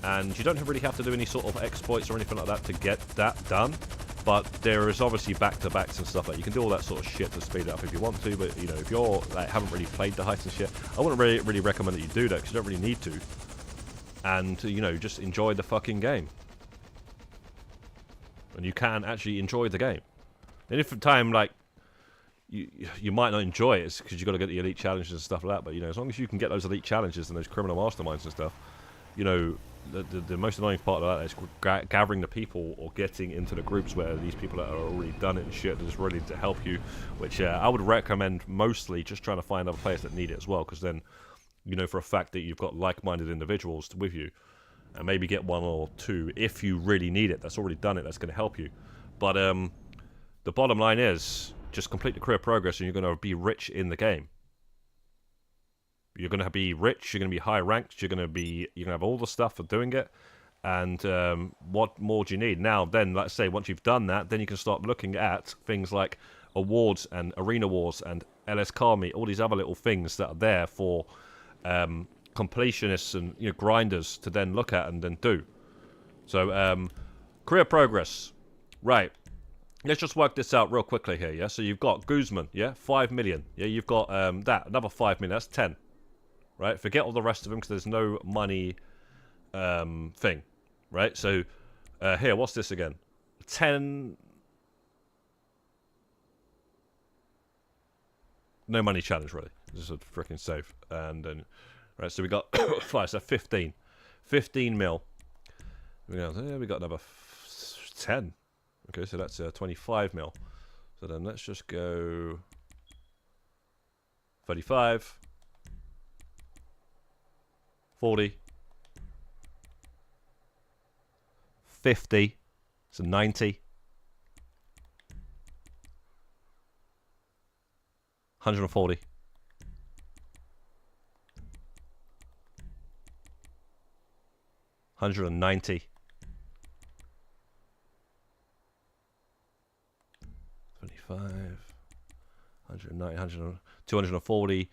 And you don't really have to do any sort of exploits or anything like that to get that done. But there is obviously back-to-backs and stuff like you can do all that sort of shit to speed it up if you want to. But you know, if you're like haven't really played the heights and shit, I wouldn't really recommend that you do that because you don't really need to. And you know, just enjoy the fucking game. And you can actually enjoy the game. And if at time like you might not enjoy it, it's because you got to get the elite challenges and stuff like that. But you know, as long as you can get those elite challenges and those criminal masterminds and stuff, you know. The most annoying part of that is gathering the people or getting into the groups where these people that are already done it and shit are just ready to help you, which I would recommend mostly just trying to find other players that need it as well, because then you know for a fact that you've got like-minded individuals with you, and maybe get one or two if you really need it that's already done it, that's going to help you. But the bottom line is just complete the career progress and you're going to be rich in the game. You're going to be rich, you're going to be high ranked, you're going to have all the stuff for doing it. And what more do you need? Now, then, let's say, once you've done that, then you can start looking at things like awards and arena wars and LS Car Meet, all these other little things that are there for completionists and grinders to then look at and then do. So career progress, right? Let's just work this out real quickly here. Yeah, so you've got Guzman, yeah, 5 million. Yeah, you've got that another 5 million. That's 10, right? Forget all the rest of them because there's no money thing, right? So here, what's this again? 10. No money challenge, really. This is a freaking save. And then, right, so we got 5, so 15. 15 mil. We got another 10. Okay, so that's 25 mil. So then let's just go 35, 40, 50, so 90. 140. 190. 25. 190. 240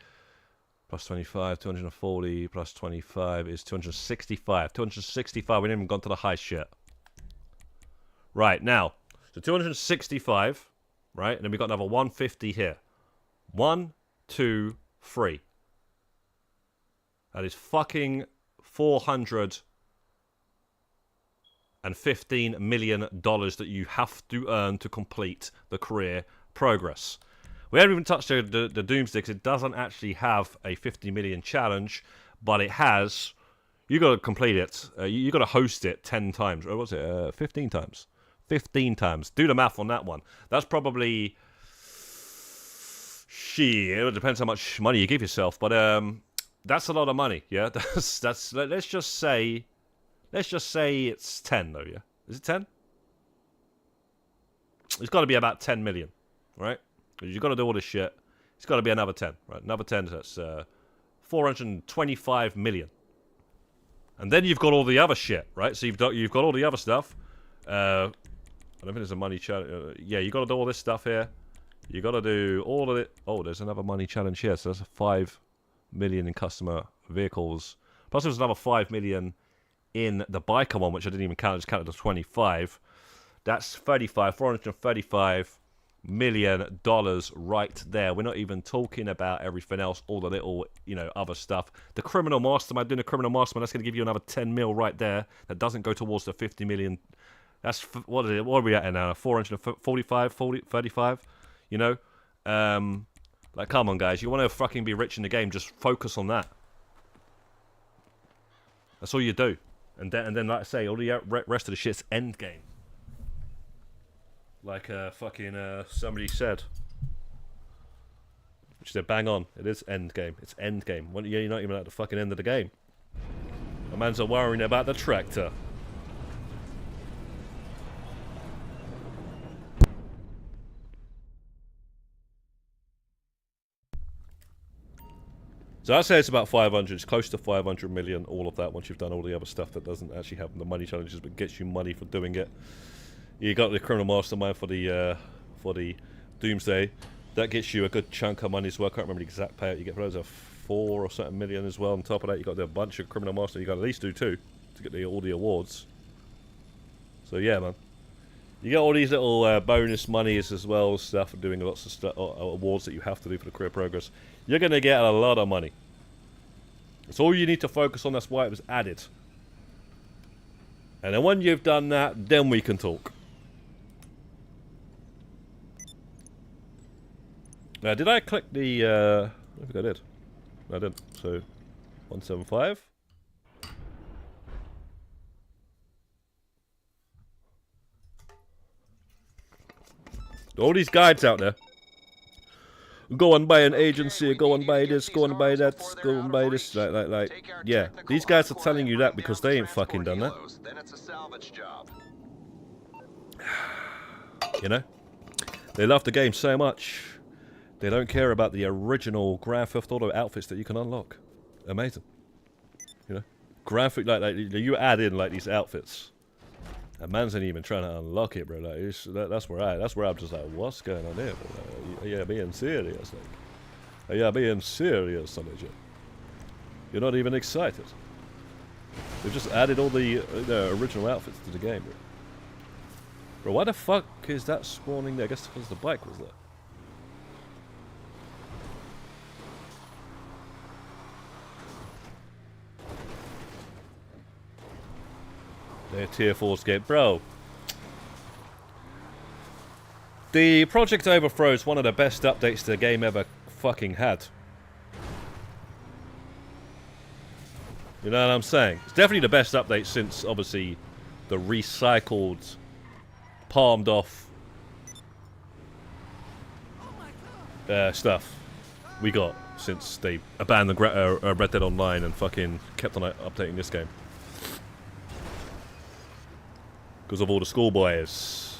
plus 25. 240 plus 25 is 265. 265. We haven't even gone to the high shit. Right, now. So 265. Right? And then we got another 150 here. 1, 2, 3. That is fucking $415 million that you have to earn to complete the career progress. We haven't even touched the Doomsday because it doesn't actually have a 50 million challenge, but it has. You got to complete it. You got to host it 10 times. Or was it 15 times? 15 times. Do the math on that one. That's probably. Shit, it depends how much money you give yourself, but that's a lot of money, yeah. That's. Let's just say it's 10 though, yeah. Is it 10? It's got to be about 10 million, right? You've got to do all this shit. It's got to be another 10, right? Another 10. That's 425 million, and then you've got all the other shit, right? So you've got all the other stuff. I don't think there's a money challenge. Yeah, you got to do all this stuff here. You got to do all of it. Oh, there's another money challenge here. So that's 5 million in customer vehicles. Plus there's another 5 million in the biker one, which I didn't even count. I just counted the 25. That's $435 million right there. We're not even talking about everything else, all the little, other stuff. The criminal mastermind, doing a criminal mastermind, that's going to give you another 10 mil right there. That doesn't go towards the 50 million. That's, what is it? What are we at now? 445, 35? Like, come on, guys. You want to fucking be rich in the game, just focus on that. That's all you do. And then, like I say, all the rest of the shit's end game. Like somebody said. Which they're bang on. It is end game. It's end game. You're not even at the fucking end of the game. The man's are worrying about the tractor. So I'd say it's about 500. It's close to 500 million, all of that, once you've done all the other stuff that doesn't actually have the money challenges, but gets you money for doing it. You got the criminal mastermind for the Doomsday. That gets you a good chunk of money as well. I can't remember the exact payout you get for those. Are 4 or something million as well. On top of that, you got a bunch of criminal master. You got to at least do 2 to get all the awards. So yeah, man. You get all these little bonus monies as well, stuff for doing lots of awards that you have to do for the career progress. You're going to get a lot of money. It's all you need to focus on. That's why it was added. And then when you've done that, then we can talk. Now, did I click the... I don't think I did. No, I didn't. So, 175. All these guides out there. Go and buy an agency, go and buy this, go and buy that, go and buy this, like, yeah. These guys are telling you that because they ain't fucking done that. Then it's a salvage job. You know? They love the game so much, they don't care about the original Grand Theft Auto outfits that you can unlock. Amazing. You know? Graphic, like you add in, like, these outfits. And man's ain't even trying to unlock it, bro. Like, that's where I'm just like, what's going on here? Like, are you being serious? Like, are you being serious on it, You're not even excited. They've just added all the original outfits to the game, bro. Bro, why the fuck is that spawning there? I guess because the bike was there. They're tier 4 game. Bro. The Project Overthrow is one of the best updates the game ever fucking had. You know what I'm saying? It's definitely the best update since, obviously, the recycled, palmed off stuff we got since they abandoned Red Dead Online and fucking kept on updating this game. Because of all the schoolboys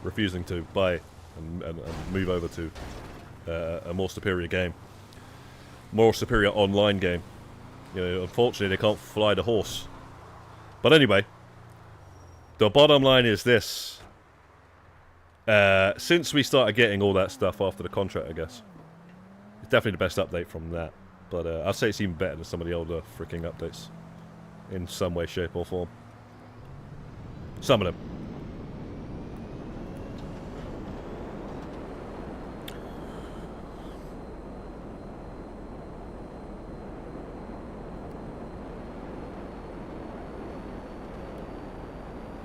refusing to buy and move over to a more superior game. More superior online game. You know, unfortunately, they can't fly the horse. But anyway, the bottom line is this. Since we started getting all that stuff after the contract, I guess, it's definitely the best update from that. But I'd say it's even better than some of the older freaking updates. In some way, shape, or form. Some of them.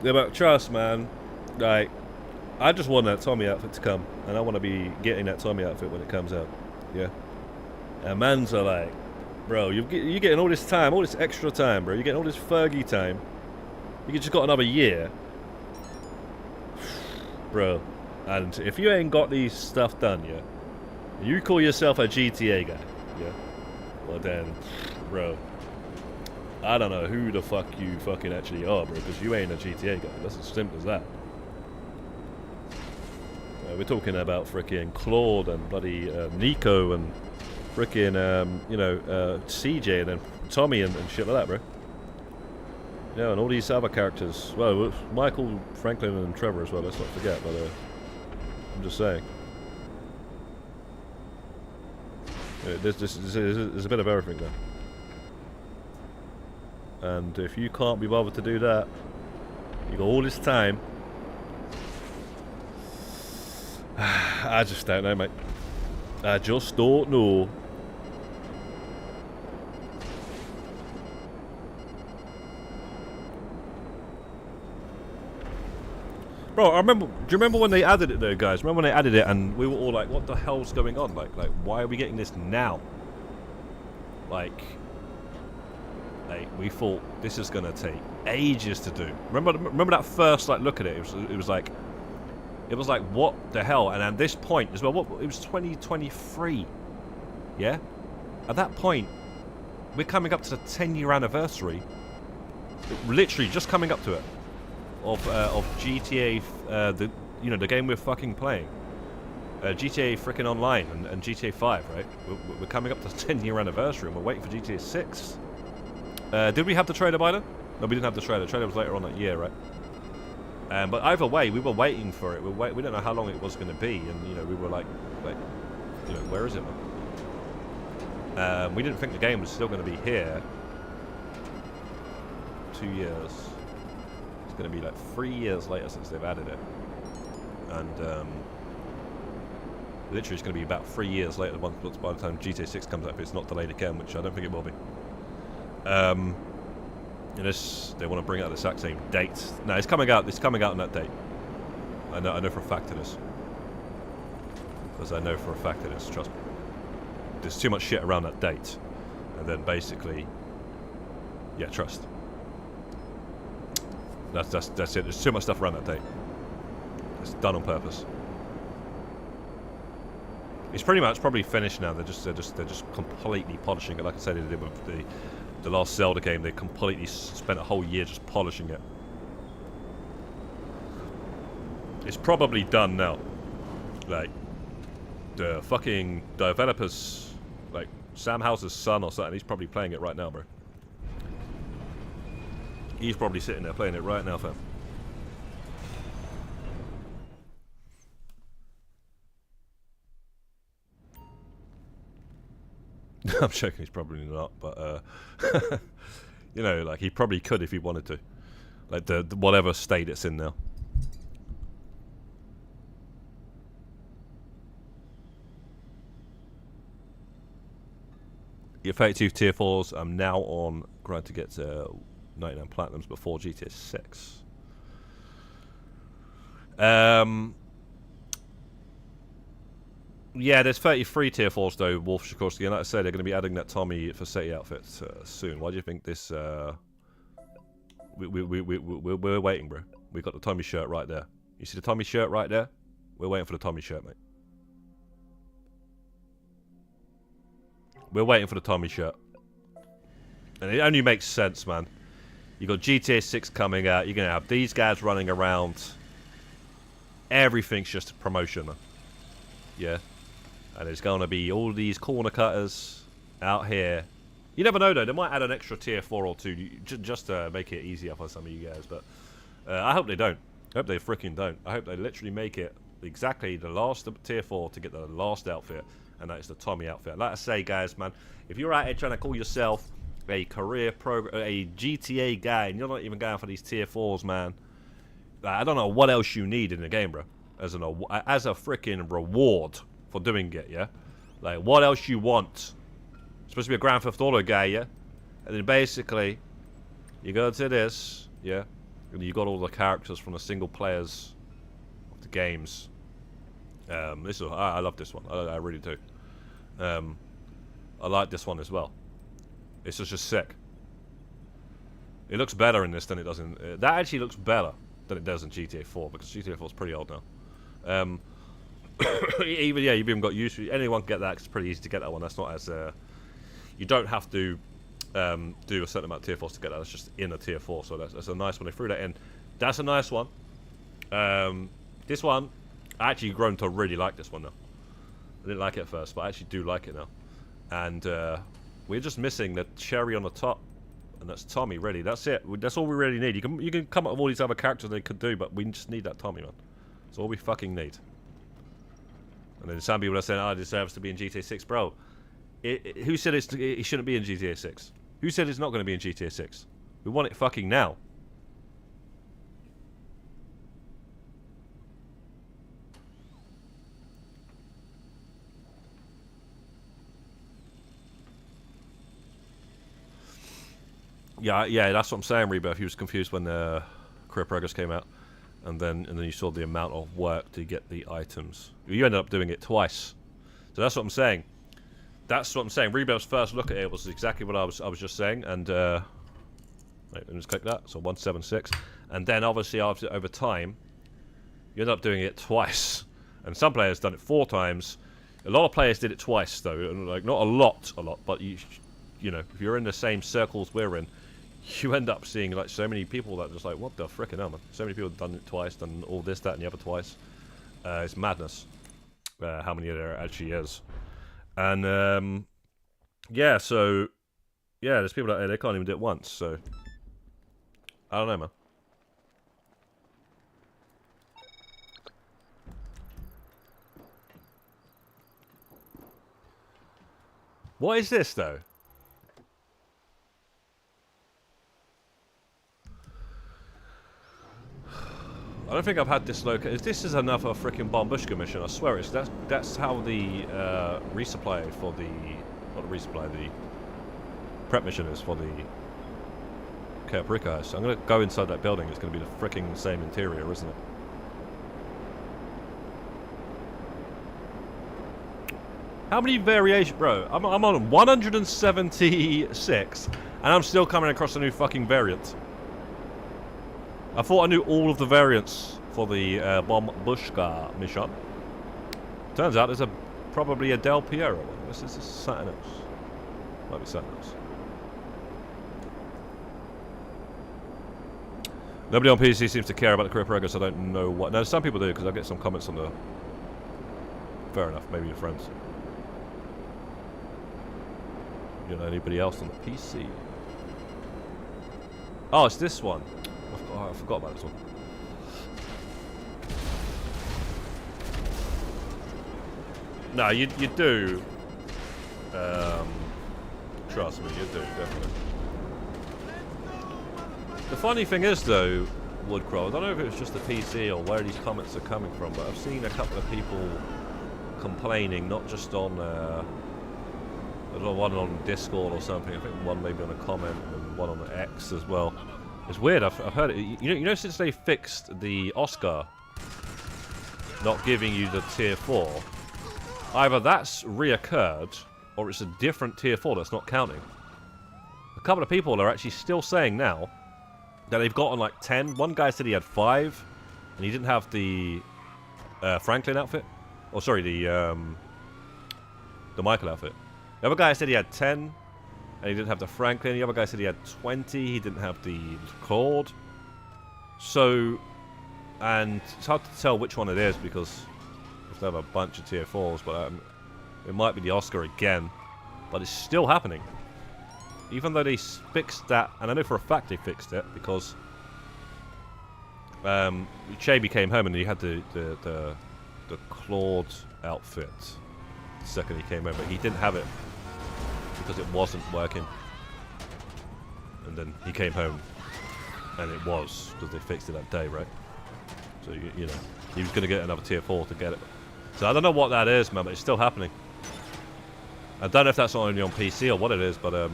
Yeah, but trust, man. Like, I just want that Tommy outfit to come, and I want to be getting that Tommy outfit when it comes out. Yeah. And mans are like, bro, you're getting all this time, all this extra time, bro. You're getting all this Fergie time. You just got another year, bro. And if you ain't got these stuff done yet, you call yourself a GTA guy, yeah? Well then, bro. I don't know who the fuck you fucking actually are, bro, because you ain't a GTA guy. That's as simple as that. We're talking about frickin' Claude and bloody Nico and frickin' CJ and then Tommy and shit like that, bro. Yeah, and all these other characters. Well, Michael, Franklin, and Trevor as well. Let's not forget. But I'm just saying. Yeah, there's a bit of everything there. And if you can't be bothered to do that, you got all this time. I just don't know, mate. I just don't know. Bro, I remember. Do you remember when they added it, though, guys? Remember when they added it, and we were all like, "What the hell's going on? Like, why are we getting this now?" Like, we thought this is gonna take ages to do. Remember that first look at it. It was like, what the hell? And at this point as well, it was 2023. Yeah. At that point, we're coming up to the 10-year anniversary. Literally just coming up to it. Of GTA, the game we're fucking playing, GTA freaking Online and GTA 5, right? We're coming up to the 10-year anniversary, and we're waiting for GTA 6. Did we have the trailer by then? No, we didn't have the trailer. The trailer was later on that year, right? But either way, we were waiting for it. We didn't know how long it was going to be, and we were like, where is it, man? We didn't think the game was still going to be here. 2 years. It's going to be like 3 years later since they've added it, and literally it's going to be about 3 years later by the time GTA 6 comes out, if it's not delayed again, which I don't think it will be. And they want to bring out the exact same date. No, it's coming out. It's coming out on that date. I know for a fact it is, because I know for a fact it is. Trust me. There's too much shit around that date, and then basically, yeah, trust. That's it. There's too much stuff around that date. It's done on purpose. It's pretty much probably finished now. They're just completely polishing it, like I said they did with the last Zelda game. They completely spent a whole year just polishing it. It's probably done now. Like, the fucking developers, like Sam House's son or something, he's probably playing it right now, bro. He's probably sitting there playing it right now, fam. I'm joking, he's probably not, but you know, like he probably could if he wanted to. Like the whatever state it's in now. Your 32 tier 4s, I'm now on grind to get 99 platinums before GTA 6. Yeah, there's 33 tier 4s though, Wolf Sikorsky, and like I said, they're going to be adding that Tommy Faceti outfit soon. Why do you think this, we're waiting, bro. We got the Tommy shirt right there. You see the Tommy shirt right there? We're waiting for the Tommy shirt, mate. We're waiting for the Tommy shirt. And it only makes sense, man. You got GTA 6 coming out. You're going to have these guys running around. Everything's just a promotion. Yeah. And there's going to be all these corner cutters out here. You never know, though. They might add an extra tier 4 or 2 just to make it easier for some of you guys. But I hope they don't. I hope they freaking don't. I hope they literally make it exactly the last tier 4 to get the last outfit. And that is the Tommy outfit. Like I say, guys, man, if you're out here trying to call yourself a a GTA guy, and you're not even going for these tier 4s, man, like, I don't know what else you need in the game, bro, as a freaking reward for doing it, yeah? Like, what else you want? Supposed to be a Grand Theft Auto guy, yeah? And then basically, you go to this, yeah? And you got all the characters from the single players of the games. I love this one. I really do. I like this one as well. It's just sick. It looks better in this than it does in... that actually looks better than it does in GTA 4, because GTA 4 is pretty old now. You've even got used to it. Anyone can get that, 'cause it's pretty easy to get that one. That's not as... you don't have to do a certain amount of tier 4s to get that. That's just in a tier 4, so that's a nice one. They threw that in. That's a nice one. This one... I actually grown to really like this one now. I didn't like it at first, but I actually do like it now. And we're just missing the cherry on the top, and that's Tommy. Really, that's it. That's all we really need. You can come up with all these other characters they could do, but we just need that Tommy, man. That's all we fucking need. And then some people are saying, "Oh, it deserves to be in GTA 6, bro." Who said it shouldn't be in GTA 6? Who said it's not going to be in GTA 6? We want it fucking now. Yeah, that's what I'm saying, Rebirth. He was confused when the Career Progress came out, and then you saw the amount of work to get the items. You ended up doing it twice, so that's what I'm saying. That's what I'm saying. Rebirth's first look at it was exactly what I was just saying, and wait, let me just click that. So 176, and then obviously over time, you end up doing it twice, and some players done it 4 times. A lot of players did it twice though, and like not a lot, but you know, if you're in the same circles we're in, you end up seeing like so many people that are just like, what the frickin' hell, man? So many people have done it twice, done all this, that, and the other twice. It's madness how many there actually is. And yeah, so yeah, there's people out there, they can't even do it once. So I don't know, man. What is this though? I don't think I've had this located. This is another freaking Bombushka mission. I swear it's that's how the resupply for the the prep mission is for the Caprica. So I'm gonna go inside that building. It's gonna be the freaking same interior, isn't it? How many variations, bro? I'm on 176, and I'm still coming across a new fucking variant. I thought I knew all of the variants for the Bombushka mission. Turns out there's probably a Del Piero one. This is something else. Might be something else. Nobody on PC seems to care about the career progress. I don't know what. No, some people do, because I get some comments on the... Fair enough, maybe your friends. You know anybody else on the PC? Oh, it's this one. I forgot about this one. No, you do. Trust me, you do, definitely. The funny thing is, though, Woodcrow, I don't know if it was just the PC or where these comments are coming from, but I've seen a couple of people complaining, not just on one on Discord or something. I think one maybe on a comment and one on X as well. It's weird. I've heard it. You know, since they fixed the Oscar not giving you the tier 4, either that's reoccurred or it's a different tier 4 that's not counting. A couple of people are actually still saying now that they've gotten like 10. One guy said he had 5 and he didn't have the Franklin outfit. Oh, sorry, the Michael outfit. The other guy said he had 10 and he didn't have the Franklin. The other guy said he had 20. He didn't have the Claude. So, and it's hard to tell which one it is because they have a bunch of tier 4s, but it might be the Oscar again. But it's still happening. Even though they fixed that, and I know for a fact they fixed it because Chaby came home and he had the Claude outfit the second he came home, but he didn't have it because it wasn't working. And then he came home and it was, because they fixed it that day, right? So you know, he was going to get another tier 4 to get it. So I don't know what that is, man, but it's still happening. I don't know if that's only on PC or what it is, but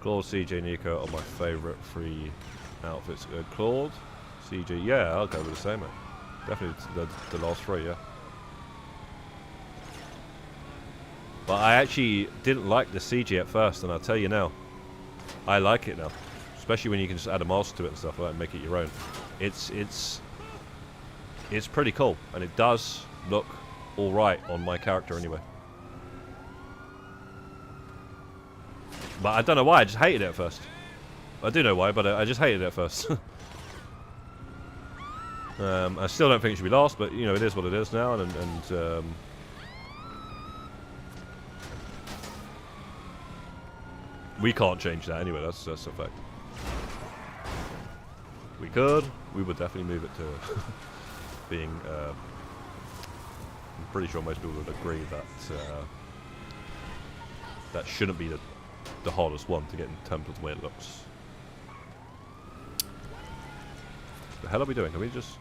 Claude, CJ, Nico are my favourite 3 outfits. Claude, CJ, yeah, I'll go with the same, mate. Definitely the last 3, yeah. But I actually didn't like the CG at first, and I'll tell you now, I like it now. Especially when you can just add a mask to it and stuff like that and make it your own. It's pretty cool, and it does look alright on my character anyway. But I don't know why, I just hated it at first. I do know why, but I just hated it at first. I still don't think it should be last, but you know, it is what it is now, and we can't change that anyway, that's a fact. We would definitely move it to being, I'm pretty sure most people would agree that that shouldn't be the hardest one to get in terms of the way it looks. The hell are we doing? Can we just...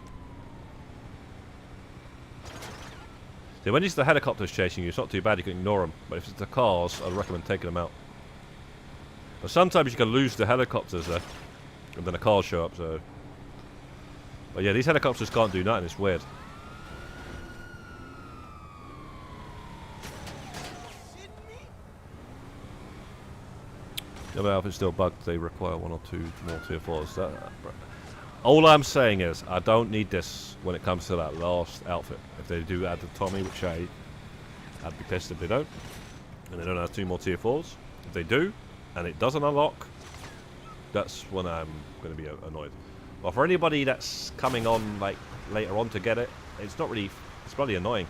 See, when it's the helicopters chasing you, it's not too bad, you can ignore them. But if it's the cars, I'd recommend taking them out. But sometimes you can lose the helicopters there, and then the cars show up, so... But yeah, these helicopters can't do nothing, it's weird. The other outfit's still bugged, they require 1 or 2 more tier 4s. All I'm saying is, I don't need this when it comes to that last outfit. If they do add the Tommy, which I'd be pissed if they don't, and they don't have 2 more tier 4s. If they do, and it doesn't unlock, that's when I'm going to be annoyed. But for anybody that's coming on like later on to get it, it's not really, it's bloody annoying.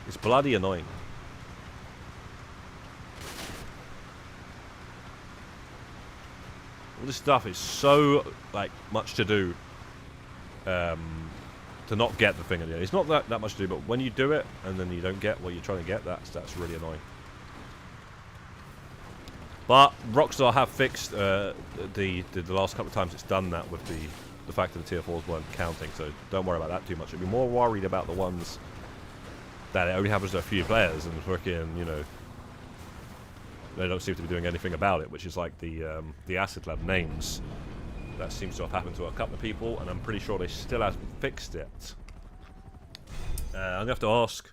It's bloody annoying. All this stuff is so like much to do to not get the thing at the end. It's not that much to do, but when you do it and then you don't get what you're trying to get, that's really annoying. But Rockstar have fixed the last couple of times it's done that with the fact that the tier 4s weren't counting, so don't worry about that too much. I'd be more worried about the ones that it only happens to a few players and freaking, you know, they don't seem to be doing anything about it, which is like the Acid Lab names. That seems to have happened to a couple of people, and I'm pretty sure they still haven't fixed it. I'm gonna have to ask.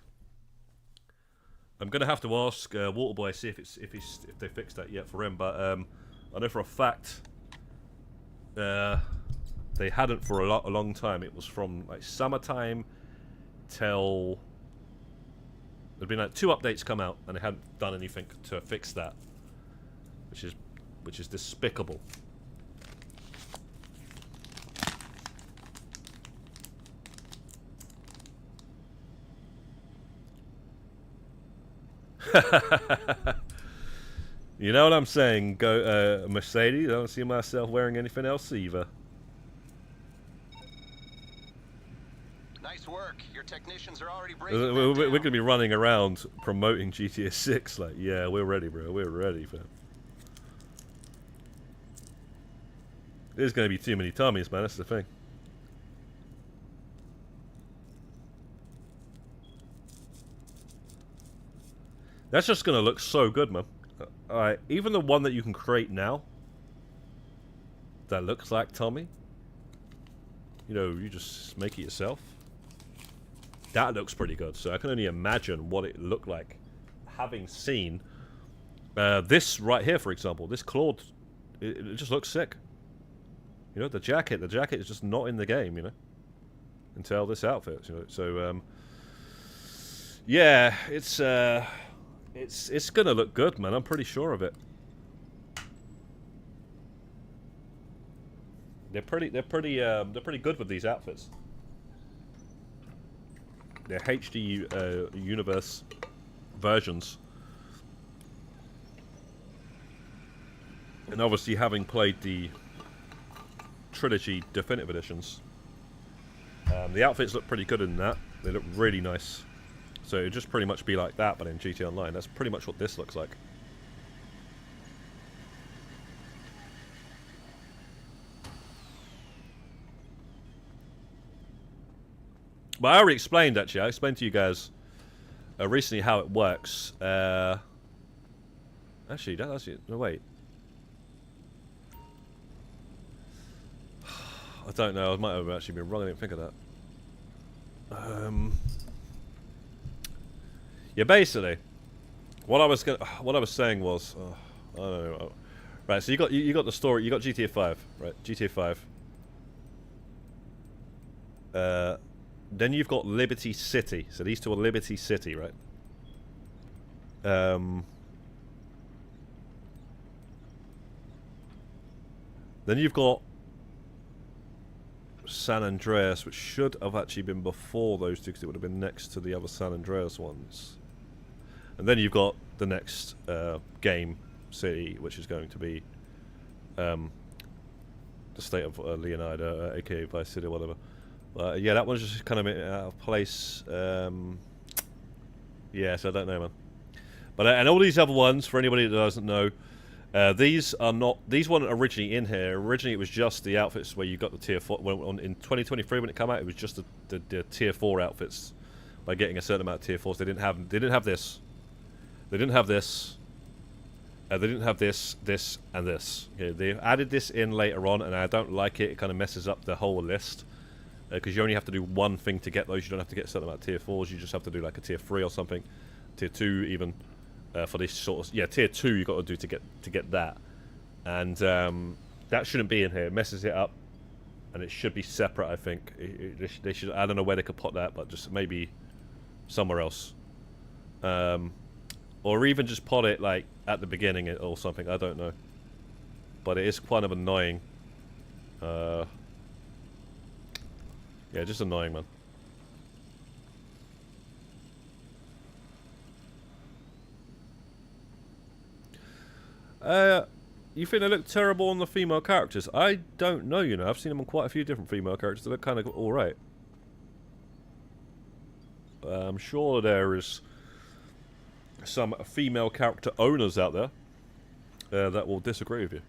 I'm gonna have to ask Waterboy, see if they fixed that yet for him. But I know for a fact they hadn't for a long time. It was from like summertime till there'd been like 2 updates come out, and they hadn't done anything to fix that, which is despicable. You know what I'm saying? Go, Mercedes. I don't see myself wearing anything else either. Nice Nice work. Your technicians are already We're, breaking we're, that we're down. going to be running around promoting GTA 6. Like, yeah, we're ready, bro. We're ready, fam. There's going to be too many tummies, man. That's the thing. That's just going to look so good, man. Alright, even the one that you can create now that looks like Tommy, you know, you just make it yourself. That looks pretty good. So I can only imagine what it looked like having seen this right here, for example. This Claude, it just looks sick. You know, the jacket is just not in the game, you know, until this outfit, you know. So yeah, it's gonna look good, man. I'm pretty sure of it. They're pretty good with these outfits. They're HD universe versions, and obviously having played the trilogy definitive editions, the outfits look pretty good in that. They look really nice. So it'd just pretty much be like that, but in GTA Online. That's pretty much what this looks like. But I already explained, actually. I explained to you guys recently how it works. Actually, that's it. No, wait. I don't know. I might have actually been wrong. I didn't think of that. Yeah, basically, what I was saying was, I don't know. Right. So you got the story. You got GTA 5, right? GTA 5. Then you've got Liberty City. So these two are Liberty City, right? Then you've got San Andreas, which should have actually been before those two, because it would have been next to the other San Andreas ones. And then you've got the next game city, which is going to be the state of Leonida, aka Vice City, or whatever. Yeah, that one's just kind of out of place. Yeah, so I don't know, man. But and all these other ones, for anybody that doesn't know, these weren't originally in here. Originally, it was just the outfits where you got the tier 4. In 2023, when it came out, it was just the tier 4 outfits. By getting a certain amount of tier 4s, they didn't have this. They didn't have this. They didn't have this, this, and this. Okay, they've added this in later on, and I don't like it. It kind of messes up the whole list. Because you only have to do one thing to get those. You don't have to get a certain amount of tier 4s. You just have to do like a tier 3 or something. Tier 2 even. For this sort of... Yeah, tier 2 you've got to do to get that. And that shouldn't be in here. It messes it up. And it should be separate, I think. They should... I don't know where they could put that, but just maybe somewhere else. Or even just put it like at the beginning or something. I don't know. But it is kind of annoying. Yeah, just annoying, man. You think they look terrible on the female characters? I don't know, you know. I've seen them on quite a few different female characters. They look kind of alright. I'm sure there is some female character owners out there that will disagree with you.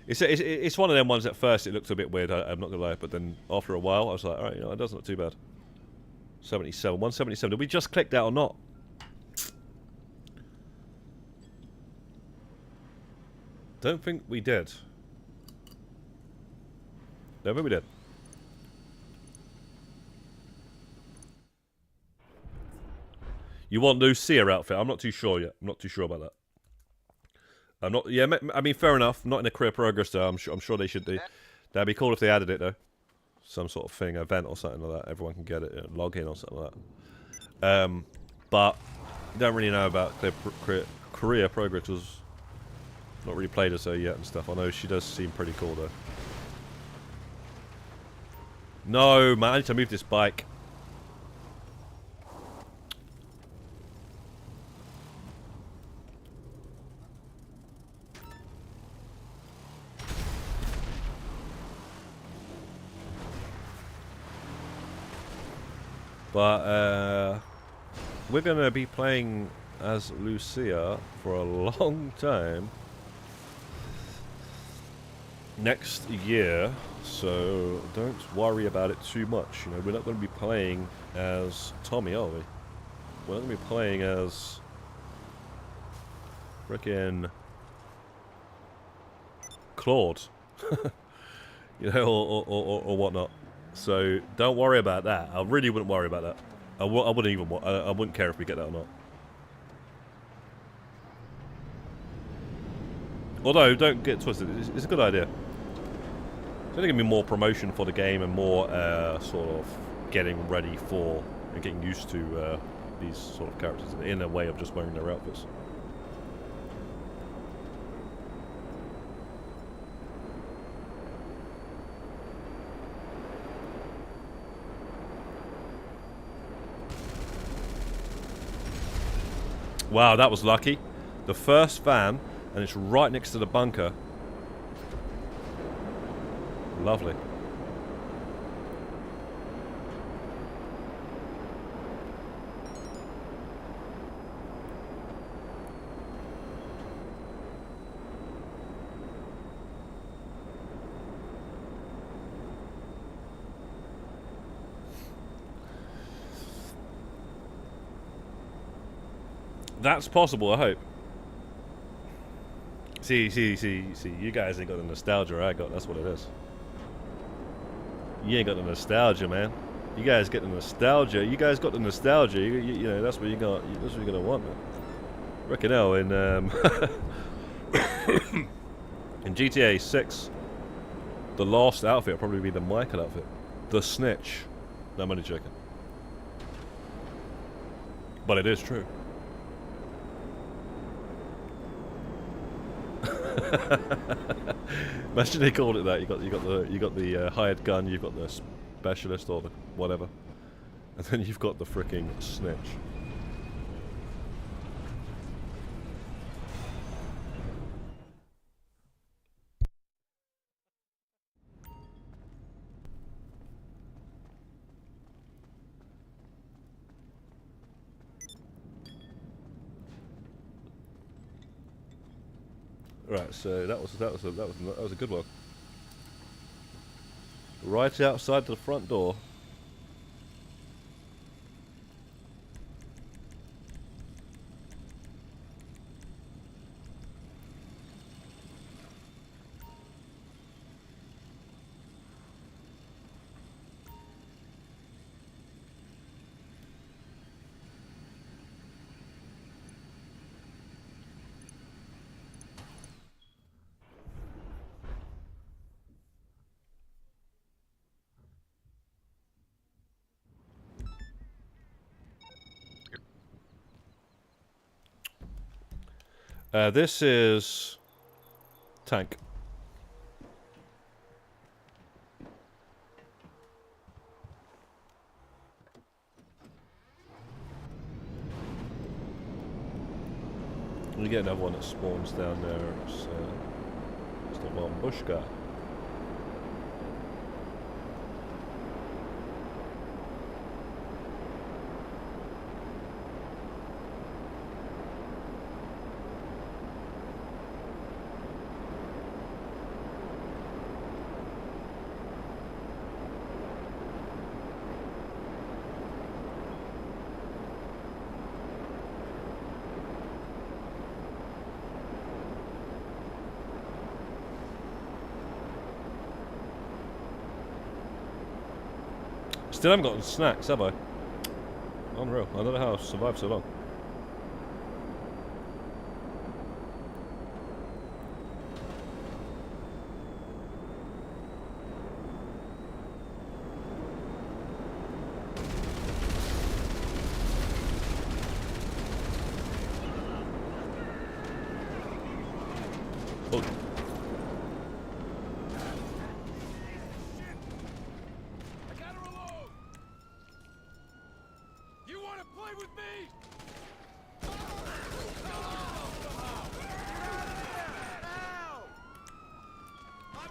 It's one of them ones. At first it looked a bit weird, I'm not gonna lie, but then after a while I was like, alright, you know, it doesn't look too bad. 77, 177. Did we just click that or not? Don't think we did. Don't think we did. You want Lucia outfit? I'm not too sure yet. I'm not too sure about that. I'm not. Yeah, I mean, fair enough. Not in a career progress though. I'm sure they should do. That'd be cool if they added it though. Some sort of thing, event or something like that. Everyone can get it, log in or something like that. But don't really know about career progress because not really played as her yet and stuff. I know she does seem pretty cool though. No, man, I need to move this bike. But we're going to be playing as Lucia for a long time next year, so don't worry about it too much. You know, we're not going to be playing as Tommy, are we? We're not going to be playing as frickin' Claude, you know, or whatnot. So don't worry about that. I really wouldn't worry about that. I wouldn't even. I wouldn't care if we get that or not. Although, don't get twisted. It's a good idea. It's only going to be more promotion for the game and more sort of getting ready for and getting used to these sort of characters in a way of just wearing their outfits. Wow, that was lucky. The first van, and it's right next to the bunker. Lovely. That's possible, I hope. See, you guys ain't got the nostalgia I got, that's what it is. You ain't got the nostalgia, man. You guys get the nostalgia. You guys got the nostalgia. You know, that's what you got. That's what you're gonna want, man. Reckon hell in in GTA 6, the last outfit will probably be the Michael outfit, the Snitch. No, I'm only joking. But it is true. Imagine they called it that. You got the hired gun. You've got the specialist or the whatever, and then you've got the freaking Snitch. Right, so that was a good one. Right outside the front door. This is tank. We get another one that spawns down there. It's the one bush guy. Still haven't got snacks, have I? Unreal. I don't know how I've survived so long. Oh.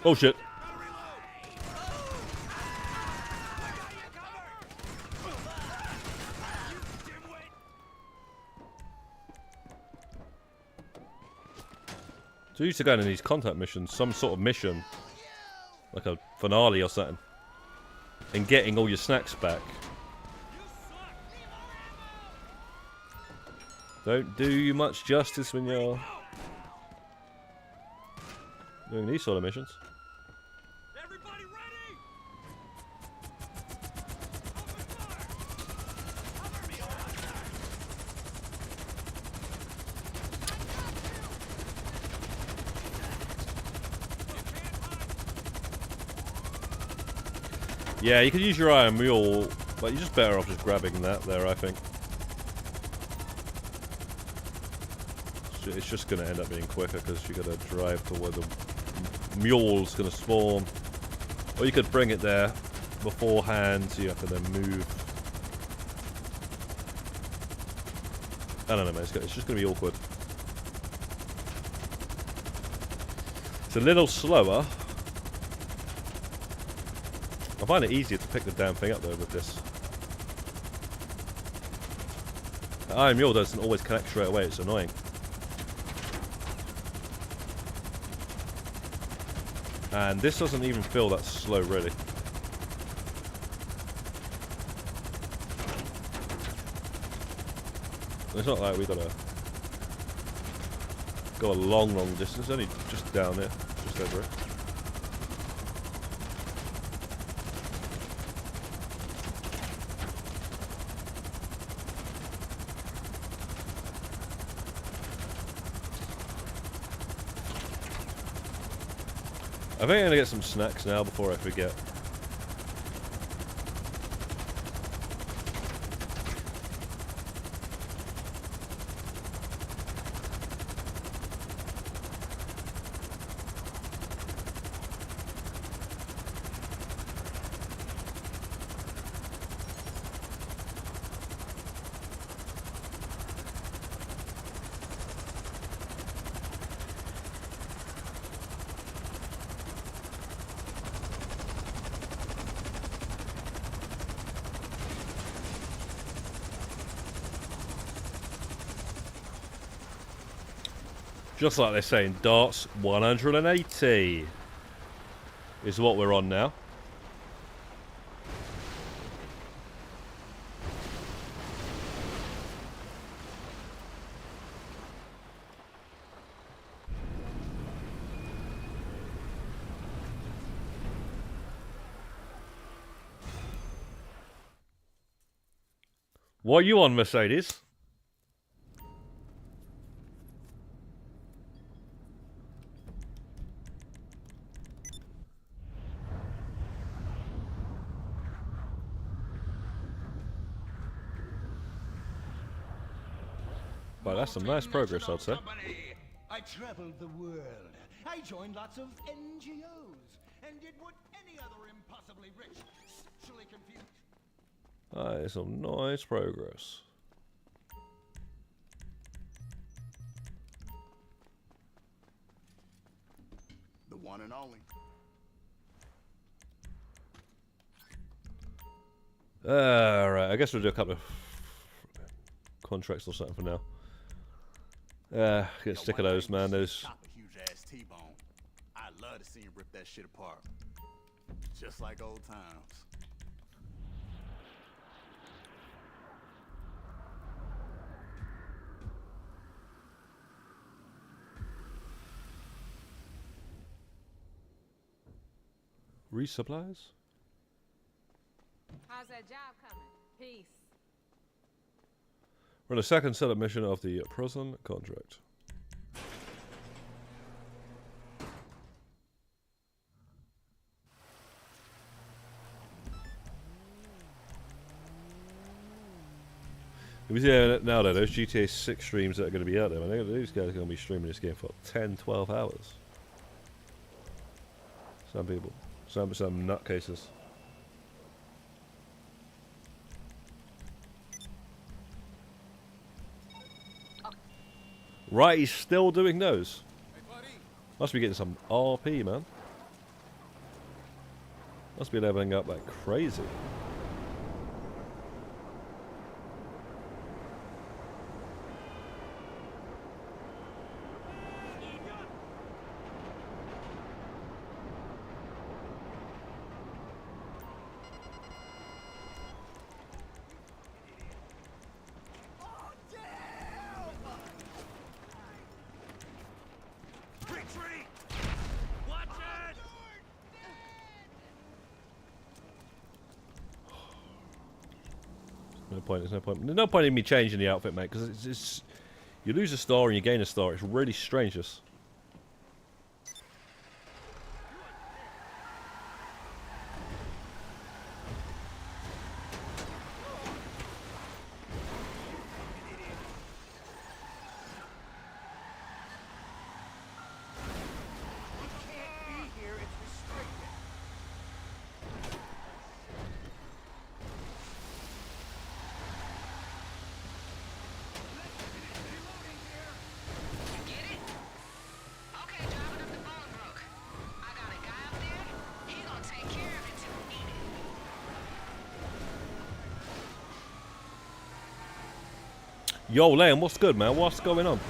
Oh shit. So you used to go in these contact missions, some sort of mission, like a finale or something, and getting all your snacks back. Don't do you much justice when you're doing these sort of missions. Everybody ready? Yeah, you could use your iron mule, but you're just better off just grabbing that there, I think. It's just going to end up being quicker because you got to drive to where the mule's going to spawn. Or you could bring it there beforehand, so you have to then move. I don't know, man. It's just going to be awkward. It's a little slower. I find it easier to pick the damn thing up though with this. The iron mule doesn't always connect straight away. It's annoying. And this doesn't even feel that slow, really. It's not like we gotta go a long, long distance. It's only just down there, just over it. I think I'm gonna get some snacks now before I forget. Just like they say in darts, 180 is what we're on now. What are you on, Mercedes? Well, that's some nice progress, I'd say. I traveled the world. I joined lots of NGOs and did what any other impossibly rich, sexually confused. That is some nice progress. The one and only. Alright, I guess we'll do a couple of contracts or something for now. Get sick of those, man. Those. Chop a huge ass T-bone. I'd love to see him rip that shit apart. Just like old times. Resupplies? How's that job coming? Peace. We're on the second setup mission of the prison contract. Yeah, now though, those GTA 6 streams that are going to be out there, I think these guys are going to be streaming this game for 10, 12 hours. Some people. Some nutcases. Right, he's still doing those. Must be getting some RP, man. Must be leveling up like crazy. point. There's no point. There's no point in me changing the outfit, mate, because it's you lose a star and you gain a star. It's really strange. This. Yo, Liam, what's good, man? What's going on?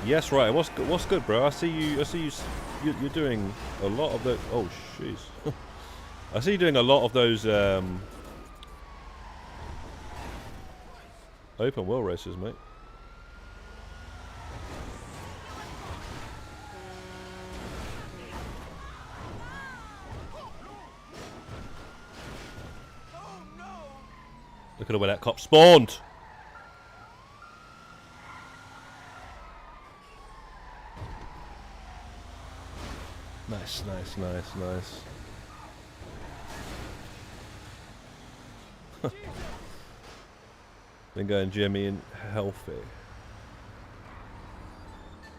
Yes, right. What's good, bro? I see you. You're doing a lot of the. Oh, jeez. I see you doing a lot of those open world races, mate. Look at where that cop spawned. Nice. Been going Jimmy and healthy.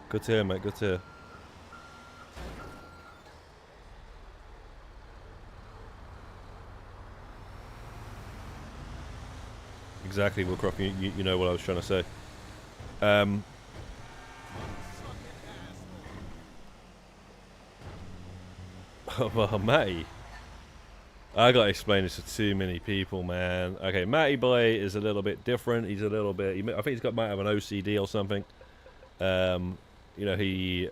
Good to hear, mate. Good to hear. Exactly, Willcroft. You know what I was trying to say. Well, Matty. I gotta explain this to too many people, man. Okay, Matty Boy is a little bit different. He's a little bit. I think might have an OCD or something. You know, he.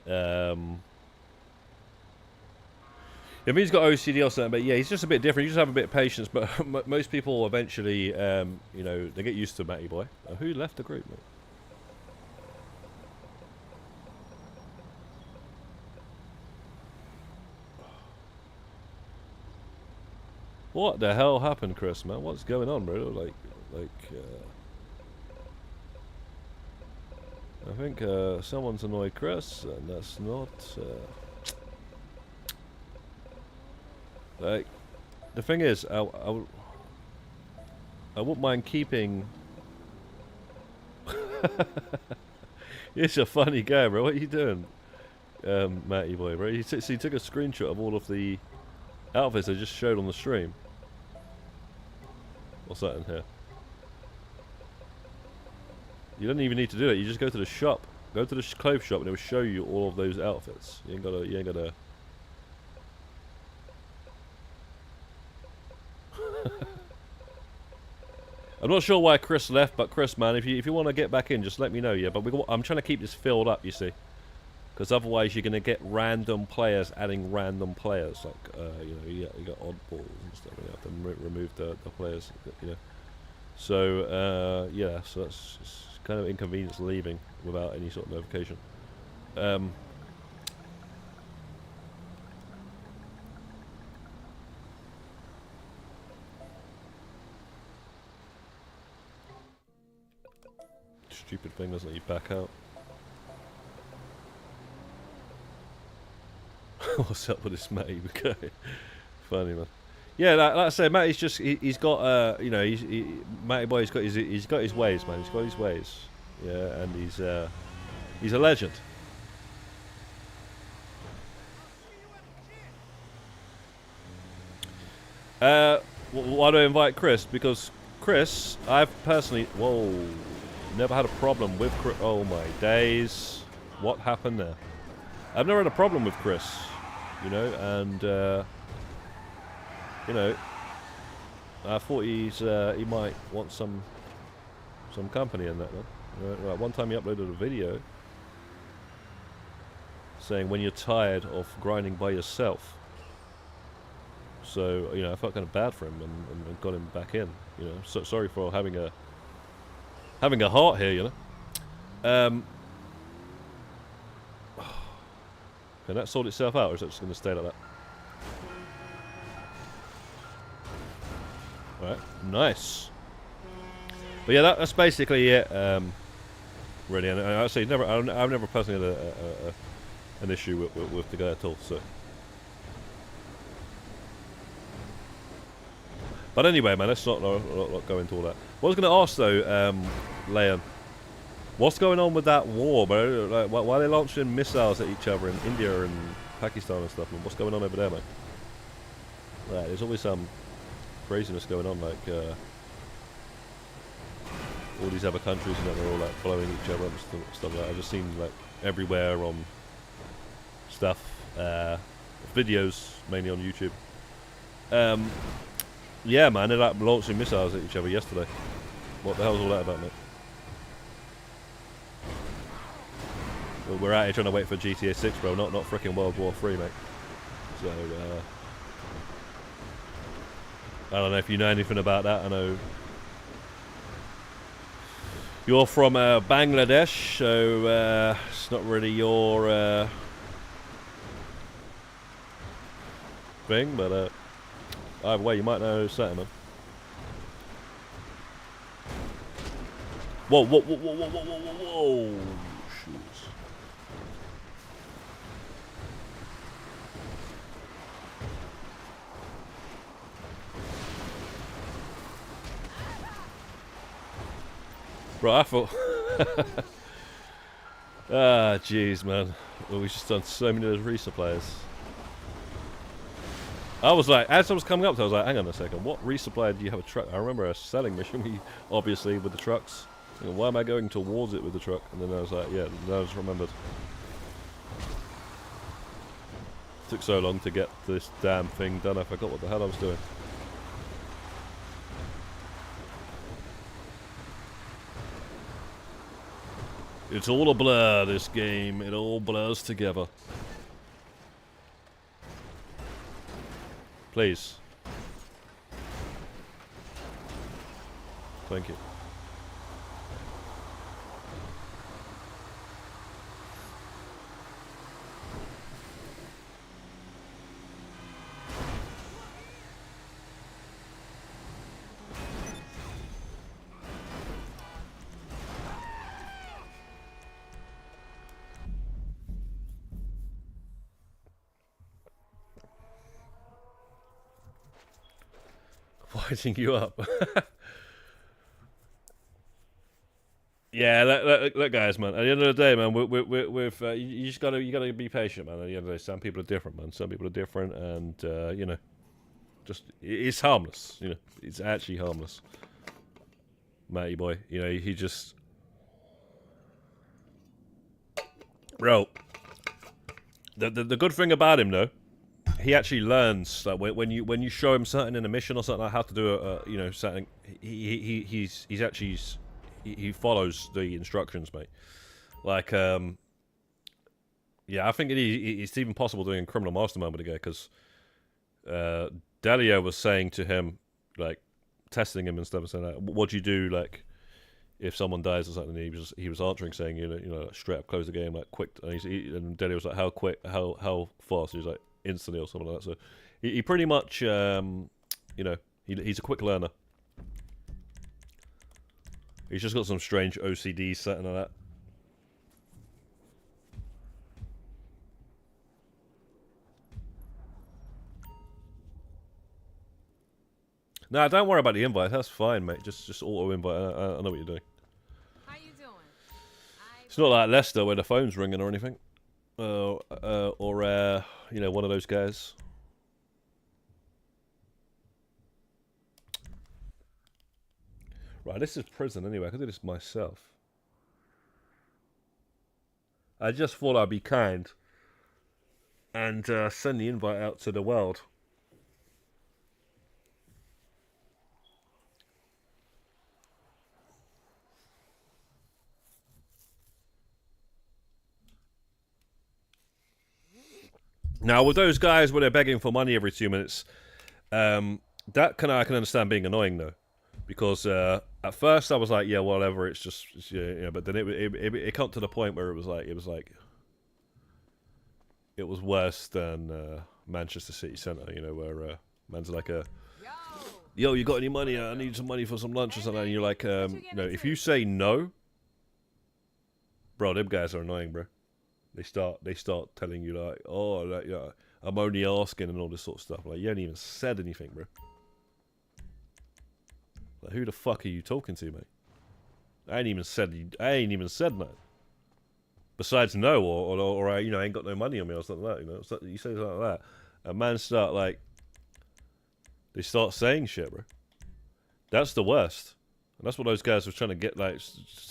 I mean, he's got OCD or something, but yeah, he's just a bit different. You just have a bit of patience, but most people eventually, you know, they get used to Matty Boy. Who left the group, mate? What the hell happened, Chris, man? What's going on, bro? I think someone's annoyed Chris, and that's not. Like, the thing is, I wouldn't mind keeping. It's a funny guy, bro. What are you doing, Matty Boy, bro? He took a screenshot of all of the outfits I just showed on the stream. What's that in here? You don't even need to do it. You just go to the shop. Go to the clothes shop, and it will show you all of those outfits. You ain't gotta. I'm not sure why Chris left, but Chris, man, if you want to get back in, just let me know, yeah. But I'm trying to keep this filled up, you see, because otherwise you're going to get random players adding random players, like you know, you got oddballs and stuff. You have to remove the players, you know. So yeah, so that's it's kind of inconvenience leaving without any sort of notification. Stupid thing doesn't let you back out. What's up with this Matty guy? Funny, man. Yeah, like I said, Matty's just he's got you know, Matty Boy, he's got his ways, man. He's got his ways. Yeah, and he's a legend. Why do I invite Chris? Because Chris, I've personally never had a problem with Chris. Oh my days, what happened there? I've never had a problem with Chris, you know, and you know, I thought he might want some company in that one. Right, one time he uploaded a video saying when you're tired of grinding by yourself. So, you know, I felt kind of bad for him and got him back in, you know. So sorry for having a heart here, you know. Can that sort itself out, or is it just going to stay like that? Alright, nice. But yeah, that's basically it. Really, and I say I've never personally had an issue with the guy at all. So, but anyway, man, let's not go into all that. What I was going to ask though, Leon, what's going on with that war, bro? Like, why are they launching missiles at each other in India and Pakistan and stuff? And what's going on over there, man? Like, there's always some craziness going on, like all these other countries and they're all like following each other and stuff like that. I've just seen like everywhere on stuff, videos mainly on YouTube. Yeah, man, they're like launching missiles at each other yesterday. What the hell's all that about, mate? Well, we're out here trying to wait for GTA 6, bro, not freaking World War 3, mate. So, I don't know if you know anything about that. I know you're from Bangladesh, so it's not really your thing, but either way, you might know something, man. Whoa, whoa, whoa, whoa, whoa, whoa, whoa, whoa, shoes. Bro, I thought... ah, jeez, man. Well, we've just done so many of those resupplies. I was like, as I was coming up to it, I was like, hang on a second, what resupply do you have a truck? I remember a selling mission, obviously, with the trucks. Thinking, why am I going towards it with the truck? And then I was like, yeah, then I just remembered. Took so long to get this damn thing done, I forgot what the hell I was doing. It's all a blur, this game. It all blurs together. Please. Thank you. Winding you up. Yeah, look, guys, man. At the end of the day, man, you just gotta be patient, man. At the end of the day, some people are different, man. Some people are different, and you know, just it's harmless. You know, it's actually harmless, Matty boy. You know, he just, bro. The good thing about him, though, he actually learns that when you show him something in a mission or something like how to do you know, something, he's actually he follows the instructions, mate. Like yeah, I think it's even possible doing Criminal Mastermind with the guy, because Delio was saying to him, like testing him and stuff, and saying like, what do you do like if someone dies or something? And he was answering saying, you know, straight up close the game, like quick. And Delio was like, how quick, how fast? He was like, instantly or something like that. So he pretty much you know, he's a quick learner. He's just got some strange OCD setting on that. Nah, don't worry about the invite. That's fine, mate. Just auto invite. I know what you're doing. How you doing? It's not like Leicester where the phone's ringing or anything. Or you know, one of those guys. Right, this is prison anyway. I could do this myself. I just thought I'd be kind and send the invite out to the world. Now, with those guys where they're begging for money every 2 minutes, that I can understand being annoying though, because at first I was like, yeah, whatever, it's just yeah, but then it got to the point where it was worse than Manchester City Centre, you know, where man's like a yo, you got any money? I need some money for some lunch or something. And you're like, if you say no, bro, them guys are annoying, bro. They start telling you like, oh, like, yeah, I'm only asking and all this sort of stuff. Like, you haven't even said anything, bro. Like, who the fuck are you talking to, mate? I ain't even said nothing. Besides no, or I ain't got no money on me or something like that. So you say something like that, and man they start saying shit, bro. That's the worst, and that's what those guys were trying to get, like,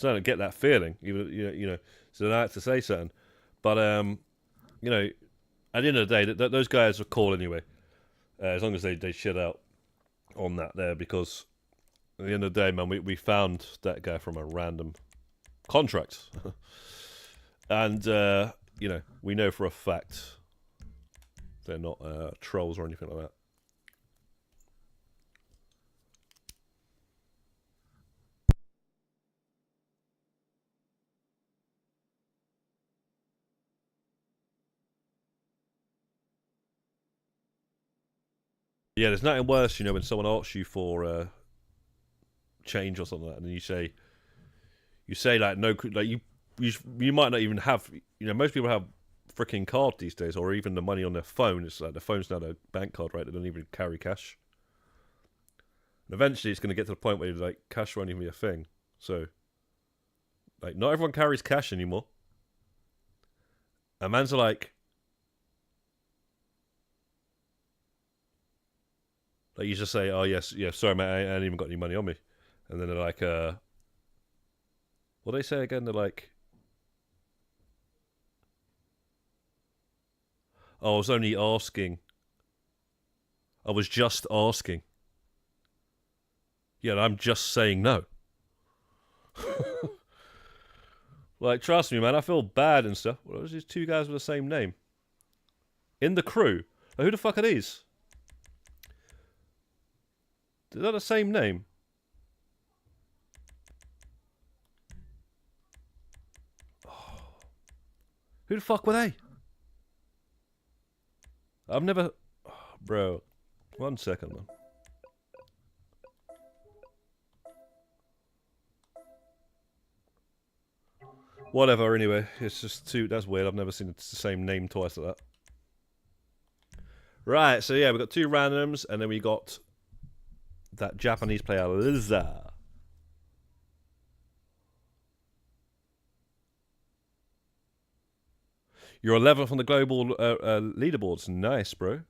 trying to get that feeling. Even so they had to say something, but at the end of the day, those guys are cool anyway, as long as they shit out on that there, because at the end of the day, man, we found that guy from a random contract. And, we know for a fact they're not trolls or anything like that. Yeah, there's nothing worse, when someone asks you for change or something like that, and you say like no, like you might not even have, most people have freaking card these days, or even the money on their phone. It's like the phone's now a bank card, right? They don't even carry cash. And eventually it's going to get to the point where like cash won't even be a thing. So, like, not everyone carries cash anymore. And man's are like you just say, oh yes, yeah, sorry mate, I ain't even got any money on me. And then they're like, what do they say again? They're like, oh, I was only asking. I was just asking. Yeah, I'm just saying no. Like, trust me, man, I feel bad and stuff. What was these two guys with the same name? In the crew? Like, who the fuck are these? Is that the same name? Oh. Who the fuck were they? I've never... Oh, bro. 1 second, man. Whatever, anyway. It's just too... That's weird. I've never seen the same name twice like that. Right, so yeah, we got 2 randoms, and then we got that Japanese player, Liza. You're 11th on the global leaderboards. Nice, bro.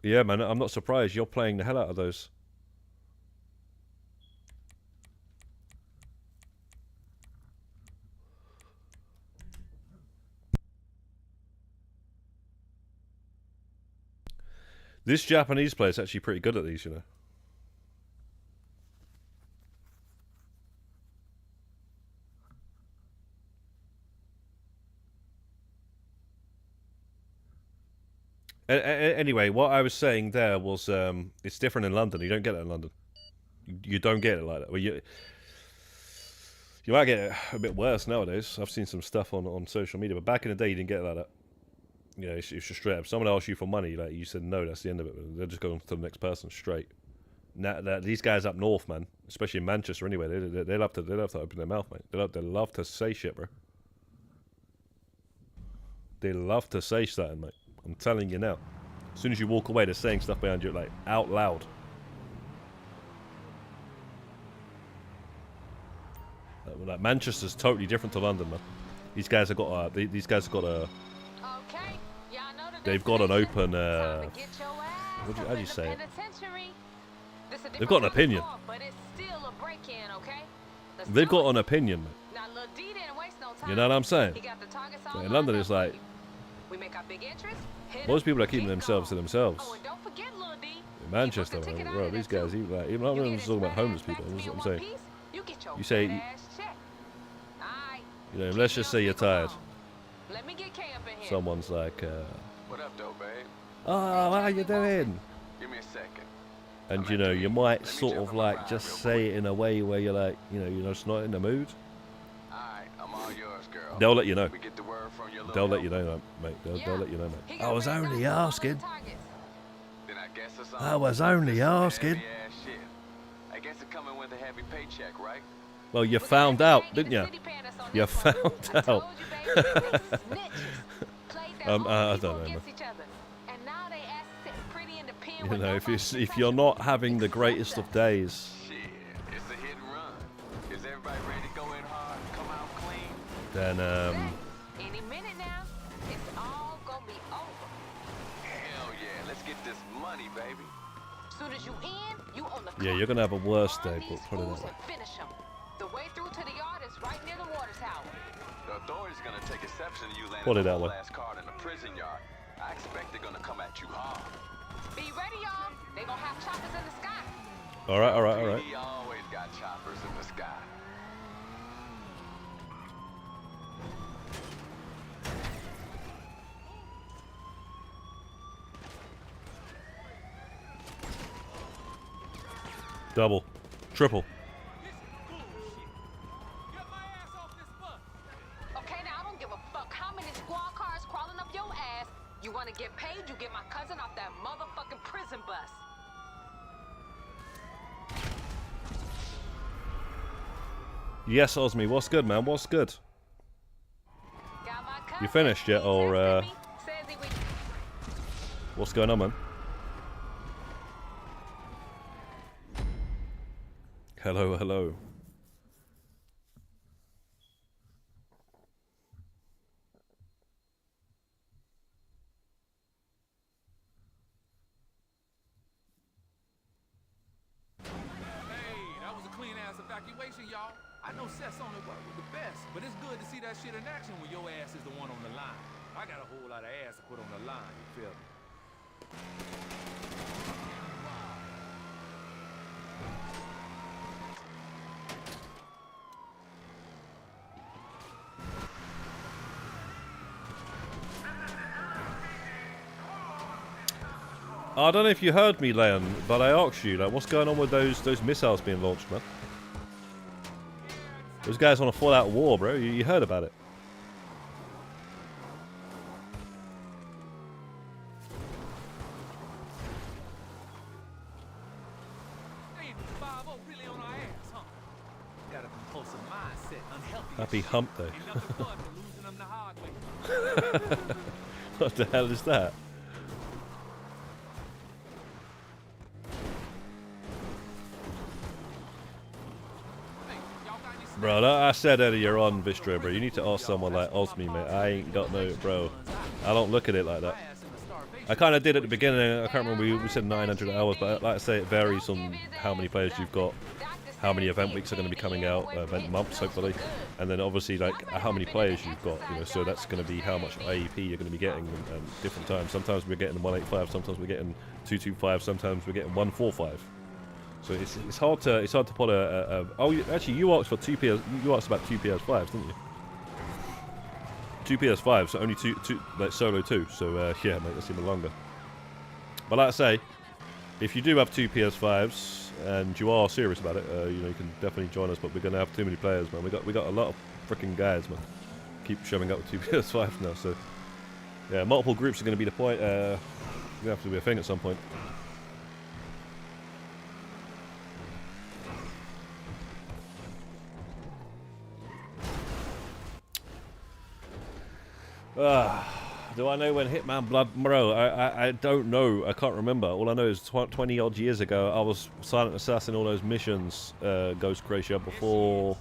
Yeah, man, I'm not surprised. You're playing the hell out of those. This Japanese player is actually pretty good at these, Anyway, what I was saying there was it's different in London. You don't get it in London. You don't get it like that. Well, you might get it a bit worse nowadays. I've seen some stuff on social media, but back in the day, you didn't get it like that. It's just straight up. Someone asks you for money, like you said no, that's the end of it. They're just going to the next person straight. Now, these guys up north, man, especially in Manchester, anyway, they love to open their mouth, mate. They love to say shit, bro. They love to say something, mate. I'm telling you now. As soon as you walk away, they're saying stuff behind you, like out loud. Like Manchester's totally different to London, man. These guys have got a. They've got an open. How do you say it? They've got an opinion. They've got an opinion, man. You know what I'm saying? So in London, it's like most people are keeping themselves to themselves. In Manchester, man, bro, these guys, even I'm not even talking about homeless people. That's what I'm saying. You say, let's just say you're tired. Someone's like, What up, though, babe? oh, how you doing? Give me a second. And you might sort of like just say it in a way where you're like, you're just not in the mood. Alright, I'm all yours, girl. They'll let you know. We get the word from your They'll let you know, mate. They'll let you know, mate. I was only asking. Then I us or something? I was only asking. Heavy ass shit. I guess it's coming with a heavy paycheck, right? Well, you found out, didn't you? You found out. I don't know, man. You know, if you're not having the greatest of days, Shit, it's a hit and run. Is everybody ready to go in hard, come out clean? then Any minute now, it's all gonna be over. Hell yeah, let's get this money, baby. Soon as you in, you on the yeah, you're gonna have a worse day. But put it that way. finish 'em. The way through to the yard is right near the water tower. The authorities gonna take exception to you landing Put it the that way. last card in the prison yard. I expect they're gonna come at you hard. Be ready, y'all. They gonna have choppers in the sky. All right, all right, all right. He always got choppers in the sky. Double, triple. Get my ass off this bus. Okay, now I don't give a fuck how many squad cars crawling up your ass. You wanna get paid, you get my cousin off that motherfucking prison bus. Yes, Osmi, what's good, man? What's good? Got my cousin. You finished yet, He or texted me, says he would- what's going on, man? Hello, hello. Hey, that was a clean ass evacuation, y'all. I know Seth's only work with the best, but it's good to see that shit in action when your ass is the one on the line. I got a whole lot of ass to put on the line, you feel me? I don't know if you heard me, Leon, but I asked you, like, what's going on with those missiles being launched, man? Those guys on a full-out war, bro. You heard about it. Hey, 5-0 really on our ass, huh? Got a compulsive mindset, unhealthy. Happy hump day. Ain't nothing fun but losing them the hard way. What the hell is that? Bro, I said earlier on, Vistra, bro, you need to ask someone like Osmi, mate. I ain't got no, bro. I don't look at it like that. I kind of did at the beginning. I can't remember, we said 900 hours, but like I say, it varies on how many players you've got, how many event weeks are going to be coming out, event months, hopefully, and then obviously, like, how many players you've got, you know, so that's going to be how much AEP you're going to be getting at different times. Sometimes we're getting 185, sometimes we're getting 225, sometimes we're getting 145. So it's hard to put oh, actually you asked for you asked about two PS5s, didn't you? Two PS5s, so only two like solo 2. So yeah, mate, that's even longer. But like I say, if you do have two PS5s and you are serious about it, you know, you can definitely join us. But we're gonna have too many players, man. We got a lot of freaking guys, man. Keep showing up with two PS5s now. So yeah, multiple groups are gonna be the point. Gonna have to be a thing at some point. Do I know when Hitman Blood... Bro, I don't know. I can't remember. All I know is 20 odd years ago, I was Silent Assassin, all those missions, Ghost Croatia, before...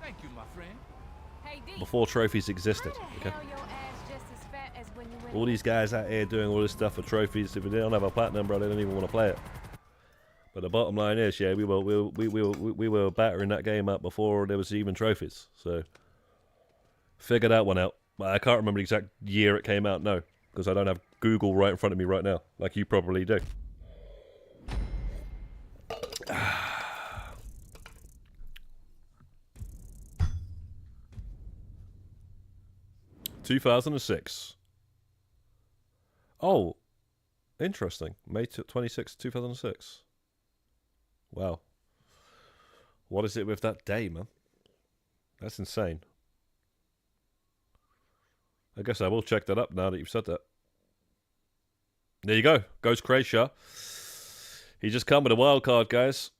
Thank you, my friend. Hey, D, before trophies existed. why the Okay? hell your ass just as fat as when you went All these guys out here doing all this stuff for trophies, if they don't have a platinum, bro, they don't even want to play it. But the bottom line is, yeah, we were battering that game up before there was even trophies. So, figure that one out. I can't remember the exact year it came out, no, because I don't have Google right in front of me right now, like you probably do. 2006. Oh, interesting. May 26, 2006. Wow. What is it with that day, man? That's insane. I guess I will check that up now that you've said that. There you go. Ghost Croatia. He just come with a wild card, guys.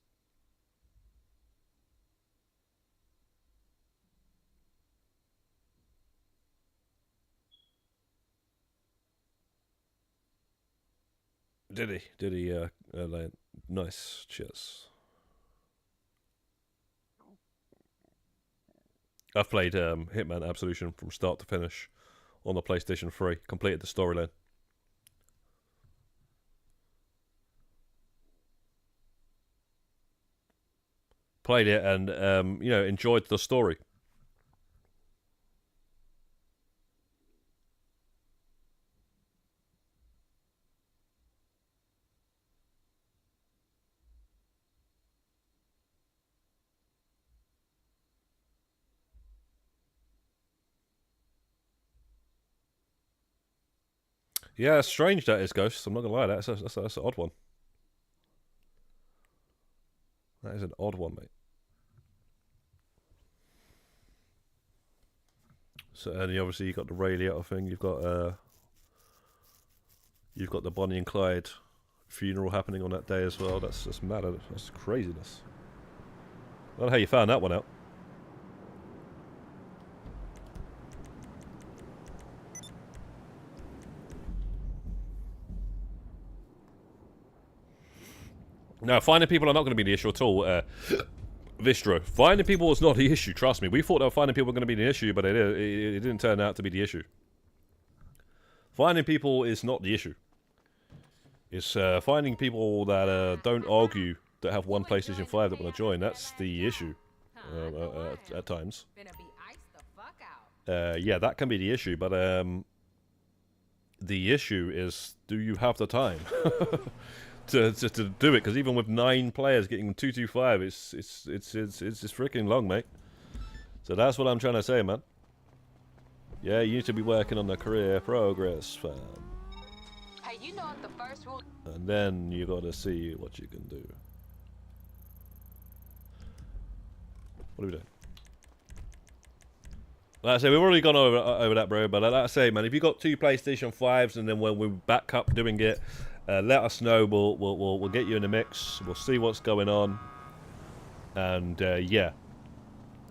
Did he? Did he? Land? Nice. Cheers. I've played Hitman Absolution from start to finish on the PlayStation 3. Completed the storyline. Played it and you know, enjoyed the story. Yeah, it's strange that is, Ghost. I'm not gonna lie, that's an odd one. That is an odd one, mate. So, and obviously you got the Ray Liotta thing. You've got the Bonnie and Clyde funeral happening on that day as well. That's mad. That's craziness. I don't know how you found that one out. No, finding people are not going to be the issue at all. Vistro, finding people was not the issue. Trust me, we thought that finding people were going to be the issue, but it didn't turn out to be the issue. Finding people is not the issue. It's finding people that don't argue, that have one PlayStation 5 that want to join. That's the issue at times. Yeah, that can be the issue, but the issue is, do you have the time? To do it, because even with 9 players getting 225, it's just freaking long, mate. So that's what I'm trying to say, man. Yeah, you need to be working on the career progress, fam. Hey, you know the first rule. And then you gotta see what you can do. What are we doing? Like I say, we've already gone over that, bro. But like I say, man, if you got 2 PlayStation 5s and then when we're back up doing it, let us know. We'll get you in the mix. We'll see what's going on. And yeah.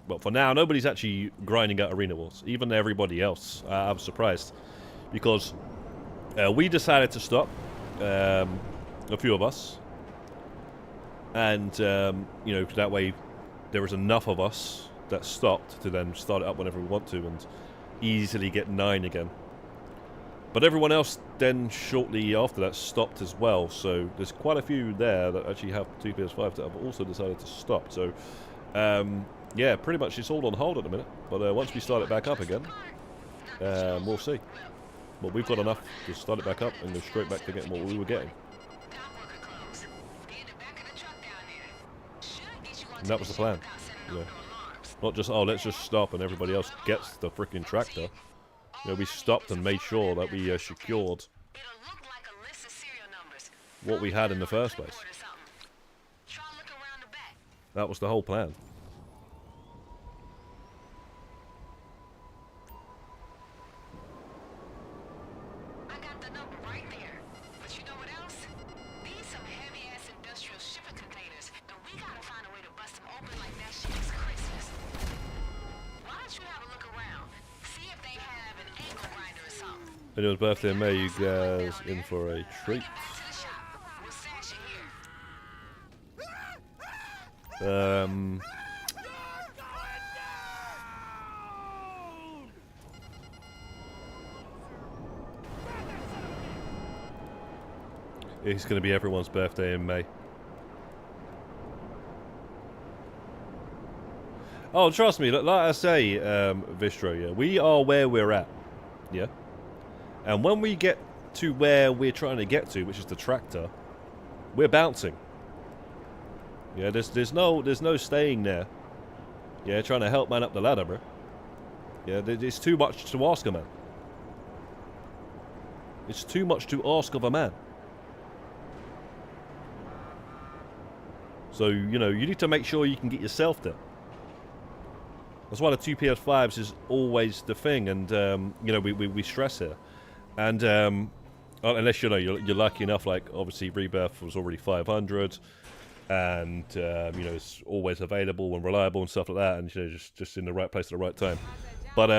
But for now, nobody's actually grinding out Arena Wars. Even everybody else. I'm surprised. Because we decided to stop. A few of us. And, you know, that way there was enough of us that stopped to then start it up whenever we want to and easily get 9 again. But everyone else then shortly after that stopped as well, so there's quite a few there that actually have 2 PS5s that have also decided to stop. So, yeah, pretty much it's all on hold at the minute. But once we start it back up again, we'll see. But we've got enough to start it back up and go straight back to getting what we were getting. And that was the plan. Yeah. Not just, oh, let's just stop and everybody else gets the freaking tractor. You know, we stopped and made sure that we secured what we had in the first place. That was the whole plan. I got the number right there. But you know what else? These some heavy-ass industrial shipping containers, and we gotta find a way to bust them open like that shit is Christmas. Why don't you have a look around? See if they have an angle grinder or something. Anyone's birthday in May, you guys in for a treat. It's going to be everyone's birthday in May. Oh, trust me, like I say, Vistro, yeah, we are where we're at, yeah? And when we get to where we're trying to get to, which is the tractor, we're bouncing. Yeah, there's no staying there. Yeah, trying to help man up the ladder, bro. Yeah, it's too much to ask a man. It's too much to ask of a man. So, you know, you need to make sure you can get yourself there. That's why the 2 PS5s is always the thing, and, you know, we stress here. And unless you know you're lucky enough. Like obviously, Rebirth was already 500, and you know it's always available and reliable and stuff like that, and you know just in the right place at the right time. But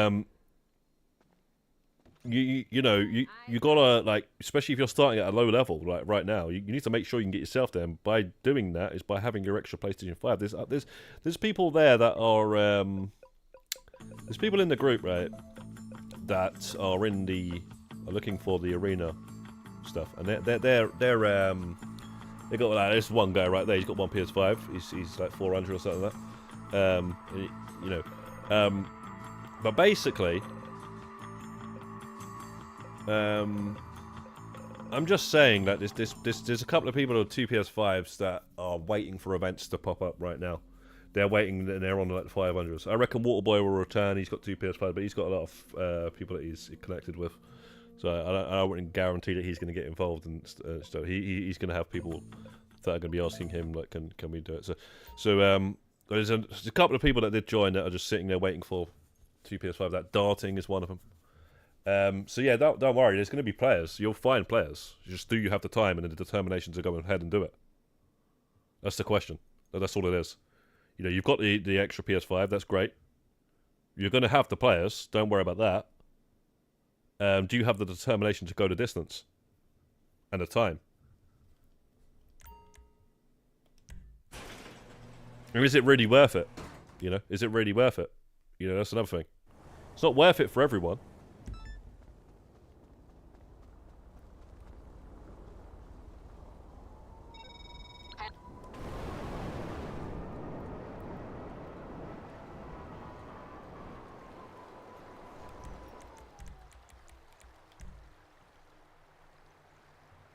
you know you gotta, like, especially if you're starting at a low level like right now, you need to make sure you can get yourself there. And by doing that is by having your extra PlayStation 5. There's people there that are there's people in the group, right, that are looking for the arena stuff, and they got like this one guy right there. He's got one PS5. He's like 400 or something like that. You know, but basically, I'm just saying that there's a couple of people with 2 PS5s that are waiting for events to pop up right now. They're waiting, and they're on like the 500s. I reckon Waterboy will return. He's got 2 PS5s, but he's got a lot of people that he's connected with. So I wouldn't guarantee that he's going to get involved and stuff. He's going to have people that are going to be asking him, like, can we do it? So there's a couple of people that did join that are just sitting there waiting for 2 PS5. That Darting is one of them. So yeah, don't worry. There's going to be players. You'll find players. Just do you have the time and the determination to go ahead and do it? That's the question. That's all it is. You know, you've got the extra PS5. That's great. You're going to have the players. Don't worry about that. Do you have the determination to go the distance and the time? Or is it really worth it? You know, is it really worth it? You know, that's another thing. It's not worth it for everyone.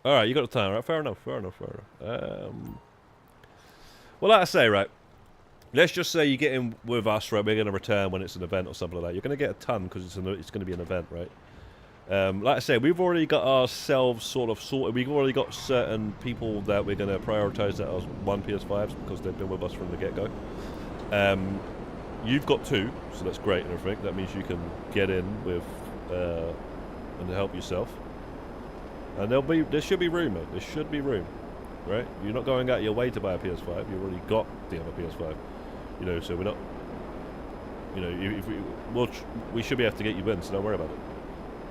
Alright, you got the time, right? Fair enough. Well, like I say, right, let's just say you get in with us, right? We're going to return when it's an event or something like that. You're going to get a ton because it's going to be an event, right? Like I say, we've already got ourselves sort of sorted. We've already got certain people that we're going to prioritise that as 1 PS5s because they've been with us from the get-go. You've got 2, so that's great and everything. That means you can get in with and help yourself. And there should be room, mate. There should be room, right? You're not going out your way to buy a PS5. You've already got the other PS5, you know. So we're not, you know, we should be able to get you in. So don't worry about it.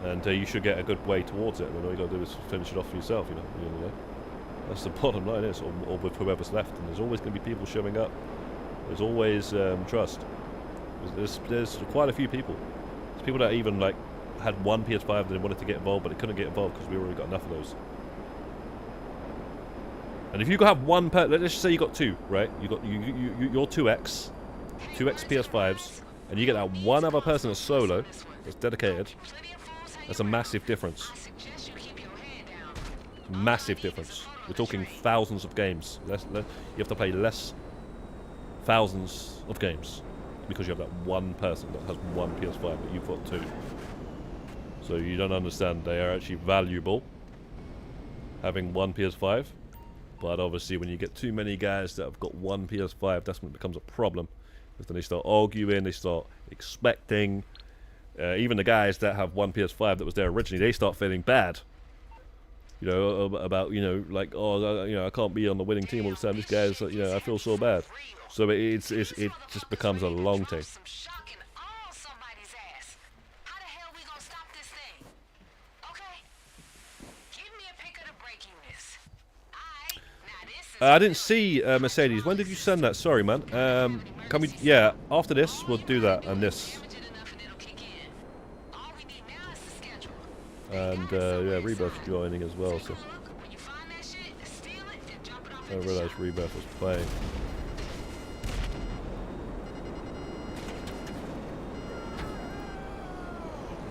And you should get a good way towards it. And all you got to do is finish it off for yourself, you know. That's the bottom line, is, or with whoever's left. And there's always going to be people showing up. There's always trust. There's quite a few people. There's people that even like had 1 PS5 that they wanted to get involved, but they couldn't get involved because we already got enough of those. And if you have one, let's just say you got 2, right? You got your 2x PS5s, and you get that one other person that's solo, that's dedicated. That's a massive difference. Massive difference. We're talking thousands of games. You have to play less thousands of games because you have that one person that has 1 PS5, but you've got 2. So you don't understand, they are actually valuable, having 1 PS5. But obviously when you get too many guys that have got 1 PS5, that's when it becomes a problem. Because then they start arguing, they start expecting. Even the guys that have 1 PS5 that was there originally, they start feeling bad. You know, about, you know, like, oh, you know, I can't be on the winning team all the time. This guy's, you know, I feel so bad. So it just becomes a long thing. I didn't see Mercedes. When did you send that? Sorry, man. Can we? Yeah, after this, we'll do that and this. And yeah, Rebirth's joining as well. So I realised Rebirth was playing.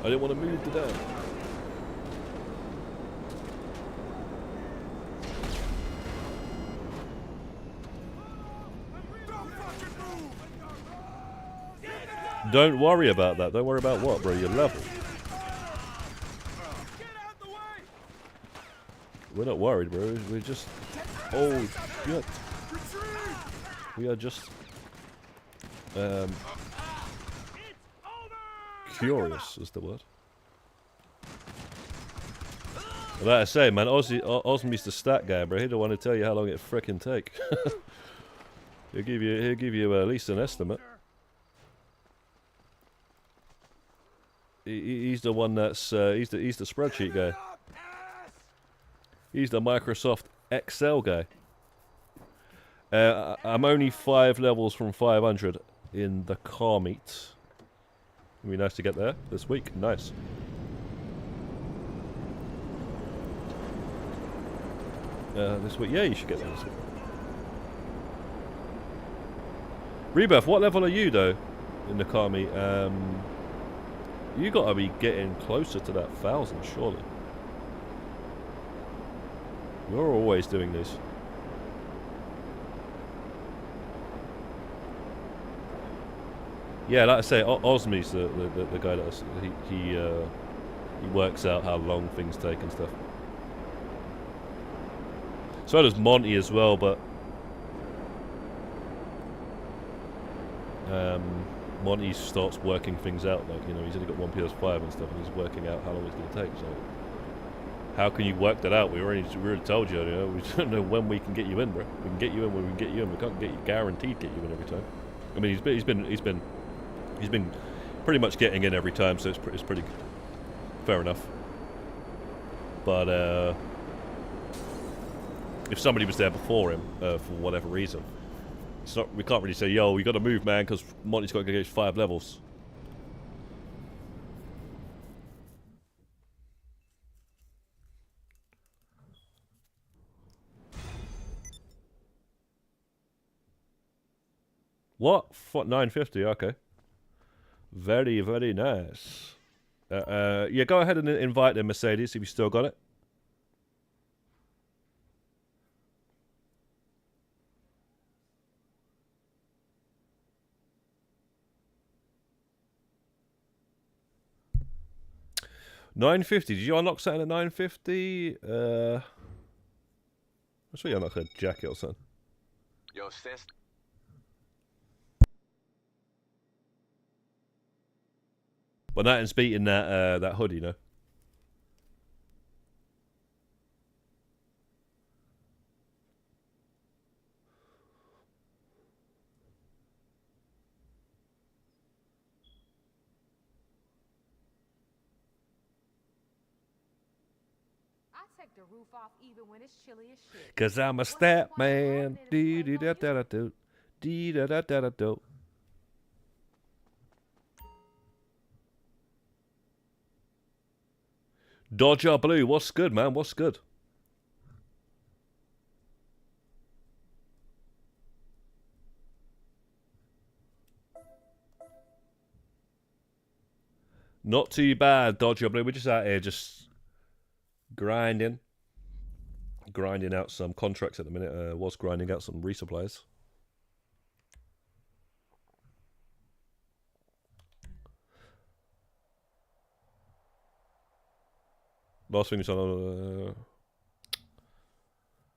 I didn't want to move to that. Don't worry about that. Don't worry about what, bro? You're level. We're not worried, bro. We're just... Oh, shit. We are just... curious is the word. Like I say, man, Osmi's the stat guy, bro. He don't want to tell you how long it frickin' take. he'll give you at least an estimate. He's the one that's he's the spreadsheet guy. He's the Microsoft Excel guy. I'm only 5 levels from 500 in the car meet. It'd be nice to get there this week. Nice. This week, yeah, you should get there this week. Rebirth, what level are you though in the car meet? You gotta be getting closer to that 1,000, surely. You're always doing this. Yeah, like I say, Osmi's the guy that he works out how long things take and stuff. So does Monty as well, but Monty starts working things out. Like, you know, he's only got one PS5 and stuff, and he's working out how long it's going to take. So, how can you work that out? We already told you. You know, we don't know when we can get you in, bro. We can get you in when we can get you in. We can't get you guaranteed get you in every time. I mean, he's been pretty much getting in every time, so it's pretty fair enough. But if somebody was there before him for whatever reason, it's not. We can't really say, "Yo, we got to move, man," because Monty's got to get 5 levels. What? 950? Okay. Very, very nice. Yeah, go ahead and invite them, Mercedes, if you still got it. $950. Did you unlock something at $950? I'm sure you unlocked a jacket or something. Yo, sis. But nothing's beating that hoodie, you know. Take the roof off even when it's chilly as shit. 'Cause I'm a stat man. Dee dee da da da do. Dee da da da da do. Dodger Blue, what's good, man? What's good? Not too bad, Dodger Blue. We're just out here just grinding out some contracts at the minute. Was grinding out some resupplies. Last thing was on.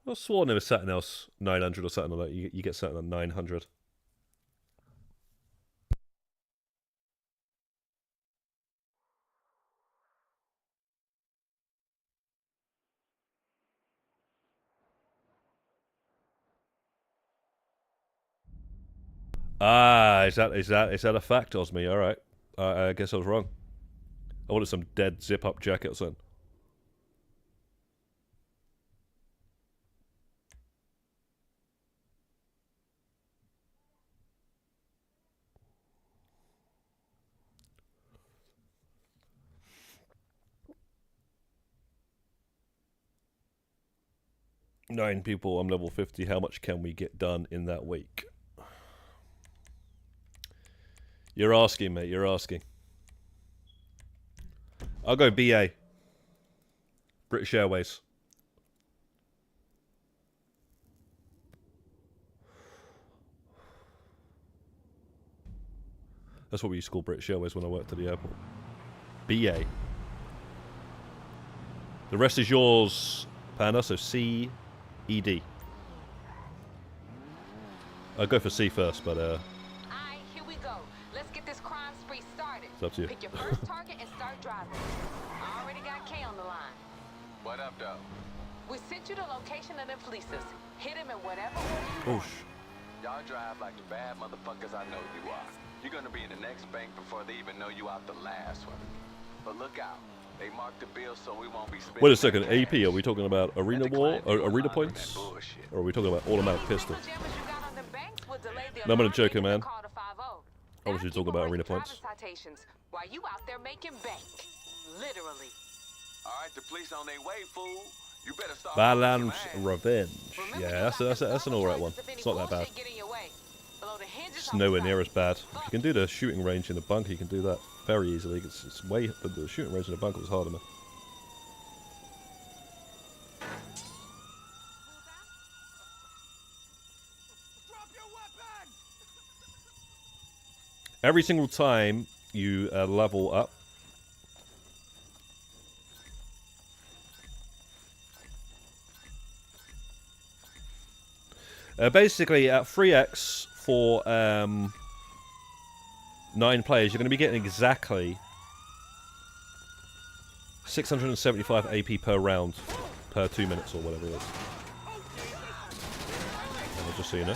I sworn there was something else, 900 or something like that. You get something on 900. Ah, is that a fact, Osmi? All right, I guess I was wrong. I wanted some dead zip-up jacket or something. Nine people, I'm level 50. How much can we get done in that week? You're asking, mate. You're asking. I'll go BA. British Airways. That's what we used to call British Airways when I worked at the airport. BA. The rest is yours, Panda, so C, E, D. I'll go for C first, but Alright, here we go. Let's get this crime spree started. It's up to you. Pick your first target and start driving. I already got K on the line. What? What up, though? We sent you the location of them fleeces. Hit him in whatever order you Oh, want. Y'all drive like the bad motherfuckers I know you are. You're gonna be in the next bank before they even know you out the last one. But look out. They marked the bill so we won't be spending. wait a second. that AP? Are we cash. talking about arena Let the war client or do a arena lot of points, that bullshit. or are we talking about automatic pistol? Illegal jammers you got on them banks will delay the No, I'm only alarm joking, ringing man. to call to 50. I was Now just keep talking about away arena from points. driving citations while you out there making bank. Literally. All right, the police on their way, fool. You better start. Badlands working your ass. Revenge. Remember, Yeah, you that's got an them alright double one. choices if any It's not that bad. bullshit get in your way. Below the hinges It's on nowhere the near side. as bad. If you can do the shooting range in the bunker, you can do that very easily. It's way the shooting range in the bunker was harder, man. Drop your weapon! Every single time you level up, basically at 3x for 9 players, you're going to be getting exactly 675 AP per round per 2 minutes or whatever it is. And just so you know.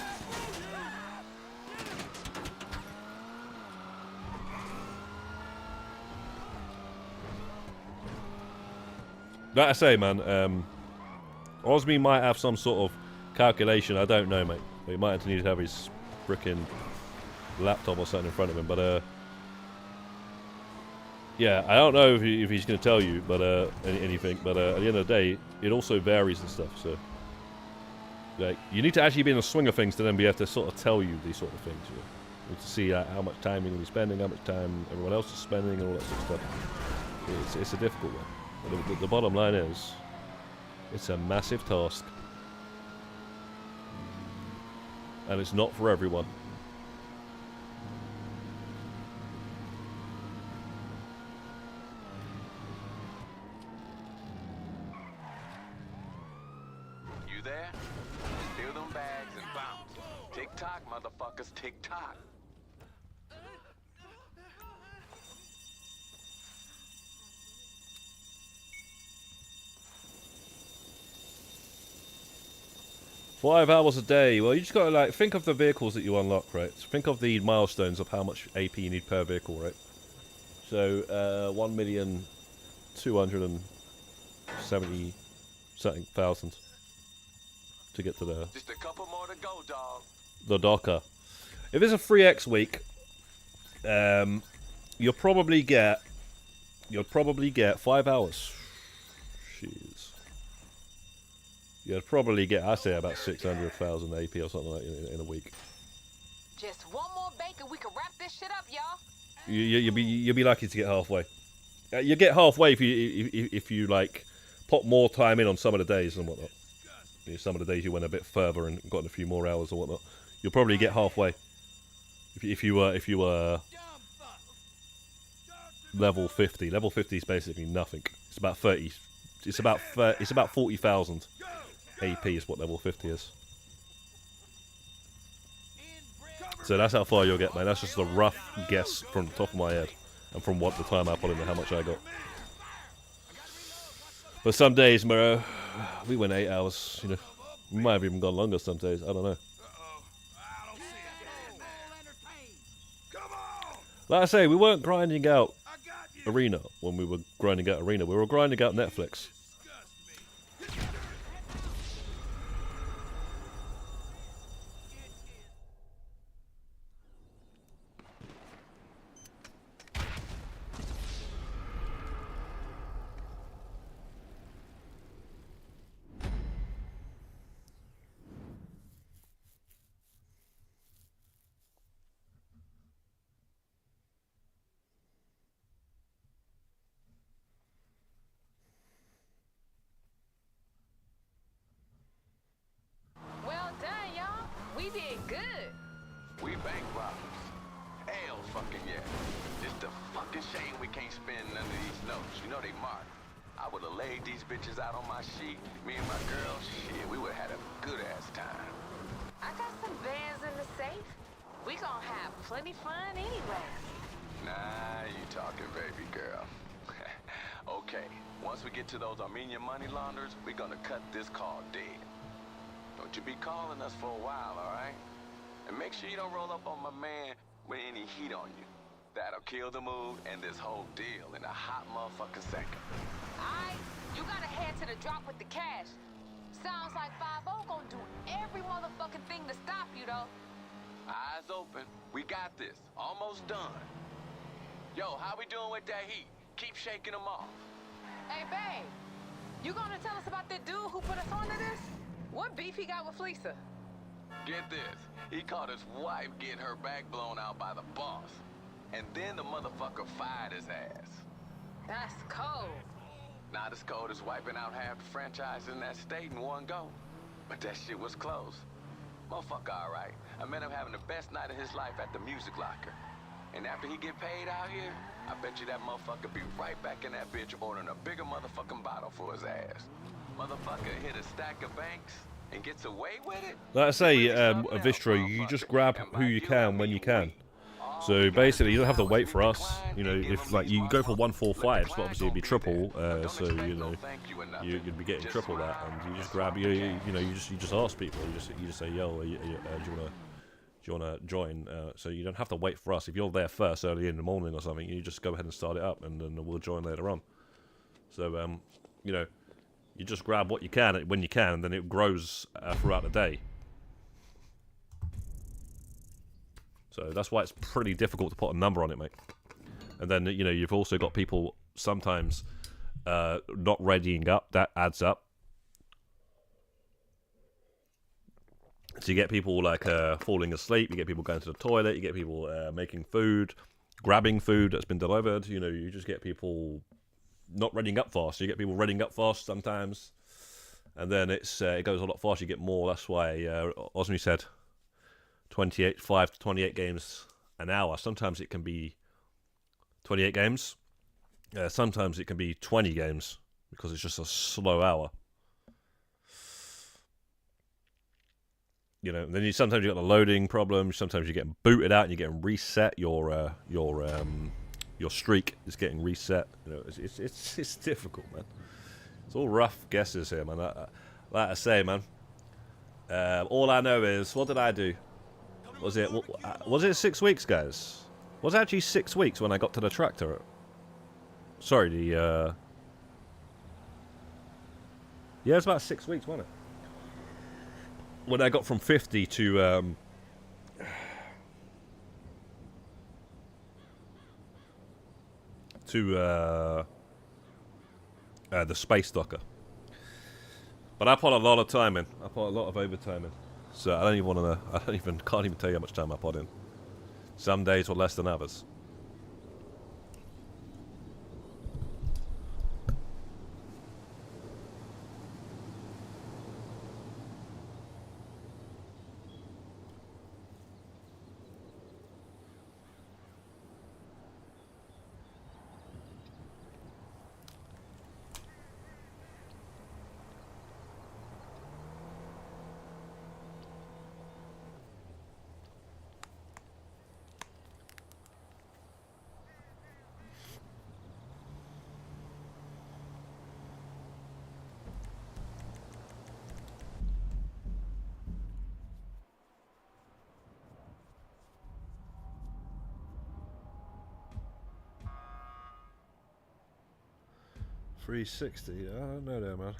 Like I say, man, Osmi might have some sort of calculation. I don't know, mate. He might need to have his frickin' laptop or something in front of him. But yeah, I don't know if he's going to tell you, but anything. But at the end of the day, it also varies and stuff. So, like, you need to actually be in the swing of things to then be able to sort of tell you these sort of things. You know? To see how much time you're going to be spending, how much time everyone else is spending, and all that sort of stuff. It's a difficult one. But the bottom line is, it's a massive task. And it's not for everyone. You there? Steal them bags and bounce. Tick tock, motherfuckers, tick tock. $5 hours a day. Well, you just gotta like think of the vehicles that you unlock, right? So think of the milestones of how much AP you need per vehicle, right? So 1,270 something thousand to get to Just a couple more to go, dog. the docker. If it's a 3x week, you'll probably get 5 hours. Jeez. You'd probably get, I say, about 600,000 AP or something like in a week. Just one more bank and we can wrap this shit up, y'all. You'll be lucky to get halfway. You get halfway if you like put more time in on some of the days and whatnot. You know, some of the days you went a bit further and got a few more hours or whatnot. You'll probably get halfway. If you were level 50. Level 50 is basically nothing. It's about 30. It's about 40,000 AP is what level 50 is. So that's how far you'll get, man. That's just a rough guess from the top of my head and from what the time I put in and how much I got. But some days, bro, we went 8 hours. You know, we might have even gone longer some days. I don't know. Like I say, we weren't grinding out Arena when we were grinding out Arena. We were grinding out Netflix. Well done, y'all. We did good. We bank robbers. Hell fucking yeah. Just a fucking shame we can't spend none of these notes. You know they marked. I would have laid these bitches out on my sheet. Me and my girl, shit, we would have had a good ass time. I got some bands in the safe. We gonna have plenty fun anyway. Nah, you talking, baby girl. Okay, Once we get to those Armenian money launderers, we're gonna cut this call dead. Don't you be calling us for a while, alright? And make sure you don't roll up on my man with any heat on you. That'll kill the mood and this whole deal in a hot motherfucking second. Alright, you gotta head to the drop with the cash. Sounds like 5-0 gonna do every motherfucking thing to stop you, though. Eyes open. We got this. Almost done. Yo, how we doing with that heat? Keep shaking them off. Hey, babe, you gonna tell us about that dude who put us onto this? What beef he got with Fleesa? Get this. He caught his wife getting her back blown out by the boss. And then the motherfucker fired his ass. That's cold. Not as cold as wiping out half the franchise in that state in one go. But that shit was close. Motherfucker alright. I met him having the best night of his life at the music locker. And after he get paid out here, I bet you that motherfucker be right back in that bitch ordering a bigger motherfucking bottle for his ass. Motherfucker hit a stack of banks and gets away with it? Like I say, Vistra, you just grab who you can when you can. So basically, you don't have to wait for us. You know, if like you go for 145, but obviously it'd be triple. So you know, you'd be getting triple that, and you just grab you just ask people. You just say, yo, do you wanna join? So you don't have to wait for us. If you're there first early in the morning or something, you just go ahead and start it up, and then we'll join later on. So you know, you just grab what you can when you can, and then it grows throughout the day. So that's why it's pretty difficult to put a number on it, mate. And then, you know, you've also got people sometimes not readying up. That adds up. So you get people like falling asleep. You get people going to the toilet. You get people making food, grabbing food that's been delivered. You know, you just get people not readying up fast. You get people readying up fast sometimes. And then it goes a lot faster. You get more. That's why Osmi said 5 to 28 games an hour. Sometimes it can be 28 games. Sometimes it can be 20 games because it's just a slow hour. You know, then sometimes you got the loading problem. Sometimes you're getting booted out and you're getting reset. Your streak is getting reset. You know, it's difficult, man. It's all rough guesses here, man. Like I say, man. All I know is, what did I do? Was it 6 weeks, guys? Was it actually 6 weeks when I got to the tractor? Sorry, yeah, it was about 6 weeks, wasn't it? When I got from 50 to the space docker. But I put a lot of time in. I put a lot of overtime in. So I don't even want to know. Can't even tell you how much time I put in. Some days were less than others. $360. I don't know there, man.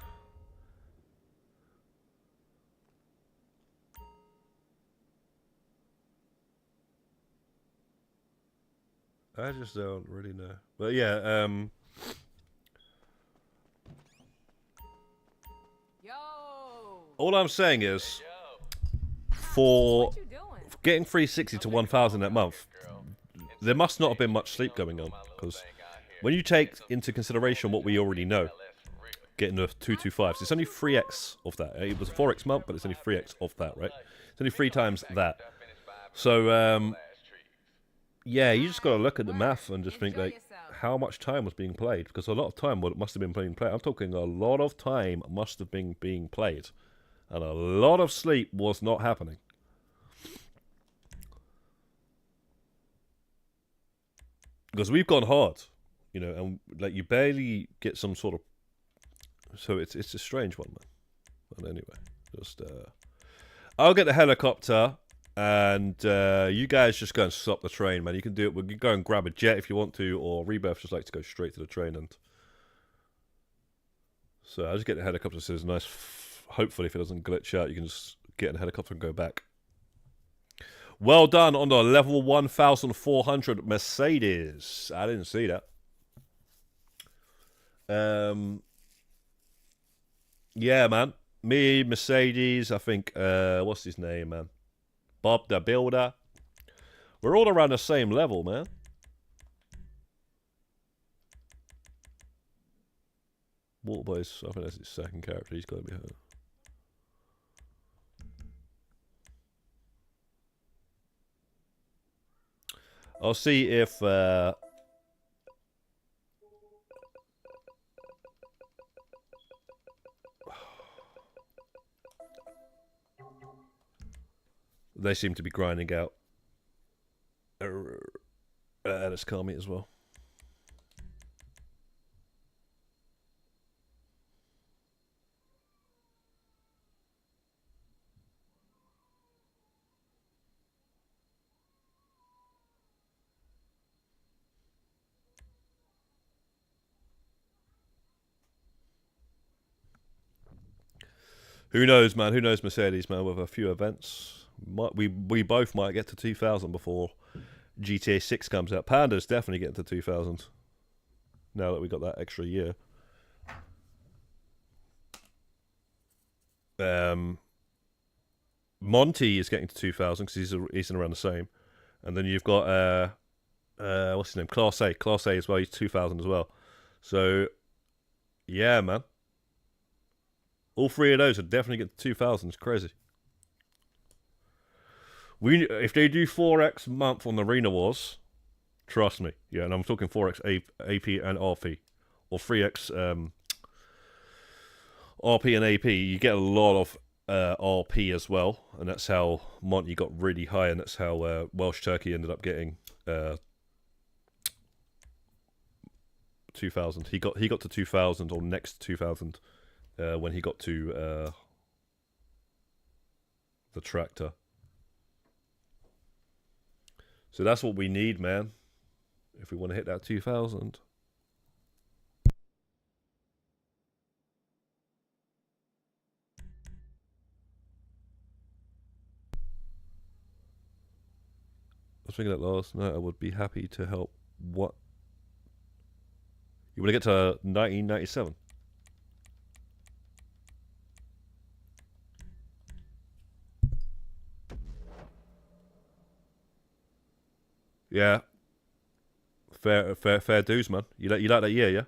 I just don't really know. But yeah, Yo. all I'm saying is, for getting 360 to 1,000 that month, there must not have been much sleep going on, because when you take into consideration what we already know, getting the 225s, it's only 3x of that. It was a 4x month, but it's only 3x of that, right? It's only 3 times that. So, yeah, you just got to look at the math and just think, like, how much time was being played? Because a lot of time must have been being played. I'm talking a lot of time must have been being played. And a lot of sleep was not happening. Because we've gone hard. You know, and like you barely get some sort of So it's a strange one, man. But anyway, just I'll get the helicopter, and you guys just go and stop the train, man. You can do it. We can go and grab a jet if you want to, or Rebirth just like to go straight to the train. And so I'll just get the helicopter. So it's nice. Hopefully, if it doesn't glitch out, you can just get in the helicopter and go back. Well done on the level 1,400 Mercedes. I didn't see that. Yeah, man. Me, Mercedes, I think, what's his name, man? Bob the Builder. We're all around the same level, man. Waterboy's, I think that's his second character. He's got to be hurt. I'll see if they seem to be grinding out LSCM as well. Who knows, man? Who knows Mercedes, man? With a few events, we both might get to 2,000 before GTA 6 comes out. Panda's definitely getting to 2,000 now that we got that extra year. Monty is getting to 2,000 because he's around the same, and then you've got what's his name? Class A as well. He's 2,000 as well. So yeah, man. All three of those would definitely get to 2,000. It's crazy. If they do 4x a month on the Arena Wars, trust me. Yeah, and I'm talking 4x AP and RP. Or 3x RP and AP. You get a lot of RP as well. And that's how Monty got really high. And that's how Welsh Turkey ended up getting 2,000. He got to 2,000 or next to 2,000. When he got to the tractor. So that's what we need, man, if we want to hit that 2,000. I was thinking that last night I would be happy to help. What? You want to get to 1997? Yeah, fair dues, man. You like that year, yeah?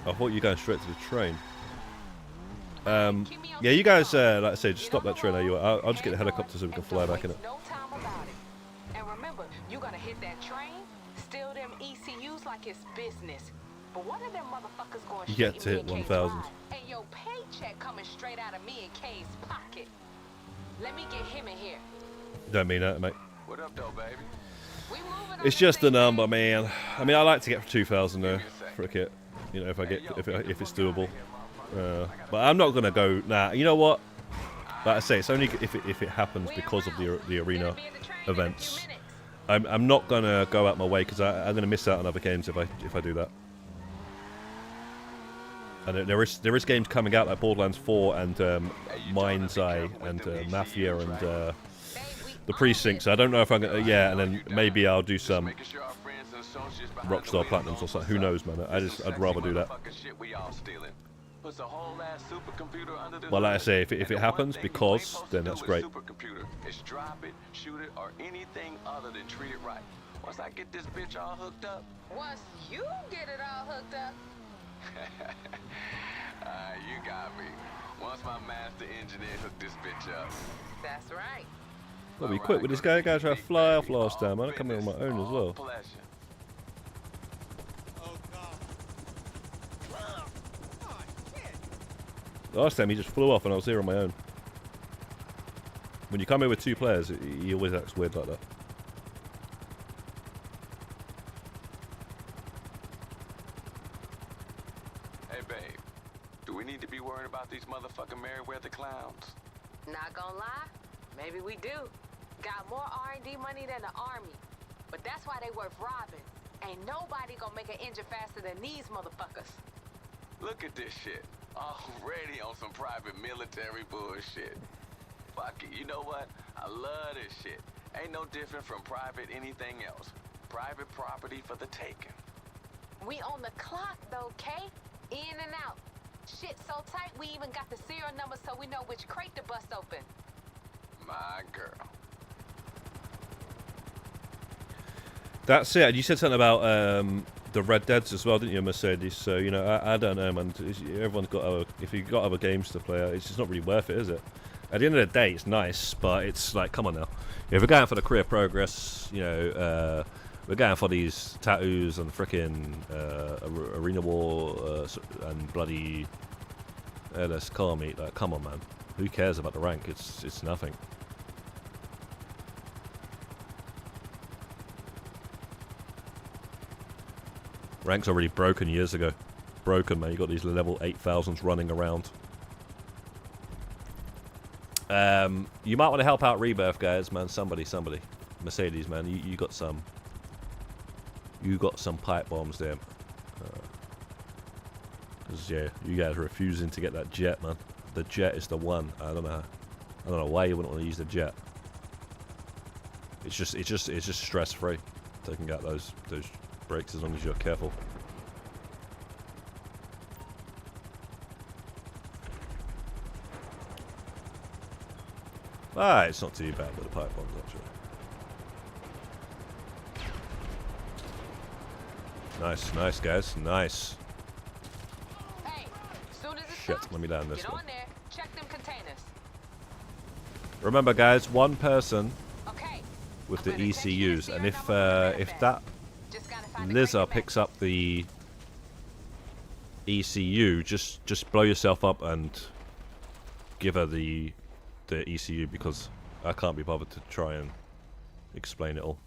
I thought you were going straight to the train. Yeah, you guys, like I say, just stop that train. I'll just get the helicopter so we can fly back in it. No time about it. And remember, you gotta hit that train, steal them ECUs like it's business. But one of them motherfuckers going straight Yet to hit in me and K's 1,000. ride, and your paycheck coming straight out of me and K's pocket. Let me get him in here. Don't mean that, mate. What up, though, baby? We moving It's on just the a same number, page. man. I mean, I like to get for 2,000 though for a kit. You know, if it's doable. But I'm not gonna go. Nah, you know what? Like I say, it's only if it happens because of the arena events. I'm not gonna go out my way because I'm gonna miss out on other games if I do that. And there is games coming out like Borderlands 4 and Mind's Eye and Mafia and the Precinct. So I don't know if I'm gonna. Yeah, and then maybe I'll do some Rockstar Platinums or something. Who knows, man? I'd rather do that. Well, like I say, if it happens, because then that's great. It's drop it, shoot it, or anything other than treat it right. Once I get this bitch all hooked up. Once you get it all hooked up. You got me. Once my master engineer hooked this bitch up. That's right. Gotta be quick with this guy. Guys try to fly off last time. I come in on my own as well. Last time he just flew off and I was here on my own. When you come in with 2 players, he always acts weird like that. Hey, babe. Do we need to be worried about these motherfucking Merryweather clowns? Not gonna lie, maybe we do. Got more R&D money than the army. But that's why they worth robbing. Ain't nobody gonna make an engine faster than these motherfuckers. Look at this shit. Already on some private military bullshit. Fuck it, you know what? I love this shit. Ain't no different from private anything else. Private property for the taking. We on the clock though, Kay. In and out. Shit so tight we even got the serial number so we know which crate to bust open. My girl. That's it. And you said something about the Red Deads as well, didn't you, Mercedes? So, you know, I don't know, man. Everyone's got other, if you've got other games to play, it's just not really worth it, is it? At the end of the day, it's nice, but it's like, come on now. If we're going for the career progress, you know, we're going for these tattoos and frickin' arena war and bloody LS car meet. Like, come on, man. Who cares about the rank? It's nothing. Rank's already broken years ago. Broken, man. You got these level 8,000s running around. You might want to help out Rebirth, guys, man. Somebody. Mercedes, man. You got some. You got some pipe bombs there. Cause yeah, you guys are refusing to get that jet, man. The jet is the one. I don't know why you wouldn't want to use the jet. It's just stress free. Taking out those brakes as long as you're careful. Ah, it's not too bad with the pipe bombs actually. Nice guys, nice. Hey, soon as it Shit, stops, let me down this get one. on there, check them containers. Remember, guys, one person Okay. with I'm the gonna text you ECUs, the and serial number for the if that Just gotta find the crate Lizard to picks match. up the ECU, just blow yourself up and give her the ECU, because I can't be bothered to try and explain it all.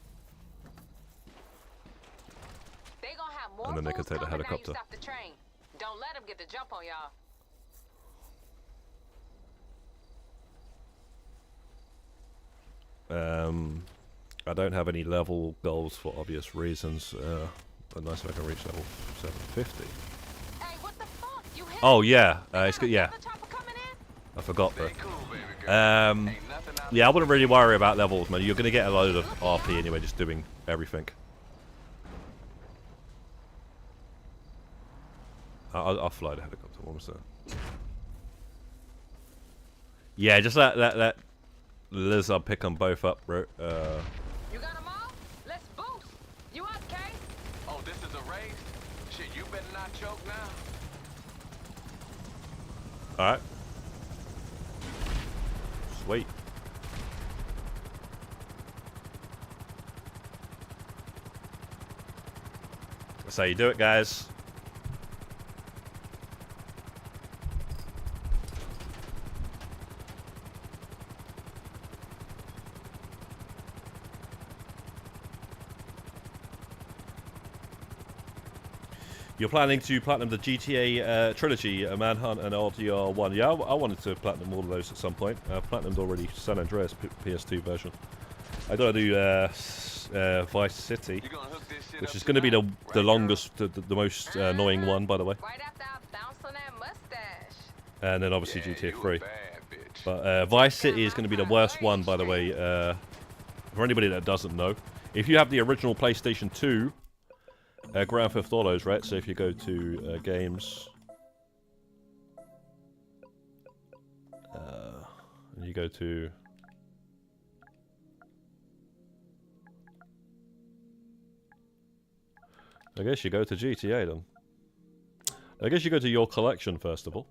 They gonna have more And then they can fools take the coming now you helicopter. stop the train. Don't let them get the jump on y'all. I don't have any level goals for obvious reasons. But nice if I can reach level 750. Hey, what the fuck? You hit Oh yeah, it's got good. Yeah, another chopper coming in? I forgot, bro. Stay cool, baby girl. Ain't nothing out Yeah, I wouldn't really worry about levels, man. You're gonna get a load of RP anyway, just doing everything. I'll fly the helicopter. What was that? Yeah, just let Lizard pick them both up, bro. You got them all? Let's boost. You up, Kay? Oh, this is a race? Shit, you better not choke now. All right. Sweet. That's how you do it, guys. You're planning to platinum the GTA trilogy, Manhunt and RDR1. Yeah, I wanted to platinum all of those at some point. I've platinumed already San Andreas PS2 version. I gotta do Vice City, You gonna hook this shit which up is gonna be the tonight, longest, the most annoying one, by the way. Right after I bounce on that mustache. And then obviously Yeah, GTA you a 3. bad bitch. But Vice City is going to be the worst one, by the way, for anybody that doesn't know. If you have the original PlayStation 2 Grand Theft Autos, right? So if you go to games, and you go to I guess you go to GTA then. I guess you go to your collection first of all.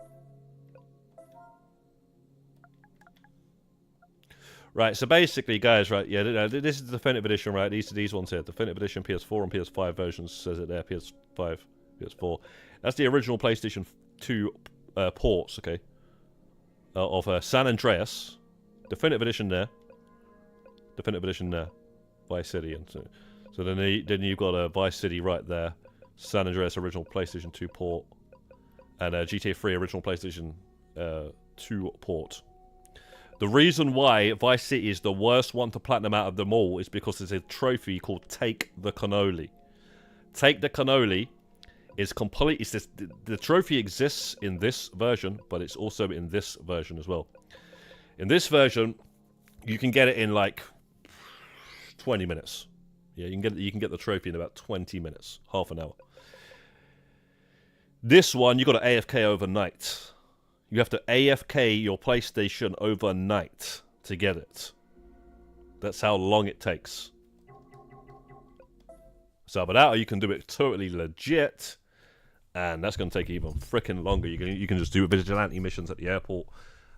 Right, so basically, guys, right, yeah, this is the definitive edition, right? These ones here, definitive edition, PS4 and PS5 versions, says it there, PS5, PS4. That's the original PlayStation 2 ports, okay, of San Andreas, definitive edition there, Vice City, and so then you've got a Vice City right there, San Andreas original PlayStation 2 port, and GTA 3 original PlayStation 2 port. The reason why Vice City is the worst one to platinum out of them all is because there's a trophy called Take the Cannoli. Take the Cannoli is complete. It's this, the trophy exists in this version, but it's also in this version as well. In this version, you can get it in like 20 minutes. Yeah, you can get the trophy in about 20 minutes, half an hour. This one, you got to AFK overnight. You have to AFK your PlayStation overnight to get it. That's how long it takes. So, but that, or you can do it totally legit, and that's going to take even freaking longer. You can just do vigilante missions at the airport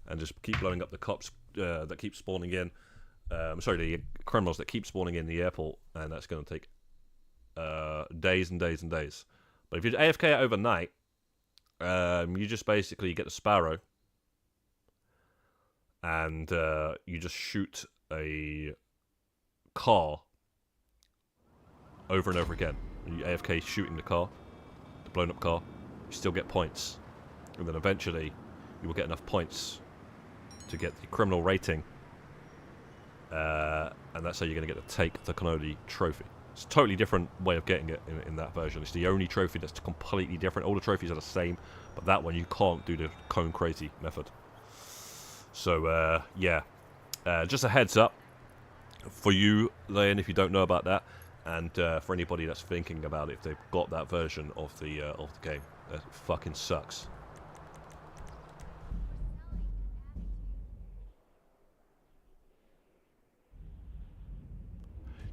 and just keep blowing up the cops that keep spawning in. The criminals that keep spawning in the airport, and that's going to take days and days and days. But if you AFK it overnight, you just basically get the Sparrow, and you just shoot a car over and over again. And you AFK shooting the car, the blown up car, you still get points. And then eventually, you will get enough points to get the criminal rating. And that's how you're going to get the Take the Cannoli trophy. It's a totally different way of getting it in that version. It's the only trophy that's completely different. All the trophies are the same, but that one you can't do the cone crazy method. So, yeah. Just a heads up for you, Leon, if you don't know about that, and for anybody that's thinking about it, if they've got that version of the game. That fucking sucks.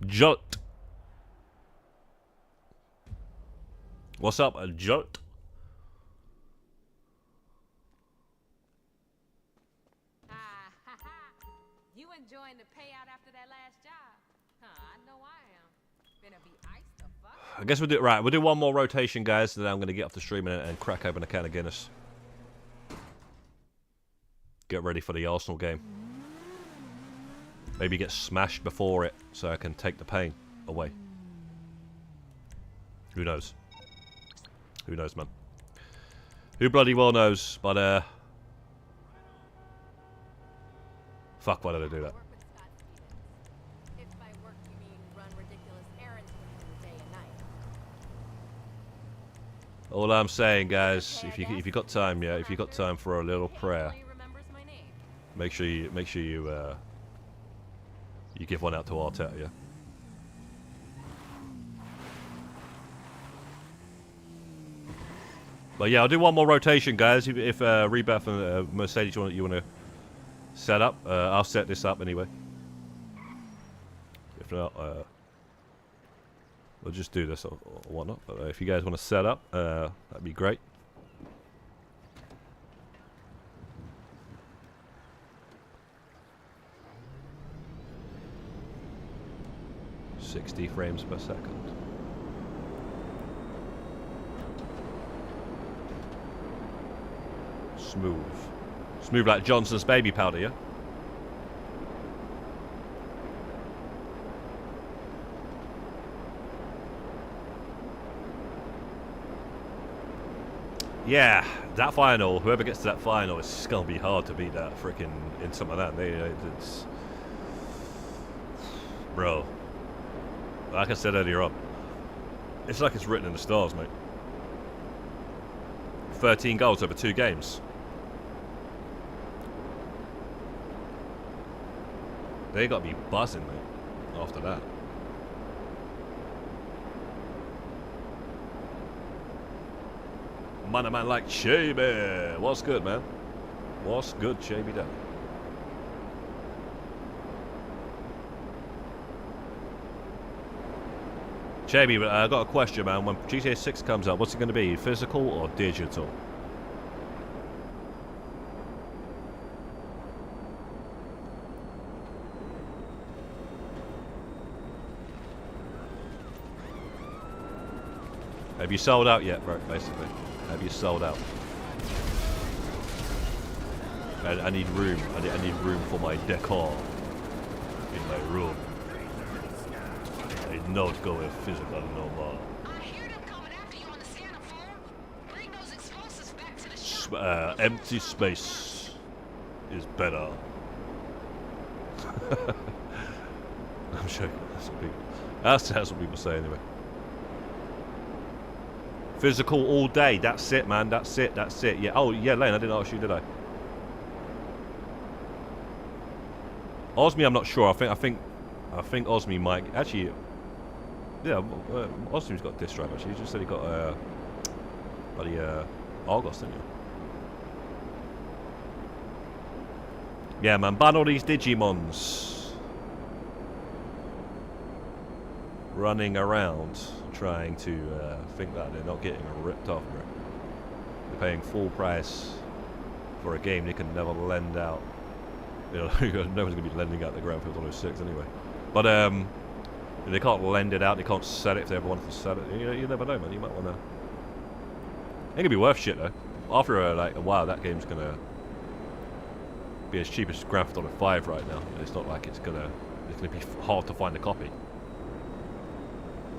Jolt. What's up, a Jolt? You enjoying the payout after that last job? Huh, I know I am. Gonna be iced the fuck. I guess we'll do one more rotation, guys, and then I'm gonna get off the stream and crack open a can of Guinness. Get ready for the Arsenal game. Maybe get smashed before it, so I can take the pain away. Who knows? Who knows, man? Who bloody well knows, but, fuck, why did I do that? All I'm saying, guys, if you got time, yeah, if you got time for a little prayer, make sure you give one out to Arteta, yeah? But yeah, I'll do one more rotation, guys. If Rebeth and Mercedes you want to set up, I'll set this up anyway. If not, we'll just do this or whatnot. But if you guys want to set up, that'd be great. .60 frames per second. Smooth. Smooth like Johnson's baby powder, yeah? Yeah, that final, whoever gets to that final, it's going to be hard to beat that freaking in something like that. It's... Bro. Like I said earlier on, it's like it's written in the stars, mate. 13 goals over 2 games. They got to be buzzing, mate, after that. Man like Chaby. What's good, man? What's good, Chaby done? Chaby, I got a question, man. When GTA 6 comes out, what's it going to be? Physical or digital? Have you sold out yet, bro? Basically, have you sold out? I need room. I need room for my decor in my room. I not go physical no more. I hear them coming after you on the scanner phone. Bring those explosives back to the shop. Empty space is better. I'm joking. That's what people say anyway. Physical all day. That's it, man. That's it. That's it. Yeah. Oh, yeah, Lane. I didn't ask you, did I? Osmi, I'm not sure. I think Osmi might actually. Yeah, Osmi's got diss drive actually. He just said he got bloody Argos, didn't you? Yeah, man. Ban all these Digimons running around trying to think that they're not getting ripped off, bro. They're paying full price for a game they can never lend out. You know, no one's going to be lending out the Grand Theft Auto 6 anyway. But they can't lend it out. They can't sell it if they ever wanted to sell it. You never know, man. You might want to. It could be worth shit though. After like a while, that game's gonna be as cheap as Grand Theft Auto 5 right now. It's not like it's gonna be hard to find a copy.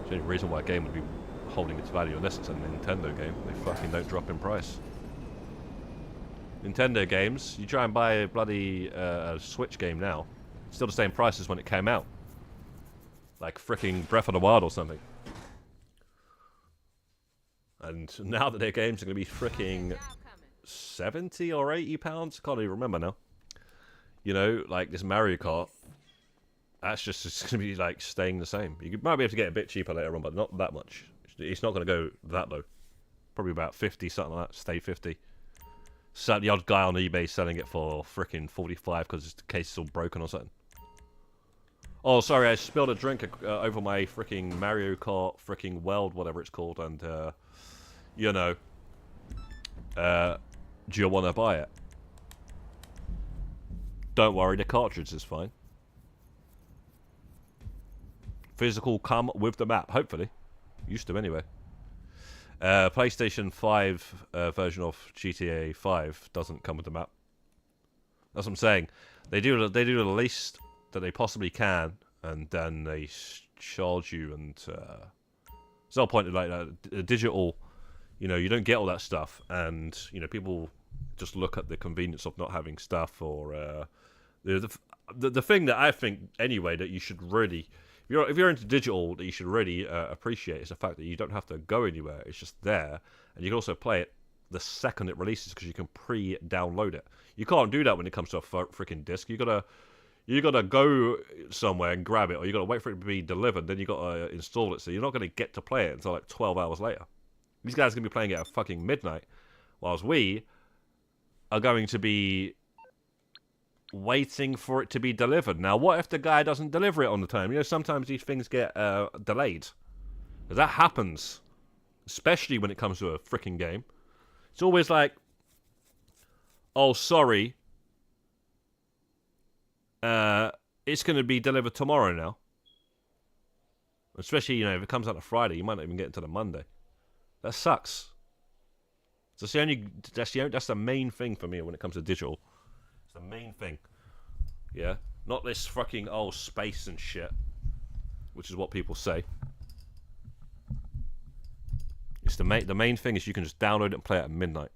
The only reason why a game would be holding its value unless it's a Nintendo game. They fucking don't drop in price. Nintendo games, you try and buy a bloody Switch game now, it's still the same price as when it came out. Like fricking Breath of the Wild or something. And now that their games are going to be fricking 70 or 80 pounds, can't even remember now. You know, like this Mario Kart, that's just it's going to be like staying the same. You might be able to get a bit cheaper later on, but not that much. It's not going to go that low. Probably about 50, something like that. Stay 50. So the odd guy on eBay selling it for fricking 45 because the case is all broken or something. Oh, sorry, I spilled a drink over my fricking Mario Kart fricking World, whatever it's called, and you know, do you want to buy it? Don't worry, the cartridge is fine. Physical come with the map, hopefully. Used to anyway. PlayStation 5 version of GTA 5 doesn't come with the map. That's what I'm saying. They do the least that they possibly can, and then they charge you. And it's all pointed like that. Digital, you know, you don't get all that stuff, and you know people just look at the convenience of not having stuff, or the thing that I think anyway that you should really. If you're into digital, that you should really appreciate is the fact that you don't have to go anywhere. It's just there, and you can also play it the second it releases because you can pre-download it. You can't do that when it comes to a freaking disc. You gotta go somewhere and grab it, or you gotta wait for it to be delivered. Then you gotta install it. So you're not gonna get to play it until like 12 hours later. These guys are gonna be playing it at fucking midnight, whilst we are going to be waiting for it to be delivered. Now, what if the guy doesn't deliver it on the time? You know, sometimes these things get delayed. Because that happens. Especially when it comes to a freaking game. It's always like, oh, sorry. It's going to be delivered tomorrow now. Especially, you know, if it comes out on Friday, you might not even get it until the Monday. That sucks. So that's the main thing for me when it comes to digital. It's the main thing. Yeah? Not this fucking old space and shit. Which is what people say. It's the main thing is you can just download it and play it at midnight.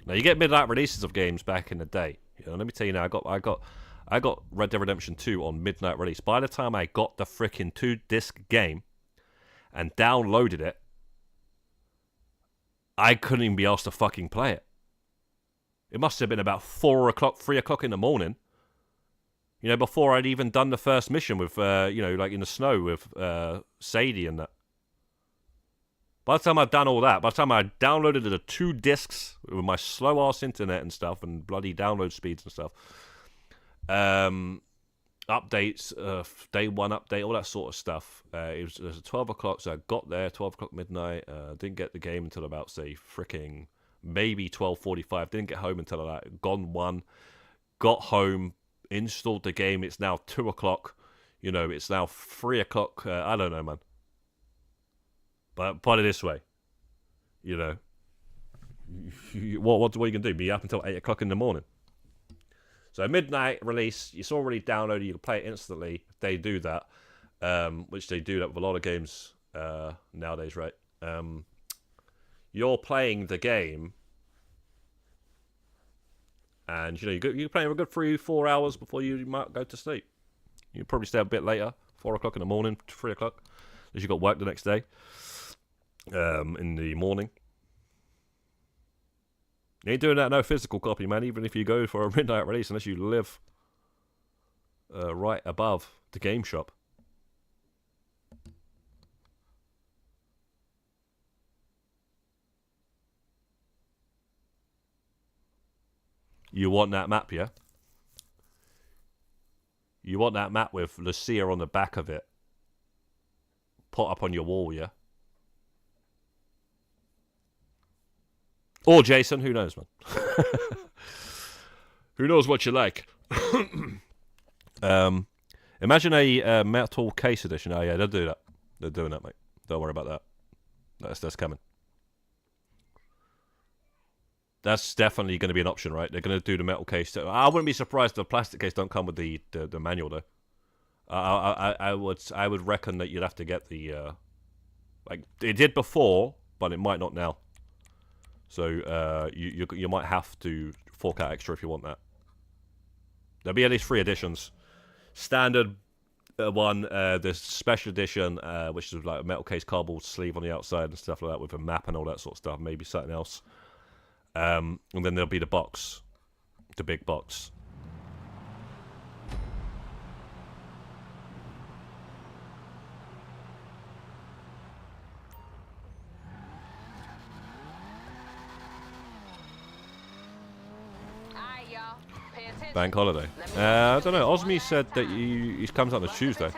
Now you get midnight releases of games back in the day. You know, let me tell you now, I got Red Dead Redemption 2 on midnight release. By the time I got the freaking 2-disc game and downloaded it, I couldn't even be asked to fucking play it. It must have been about 4 o'clock, 3 o'clock in the morning. You know, before I'd even done the first mission with, you know, like in the snow with Sadie and that. By the time I'd done all that, by the time I downloaded the 2 discs with my slow-ass internet and stuff and bloody download speeds and stuff, updates, day 1 update, all that sort of stuff, it was 12 o'clock, so I got there, 12 o'clock midnight, didn't get the game until about, say, freaking maybe 12:45, didn't get home until like gone 1, got home, installed the game, it's now 2 o'clock, you know, it's now 3 o'clock, I don't know, man. But put it this way, you know, what are you gonna do? Be up until 8 o'clock in the morning? So midnight release, it's already downloaded. You can play it instantly. If they do that, which they do that with a lot of games nowadays, right? You're playing the game, and you know you're playing a good 3-4 hours before you might go to sleep. You probably stay a bit later, 4 o'clock in the morning, 3 o'clock, as you got work the next day. In the morning. You ain't doing that no physical copy, man, even if you go for a midnight release, unless you live right above the game shop. You want that map, yeah? You want that map with Lucia on the back of it put up on your wall, yeah? Or Jason, who knows, man? Who knows what you like? Imagine a metal case edition. Oh yeah, they'll do that. They're doing that, mate. Don't worry about that. That's coming. That's definitely going to be an option, right? They're going to do the metal case. I wouldn't be surprised if the plastic case don't come with the manual, though. I would reckon that you'd have to get the like it did before, but it might not now. So you might have to fork out extra if you want that. There'll be at least 3 editions. Standard one, the special edition, which is like a metal case cardboard sleeve on the outside and stuff like that with a map and all that sort of stuff. Maybe something else. And then there'll be the box. The big box. Bank holiday. I don't know. Osmi said that he comes out on a Tuesday.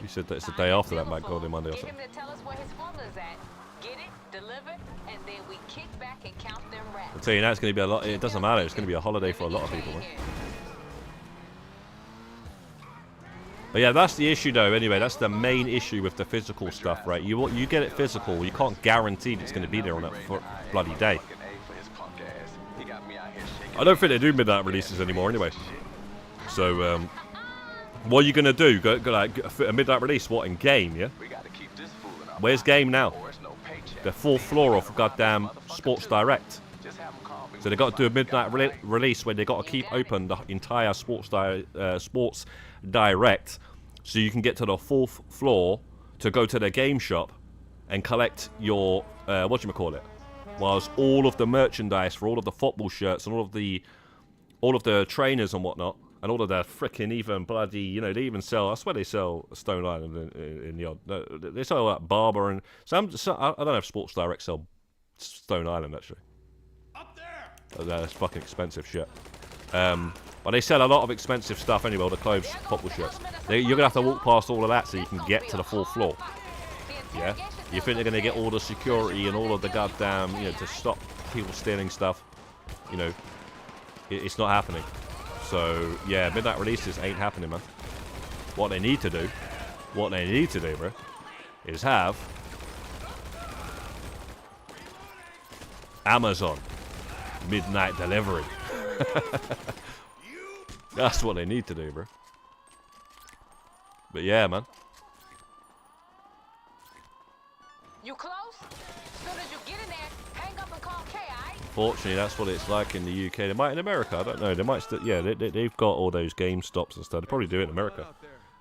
He said that it's the day after that bank holiday Monday or something. I'll tell you now, it's going to be a lot. It doesn't matter. It's going to be a holiday for a lot of people, man. But yeah, that's the issue, though. Anyway, that's the main issue with the physical stuff, right? You get it physical. You can't guarantee that it's going to be there on that bloody day. I don't think they do midnight releases anymore anyway. So, what are you going to do? Go like a midnight release, what, in game, yeah? Where's game now? The 4th floor of goddamn Sports Direct. So they got to do a midnight release where they got to keep open the entire Sports Direct so you can get to the 4th floor to go to the game shop and collect your, whatchamacallit? Whilst all of the merchandise for all of the football shirts and all of the trainers and whatnot, and all of the frickin' even bloody, you know, they even sell. I swear they sell Stone Island in the odd. No, they sell like Barber and some. I don't know if Sports Direct sell Stone Island actually. Up there. That's fucking expensive shit. But they sell a lot of expensive stuff anyway. All the clothes, football shirts. You're gonna have to walk past all of that so you can get to the 4th floor. Yeah. You think they're going to get all the security and all of the goddamn, you know, to stop people stealing stuff? You know, it's not happening. So, yeah, midnight releases ain't happening, man. What they need to do, bro, is have Amazon midnight delivery. That's what they need to do, bro. But yeah, man. You close? As soon as you get in there, hang up and call Kay, alright? Fortunately, that's what it's like in the UK. They might in America, I don't know. They might still, yeah, they've got all those game stops and stuff. They probably do it in America.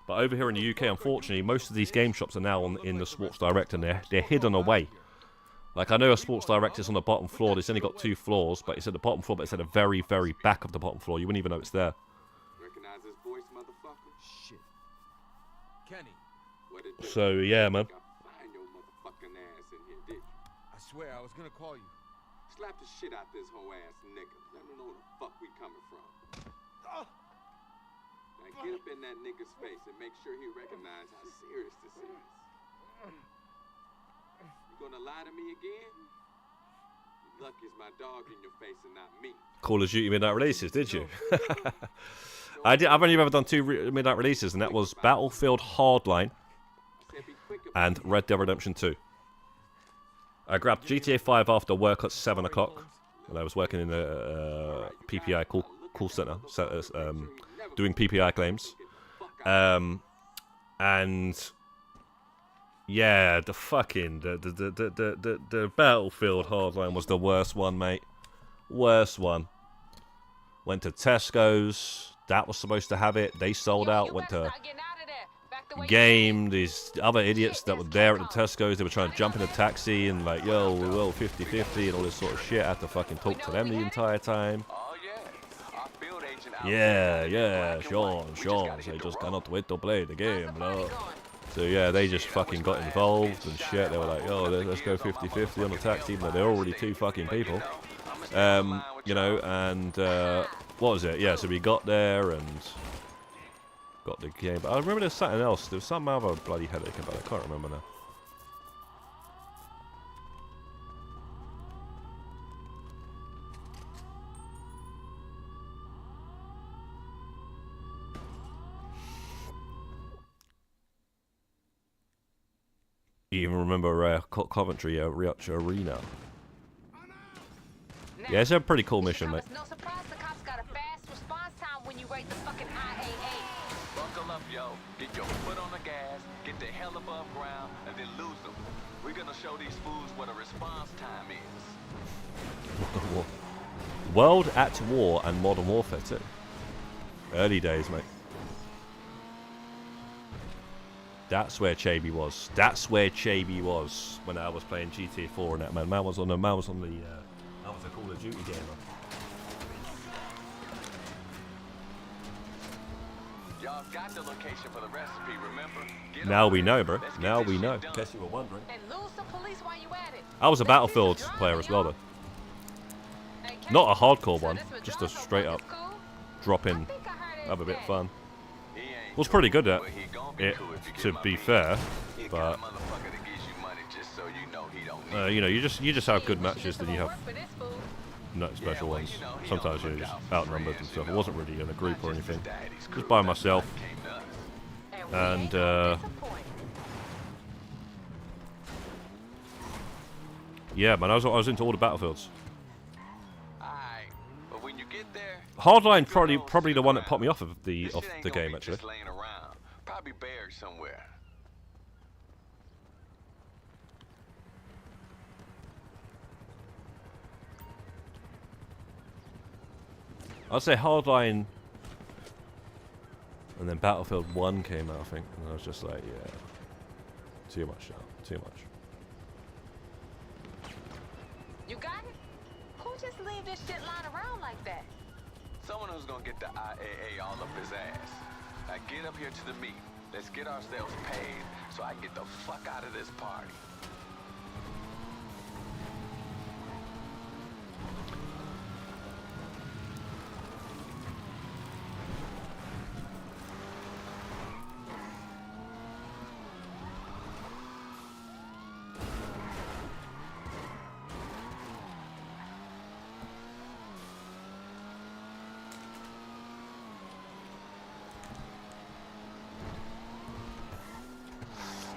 But over here in the UK, unfortunately, most of these game shops are now in the Sports Direct, and they're hidden away. Like, I know a Sports Direct is on the bottom floor. It's only got 2 floors, but it's at the bottom floor, but it's at the very, very back of the bottom floor. You wouldn't even know it's there. Recognize this voice, motherfucker? Shit. Kenny. So, yeah, man. I swear, I was gonna call you. Slap the shit out this whole ass nigga. Let him know where the fuck we coming from. Now get up in that nigga's face and make sure he recognize how serious this is. You gonna lie to me again? Lucky is my dog in your face and not me. Call of Duty midnight releases, did you? I've only ever done 2 midnight releases, and that was Battlefield Hardline and Red Dead Redemption 2. I grabbed GTA 5 after work at 7 o'clock, and I was working in a PPI call center, doing PPI claims. And yeah, the fucking the Battlefield Hardline was the worst one, mate. Worst one. Went to Tesco's. That was supposed to have it. They sold out. Went to Game. These other idiots that were there at the Tesco's, they were trying to jump in a taxi and like, yo, we will 50-50 and all this sort of shit. I had to fucking talk to them the entire time. Oh, yeah. Our field agent out Yeah, there yeah, black and Sean. white. We just gotta I hit the just road. cannot wait to play the game, bro. So yeah, they just fucking got involved and shit. They were like, yo, let's go 50-50 on the taxi, even though they're already 2 fucking people. You know, and what was it? Yeah, so we got there and got the game. But I remember there's something else. There was some other bloody headache about it. I can't remember now. You even remember Coventry Riach Arena? Yeah, it's a pretty cool mission, mate. No surprise the cops got a fast response time when you rate the fucking IAA. Buckle up, yo. Get your foot on the gas, get the hell above ground, and then lose them. We're gonna show these fools what a response time is. World at War and Modern Warfare 2. Early days, mate. That's where Chaby was. That's where Chaby was when I was playing GTA 4 and that man. Man was on the I was a Call of Duty gamer. Y'all got the location for the recipe, remember? Get Now on we it. know, bro. Let's get Now this we shit know. In done. case you were wondering. And lose the police while you at it. I was a Battlefield player as well, though. Hey, Kate, Not a hardcore so one, this just a withdrawal straight notebook up is cool? drop I in, think I heard have a bit of it's fun. He ain't Was pretty good at but he gonna be it, cool if you to get my be beat. fair, He the but kind of motherfucker that gives you money just so you know he don't need you know, you just have good We should matches, do then you some have work for this fool. no special well, ones. you know, he Sometimes on you're the just lookout for outnumbered and friends, stuff. you I wasn't know. really in a group or Not just anything. his daddy's crew, Just by that's myself. why he came to us. And we And ain't gonna disappoint. yeah, man, I was into all the Battlefields. Alright, but when you get there, Hardline good old probably sit the one that around. popped me off of the This shit ain't gonna game be actually. just laying around. Probably buried somewhere. I'd say Hardline, and then Battlefield 1 came out, I think, and I was just like, yeah, too much now, too much. You got it? Who just leave this shit lying around like that? Someone who's gonna get the IAA all up his ass. Now get up here to the meet. Let's get ourselves paid so I can get the fuck out of this party.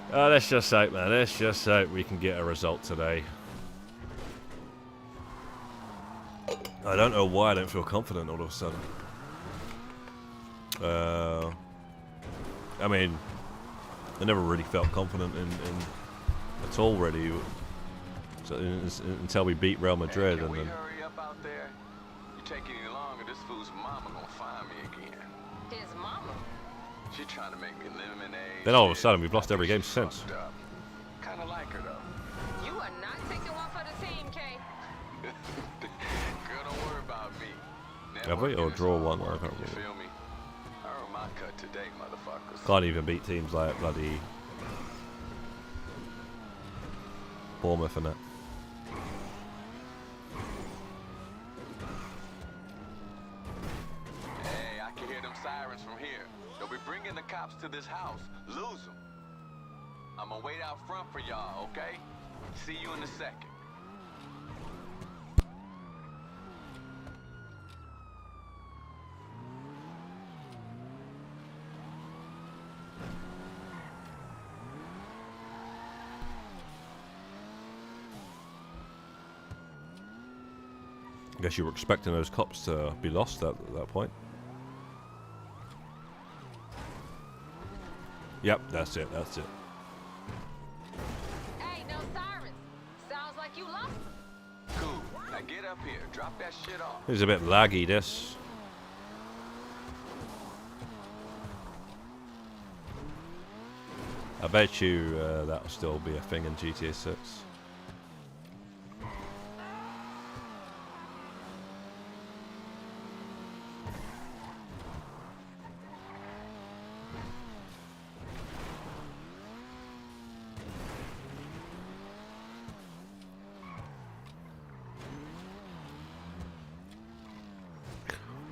Let's just hope, man. Let's just hope we can get a result today. I don't know why I don't feel confident all of a sudden. I mean, I never really felt confident in at all, really. So, until we beat Real Madrid, Hey, can and we then hurry up out there? You take any longer, this fool's mama gonna find me again. His mama. She trying to make me lemonade. Then all of a shit. sudden we've lost I every think game she since. fucked up. Kinda like her though. You are not taking one for the team, Kay. Girl, don't worry about me. Have we? Or Networking is draw hard one? I work, can't you remember. feel me? I earned my cut today, motherfuckers. can't even beat teams like bloody Bournemouth and that. Hey, I can hear them sirens from here. They'll be bringing the cops to this house. Lose them. I'm gonna wait out front for y'all, okay? See you in a second. I guess you were expecting those cops to be lost at that point. Yep, that's it, that's it. Hey, no sirens. Sounds like you lost them. Cool. Now get up here. Drop that shit off. It's a bit laggy, this. I bet you that'll still be a thing in GTA 6.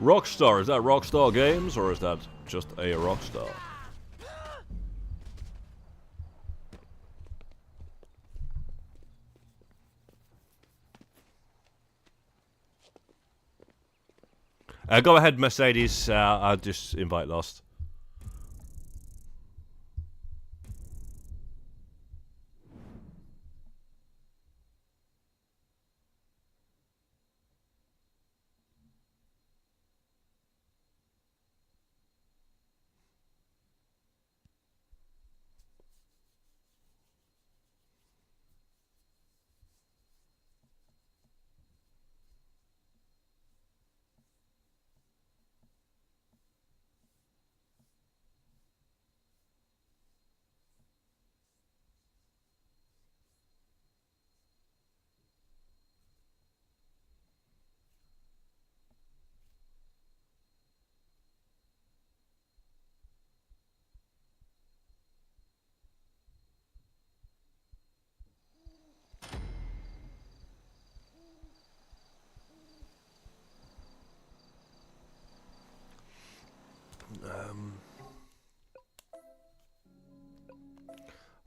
Rockstar, is that Rockstar Games or is that just a Rockstar? Go ahead, Mercedes. I'll just invite Lost.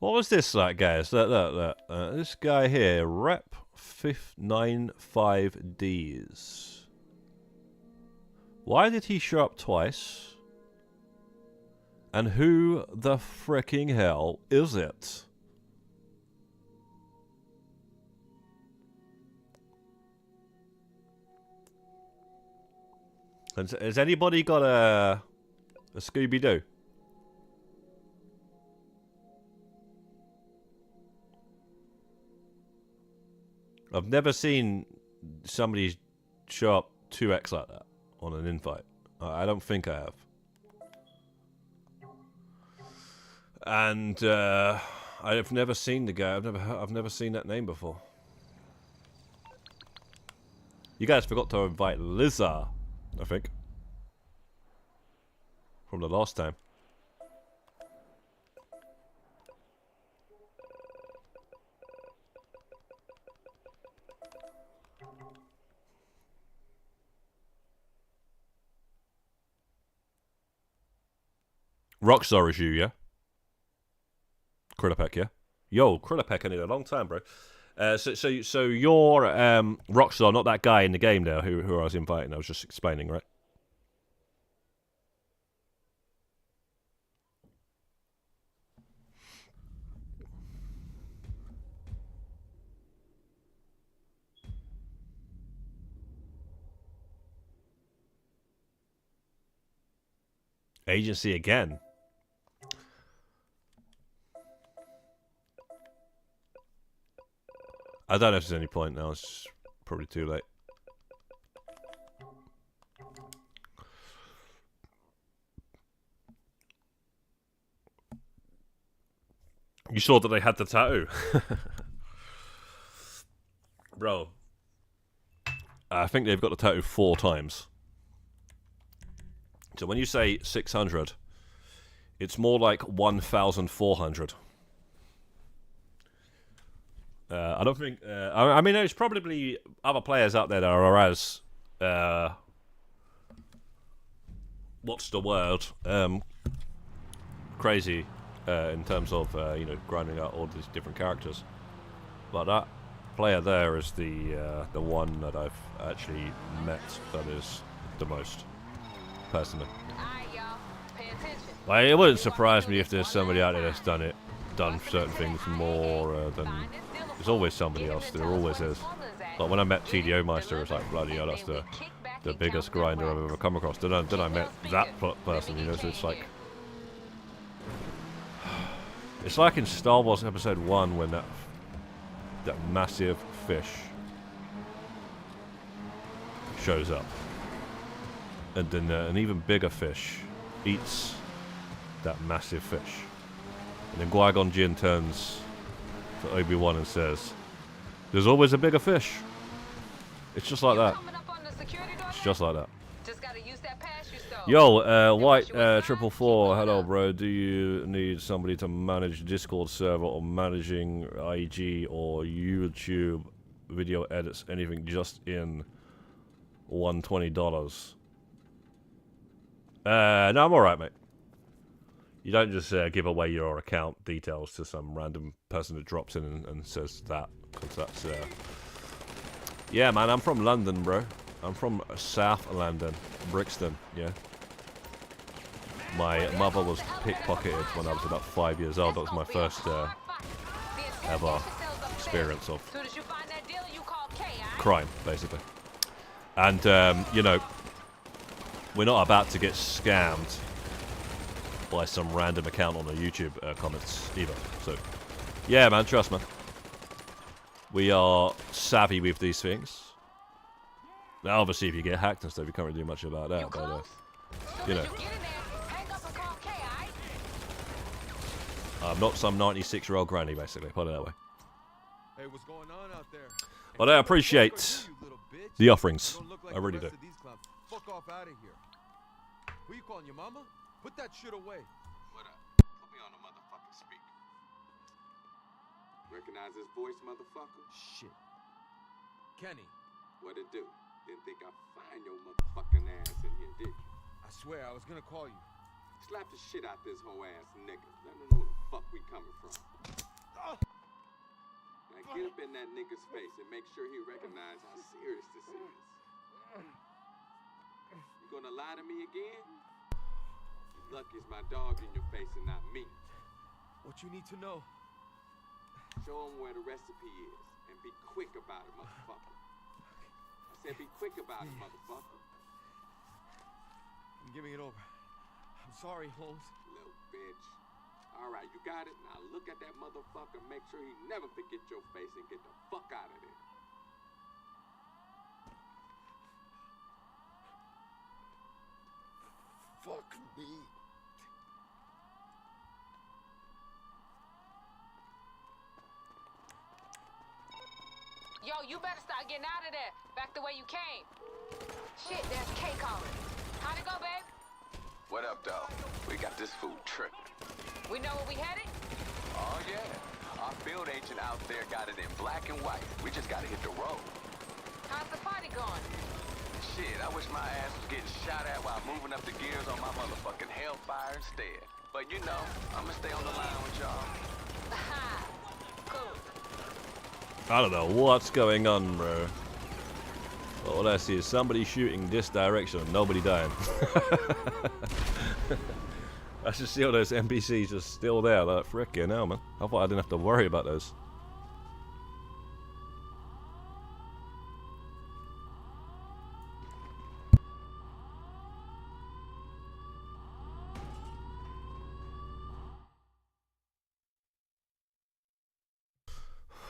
What was this like, guys? Look. This guy here, Rep 95Ds. Why did he show up twice? And who the fricking hell is it? Has anybody got a Scooby-Doo? I've never seen somebody show up 2x like that on an invite. I don't think I have. And I've never seen the guy. I've never seen that name before. You guys forgot to invite Liza, I think, from the last time. Rockstar is you, yeah? Krillipek, yeah? Yo, Krillipek, I need a long time, bro. So you're Rockstar, not that guy in the game now who I was inviting. I was just explaining, right? Agency again. I don't know if there's any point now. It's probably too late. You saw that they had the tattoo. Bro. I think they've got the tattoo 4 times. So when you say 600, it's more like 1,400. I don't think... I mean, there's probably other players out there that are as... what's the word? Crazy in terms of, you know, grinding out all these different characters. But that player there is the one that I've actually met that is the most, personally. Like, it wouldn't surprise me if there's somebody out there that's done certain things more than... There's always somebody else. There always is. Like when I met TDO Meister, it's like bloody hell, that's the biggest grinder I've ever come across. Then I met that person, you know. So it's like in Star Wars Episode 1 when that massive fish shows up, and then an even bigger fish eats that massive fish, and then Qui-Gon Jinn turns to Obi-Wan and says, "There's always a bigger fish." It's just like that. It's just like that. Yo, White 444, hello bro. Do you need somebody to manage Discord server or managing IG or YouTube video edits? Anything just in $120? No, I'm alright, mate. You don't just give away your account details to some random person that drops in and says that, because that's yeah, man, I'm from London, bro. I'm from South London, Brixton, yeah. My mother was pickpocketed when I was about 5 years old. That was my first ever experience of crime, basically. And, you know, we're not about to get scammed by some random account on the YouTube comments either. So, yeah, man, trust me. We are savvy with these things. Now, obviously, if you get hacked and stuff, you can't really do much about that. But, you know. I'm not some 96-year-old granny, basically. Put it that way. Hey, what's going on out there? But I appreciate the offerings. I really do. Fuck off out of here. Who you calling your mama? Put that shit away. What up? Put me on the motherfucking speaker. Recognize his voice, motherfucker? Shit. Kenny. What it do? Didn't think I'd find your motherfucking ass in here, did you? I swear, I was gonna call you. Slap the shit out this whole ass nigga. Let him know where the fuck we coming from. Now get up in that nigga's face and make sure he recognize how serious this is. You gonna lie to me again? You lucky it's my dog in your face and not me. What you need to know? Show him where the recipe is and be quick about it, motherfucker. I said be quick about it, motherfucker. I'm giving it over. I'm sorry, Holmes. Little bitch. Alright, you got it? Now look at that motherfucker. Make sure he never forget your face and get the fuck out of there. Fuck me. Yo, you better start getting out of there. Back the way you came. Shit, there's Kay calling. How'd it go, babe? What up, dog? We got this food tripping. We know where we headed? Oh, yeah. Our field agent out there got it in black and white. We just gotta hit the road. How's the party going? Shit, I wish my ass was getting shot at while moving up the gears on my motherfucking Hellfire instead. But you know, I'ma stay on the line with y'all. Cool. I don't know what's going on, bro. All I see is somebody shooting this direction and nobody dying. I just see all those NPCs just still there. Like, frickin' hell, man. I thought I didn't have to worry about those.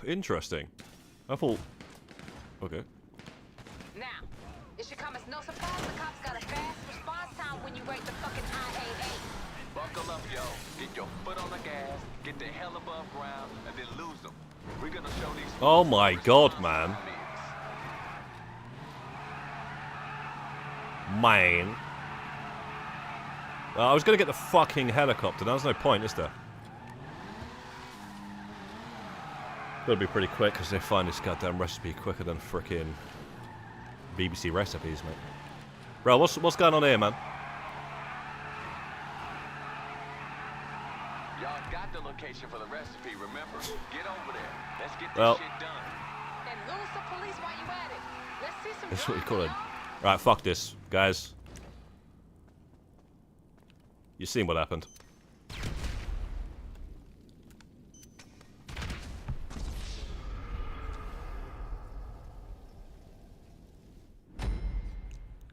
Interesting. I thought... Okay. Now, it should come as no surprise the cops got a fast response time when you rate the fucking I-88. Buckle up, yo. Get your foot on the gas, get the hell above ground, and then lose them. We're gonna show these... Oh my god, man. Man. I was gonna get the fucking helicopter. There's no point, is there? Gotta be pretty quick because they find this goddamn recipe quicker than frickin' BBC recipes, mate. Bro, what's going on here, man? Y'all got the location for the recipe, remember? Get over there. Let's get this shit done. And lose the police while you at it. Let's see some That's what you drama, call it. yo. Right, fuck this, guys. You seen what happened.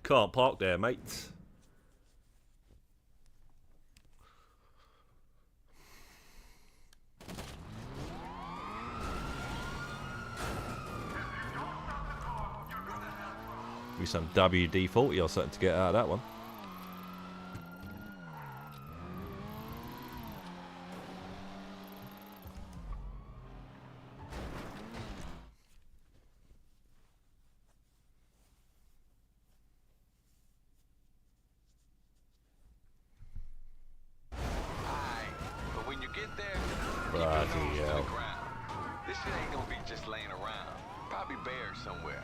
Can't park there, mate. Be some WD-40 or something to get out of that one. But when you get there, Bloody keep your nose to hell. the ground. This shit ain't gonna be just laying around. Probably buried somewhere.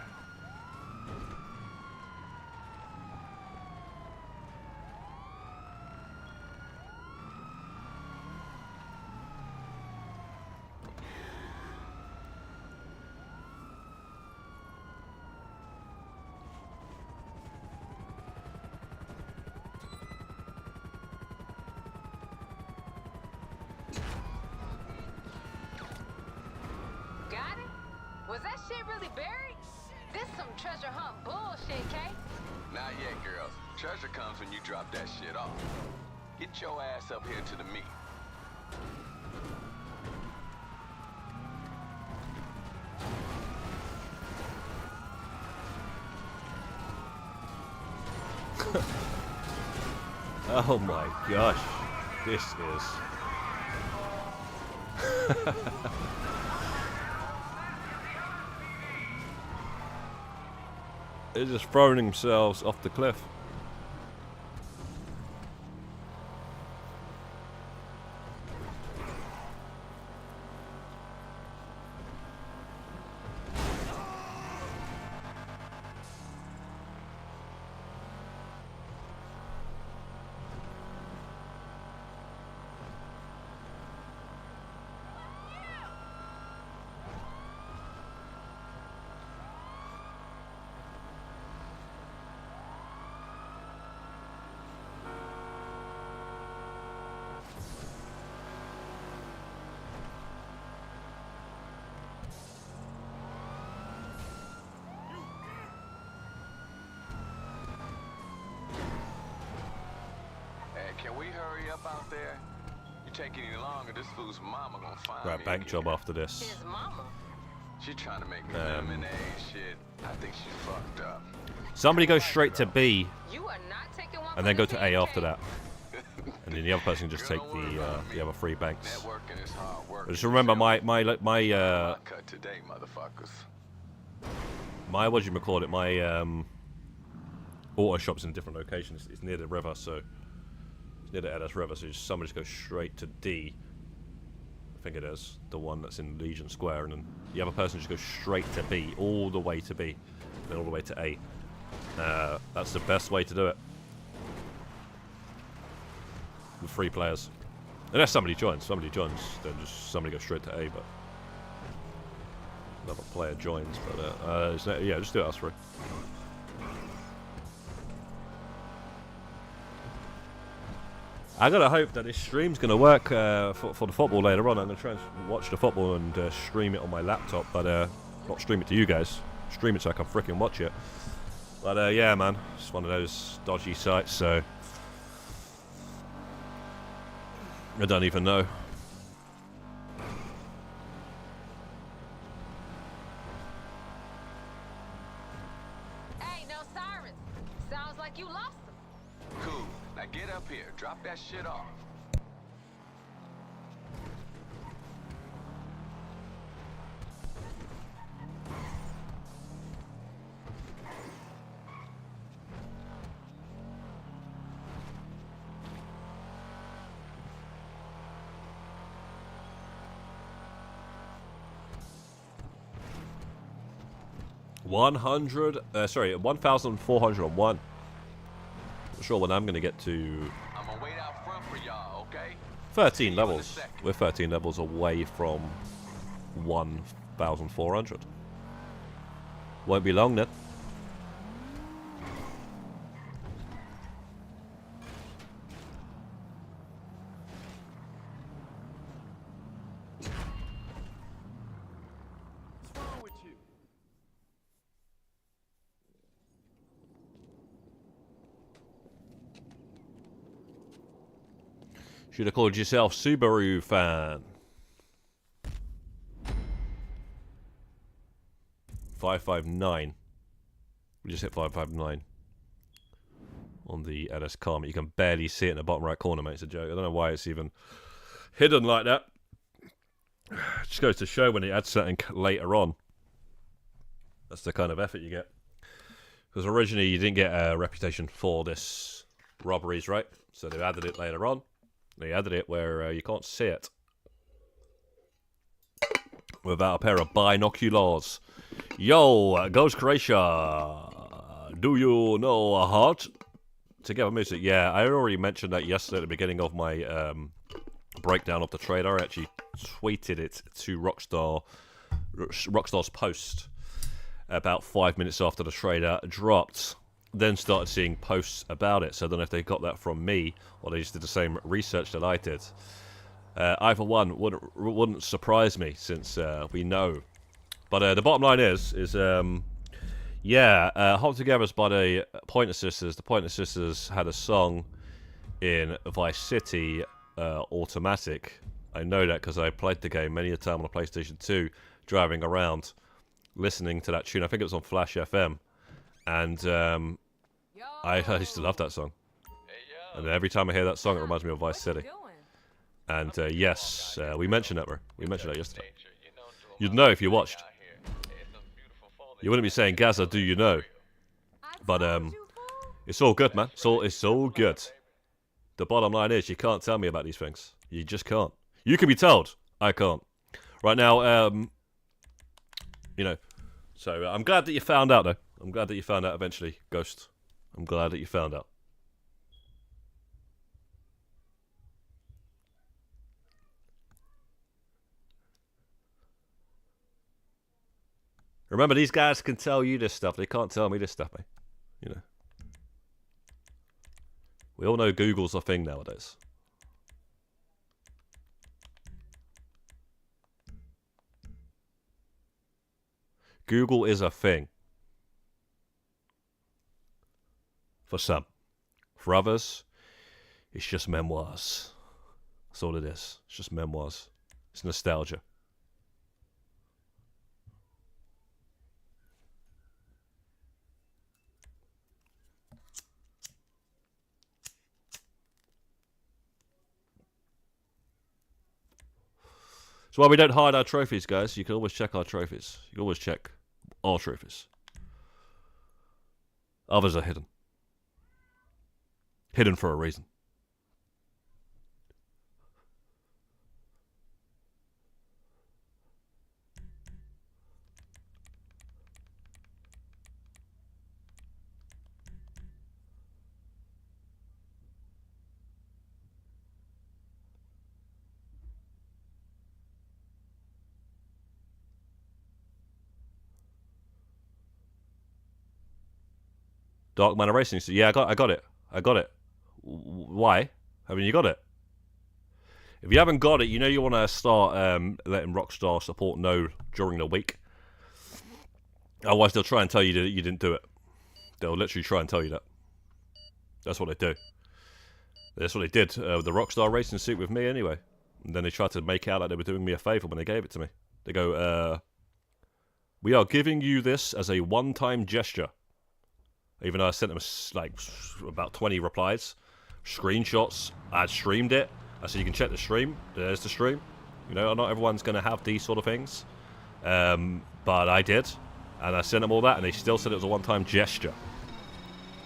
Got it? Was that shit really buried? This some treasure hunt bullshit, Kay. Not yet, girls. Treasure comes when you drop that shit off. Get your ass up here to the meet. Oh my gosh. This is... They're just throwing themselves off the cliff. Can we hurry up out there? You take any longer, this fool's mama gonna find Right, me bank again. job after this. His mama. She trying to make me lemonade shit. I think she's fucked up. Somebody go straight to B You are not taking one and then go to A after that. And then the other person can just take the other 3 banks. Networking is hard work. Just remember my cut today, motherfuckers. what do you call it? My auto shop's in a different location. It's near the river, so it's near the LS River. So somebody just go straight to D. I think it is the one that's in Legion Square, and then the other person just goes straight to B, all the way to B, then all the way to A. That's the best way to do it. With 3 players, unless somebody joins, then just somebody goes straight to A, but another player joins. But yeah, just do it us 3. I gotta hope that this stream's gonna work for the football later on. I'm gonna try and watch the football and stream it on my laptop, but not stream it to you guys. Stream it so I can freaking watch it. But yeah, man, it's one of those dodgy sites, so I don't even know. Hey, no sirens. Sounds like you lost them. Cool. Now get up here. Drop that shit off. Sorry, 1,401. Not sure when I'm gonna get to I'm gonna wait out front for y'all, okay? 13 levels. We're 13 levels away from 1,400. Won't be long then. What's wrong with you? Should have called yourself Subaru fan. 559. We just hit 559 on the LS Karma. You can barely see it in the bottom right corner, mate. It's a joke. I don't know why it's even hidden like that. It just goes to show when it adds something later on. That's the kind of effort you get. Because originally you didn't get a reputation for this robberies, right? So they added it later on. They added it where you can't see it without a pair of binoculars. Yo, Ghost Croatia, do you know a heart? Together music, yeah, I already mentioned that yesterday at the beginning of my breakdown of the trailer. I actually tweeted it to Rockstar's post about 5 minutes after the trailer dropped. Then started seeing posts about it, so I don't know if they got that from me or they just did the same research that I did. Either one wouldn't surprise me, since we know. But the bottom line is Hold Together is by the Pointer Sisters. The Pointer Sisters had a song in Vice City, Automatic. I know that because I played the game many a time on the PlayStation 2, driving around, listening to that tune. I think it was on Flash FM. And I used to love that song. And every time I hear that song, it reminds me of Vice City. And yes, we mentioned that, bro. We mentioned that yesterday. You'd know if you watched. You wouldn't be saying, Gazza, do you know? But it's all good, man. It's all good. The bottom line is, you can't tell me about these things. You just can't. You can be told. I can't. Right now, you know. So I'm glad that you found out, though. I'm glad that you found out eventually, Ghost. I'm glad that you found out. Remember, these guys can tell you this stuff. They can't tell me this stuff, mate. You know. We all know Google's a thing nowadays. Google is a thing. For some. For others, it's just memoirs. That's all it is. It's just memoirs. It's nostalgia. So while we don't hide our trophies, guys, you can always check our trophies. You can always check our trophies. Others are hidden. Hidden for a reason. Dark Manor Racing. So yeah, I got it. Why? Haven't you got it? If you haven't got it, you know you want to start letting Rockstar support know during the week. Otherwise, they'll try and tell you that you didn't do it. They'll literally try and tell you that. That's what they do. That's what they did with the Rockstar Racing suit with me anyway. And then they tried to make out like they were doing me a favour when they gave it to me. They go, we are giving you this as a one-time gesture. Even though I sent them like about 20 replies, screenshots. I streamed it. I said you can check the stream. There's the stream. You know, not everyone's going to have these sort of things, but I did, and I sent them all that, and they still said it was a one-time gesture.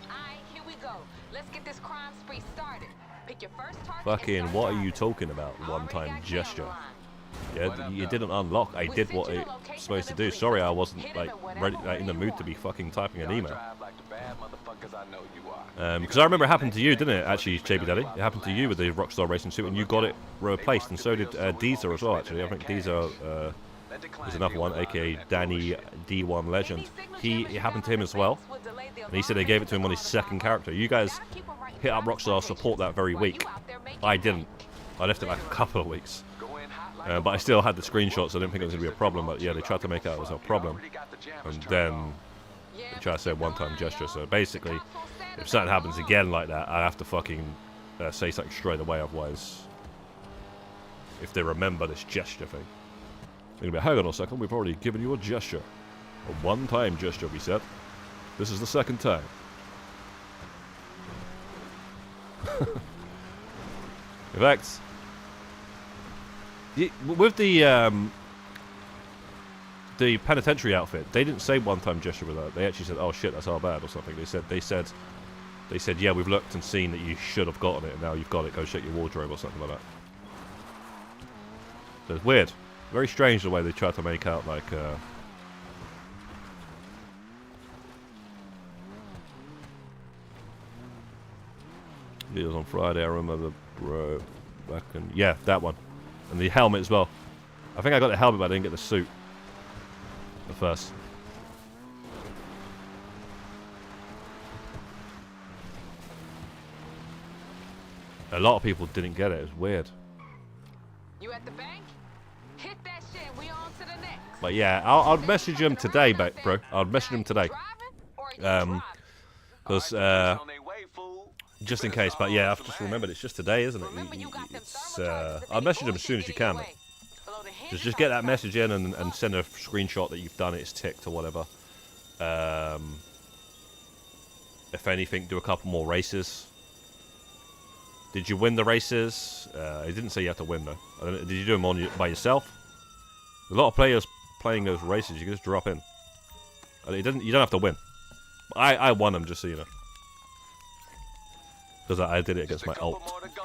Alright, here we go. Let's get this crime spree started. Pick your first target. Fucking, what are you talking about? One-time gesture. Yeah, you didn't unlock. I did what it's supposed to do. Sorry, I wasn't like ready, in the mood to be fucking typing an email. Because I remember it happened to you, didn't it? Actually, JB Daddy, it happened to you with the Rockstar Racing suit, and you got it replaced, and so did Deezer as well. Actually, I think Deezer is another one, aka Danny D1 Legend. It happened to him as well, and he said they gave it to him on his second character. You guys hit up Rockstar support that very week. I didn't. I left it like a couple of weeks. But I still had the screenshots, so I didn't think it was going to be a problem. But yeah, they tried to make out it was a problem. And then they tried to say one-time gesture. So basically, if something happens again like that, I have to fucking say something straight away. Otherwise, if they remember this gesture thing. They're gonna be, hang on a second, we've already given you a gesture. A one-time gesture, we said. This is the second time. In fact, with the penitentiary outfit, they didn't say one-time gesture with that. They actually said, "Oh shit, that's our bad" or something. They said, "Yeah, we've looked and seen that you should have gotten it, and now you've got it. Go check your wardrobe" or something like that. So it's weird, very strange the way they try to make out like. It was on Friday. I remember, bro. Back in, yeah, that one, and the helmet as well. I think I got the helmet, but I didn't get the suit at first. A lot of people didn't get it. It was weird. You at the bank? Hit that shit. We on to the next. But yeah, I'll message him today, bro. I'll message him today. Because just in case. But yeah, I've just remembered it's just today, isn't it? It's, I'll message him as soon as you can. Just get that message in and send a screenshot that you've done it. It's ticked or whatever. If anything, do a couple more races. Did you win the races? It didn't say you have to win though. Did you do them by yourself? A lot of players playing those races, you can just drop in. You don't have to win. I won them, just so you know. Because I did it against my alt. Nowhere to go.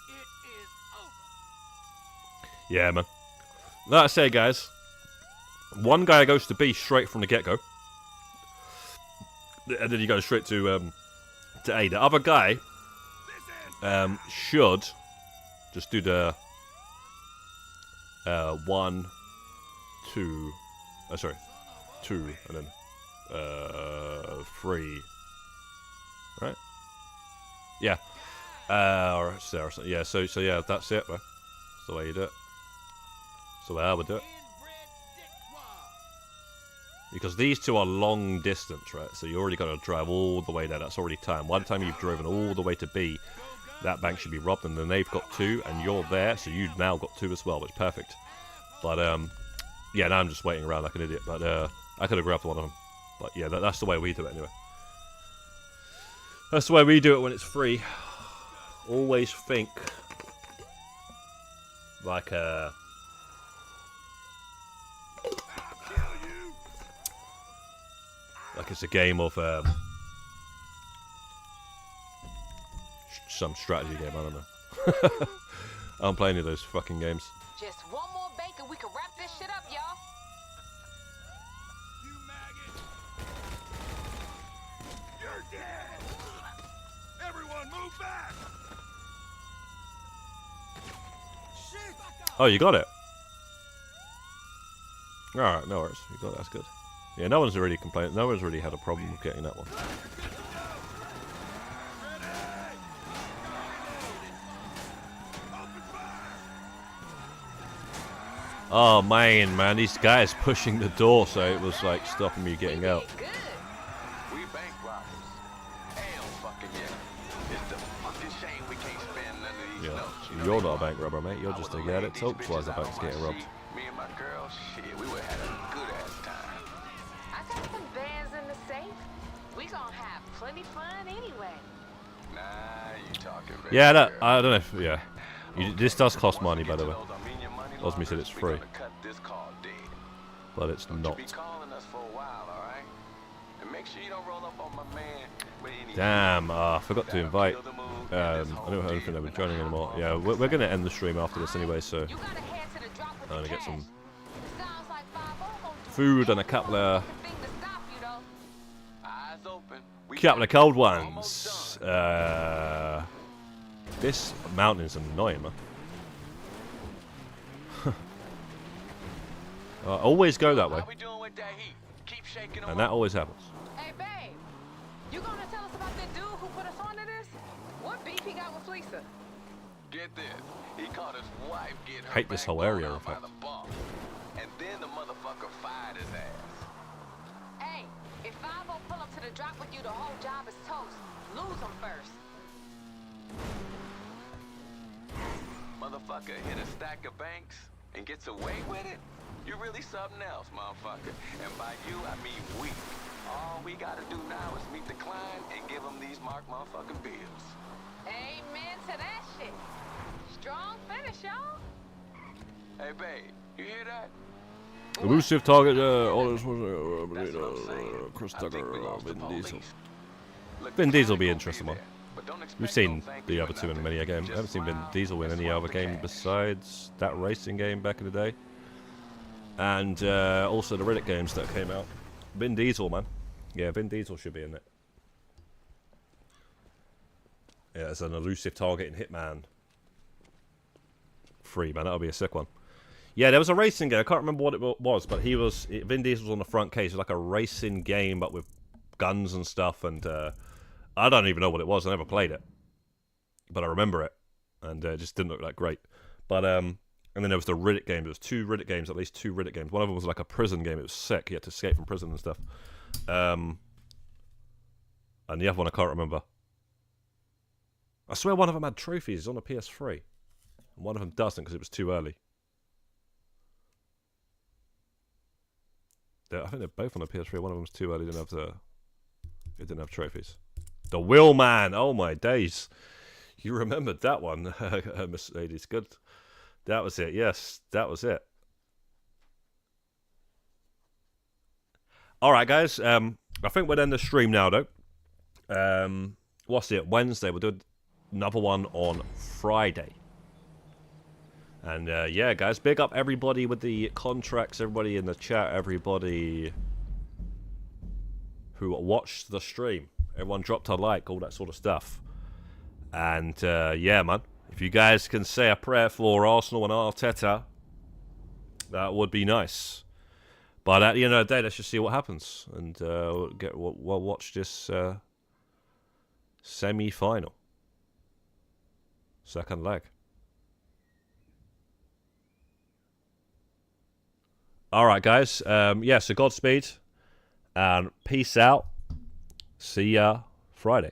It is over. Yeah, man. Like I say, guys, one guy goes to B straight from the get-go, and then he goes straight to A. The other guy should just do the 1, 2, sorry, 2, and then 3, right? Yeah. Or there or something. Yeah. So yeah, that's it, bro. That's the way you do it. That's the way I would do it. Because these two are long distance, right? So you already got to drive all the way there. That's already time. One time you've driven all the way to B, that bank should be robbed, and then they've got 2, and you're there, so you've now got 2 as well, which is perfect. But yeah, now I'm just waiting around like an idiot. But I could have grabbed one of them. But yeah, that's the way we do it anyway. That's the way we do it when it's free. Always think like it's a game of some strategy game. I don't know. I don't play any of those fucking games. Just one more bank and we can wrap this shit up, y'all. You maggot. You're dead. Everyone move back. Shit. Oh, you got it. All right, no worries. You got it. That's good. Yeah, no one's really complaining. No one's really had a problem with getting that one. Oh man, these guys pushing the door, so it was like stopping me getting out. We bank robbers. Hell fucking yeah. It's the fucking shame we can't spend none of these notes. You know You're not a bank robber, mate. You're just a guy that talks while the bank's getting robbed. Me and my girl, shit, we would have had a good ass time. I got some bands in the safe. We gonna have plenty fun anyway. Nah, you talking about. Yeah, that, I don't know if, yeah. This does cost money, by the way. Osmi said it's free. But it's not. Damn, I forgot to invite. I don't think they'll be joining anymore. Yeah, we're going to end the stream after this anyway, so I'm going to get some food and a couple of cold ones. This mountain's annoying, man. Always go that way. And that always happens. Hey, babe. You gonna tell us about that dude who put us onto this? What beef he got with Lisa? Get this. He caught his wife getting her Hate this back whole blown area, out in by fact. the boss. And then the motherfucker fired his ass. Hey, if I go pull up to the drop with you, the whole job is toast. Lose them first. Motherfucker hit a stack of banks and gets away with it? You really something else, motherfucker. And by you, I mean we. All we gotta do now is meet the client and give him these marked motherfucking bills. Amen to that shit. Strong finish, y'all. Hey, babe, you hear that? Elusive target, all this That's what I'm saying. Chris I think Tucker, we lost the Vin police. Diesel. Look, Vin the Diesel will be client interesting gonna one. there, but don't expect We've seen no thank the you other or two in nothing. many a game. I Just haven't seen Vin smile Diesel in and any swap other the game cash. besides that racing game back in the day. And also the Riddick games that came out. Vin Diesel, man. Yeah, Vin Diesel should be in it. Yeah, as an elusive target in Hitman 3, man. That'll be a sick one. Yeah, there was a racing game. I can't remember what it was, but Vin Diesel was on the front case. It was like a racing game, but with guns and stuff. And I don't even know what it was. I never played it, but I remember it, and it just didn't look that great. But and then there was the Riddick game. There was two Riddick games, at least two Riddick games. One of them was like a prison game. It was sick. You had to escape from prison and stuff. And the other one I can't remember. I swear one of them had trophies on a PS3, and one of them doesn't because it was too early. I think they're both on the PS3. One of them's too early. It didn't have trophies. The Wheelman. Oh my days! You remembered that one, Miss Ladies. Good. That was it. Yes, that was it. All right, guys. I think we'll end the stream now, though. What's it? Wednesday. We'll do another one on Friday. And yeah, guys, big up everybody with the contracts, everybody in the chat, everybody who watched the stream. Everyone dropped a like, all that sort of stuff. And yeah, man, if you guys can say a prayer for Arsenal and Arteta, that would be nice. But at the end of the day, let's just see what happens. And we'll watch this semi-final. Second leg. All right, guys. Yeah, so Godspeed and peace out. See ya Friday.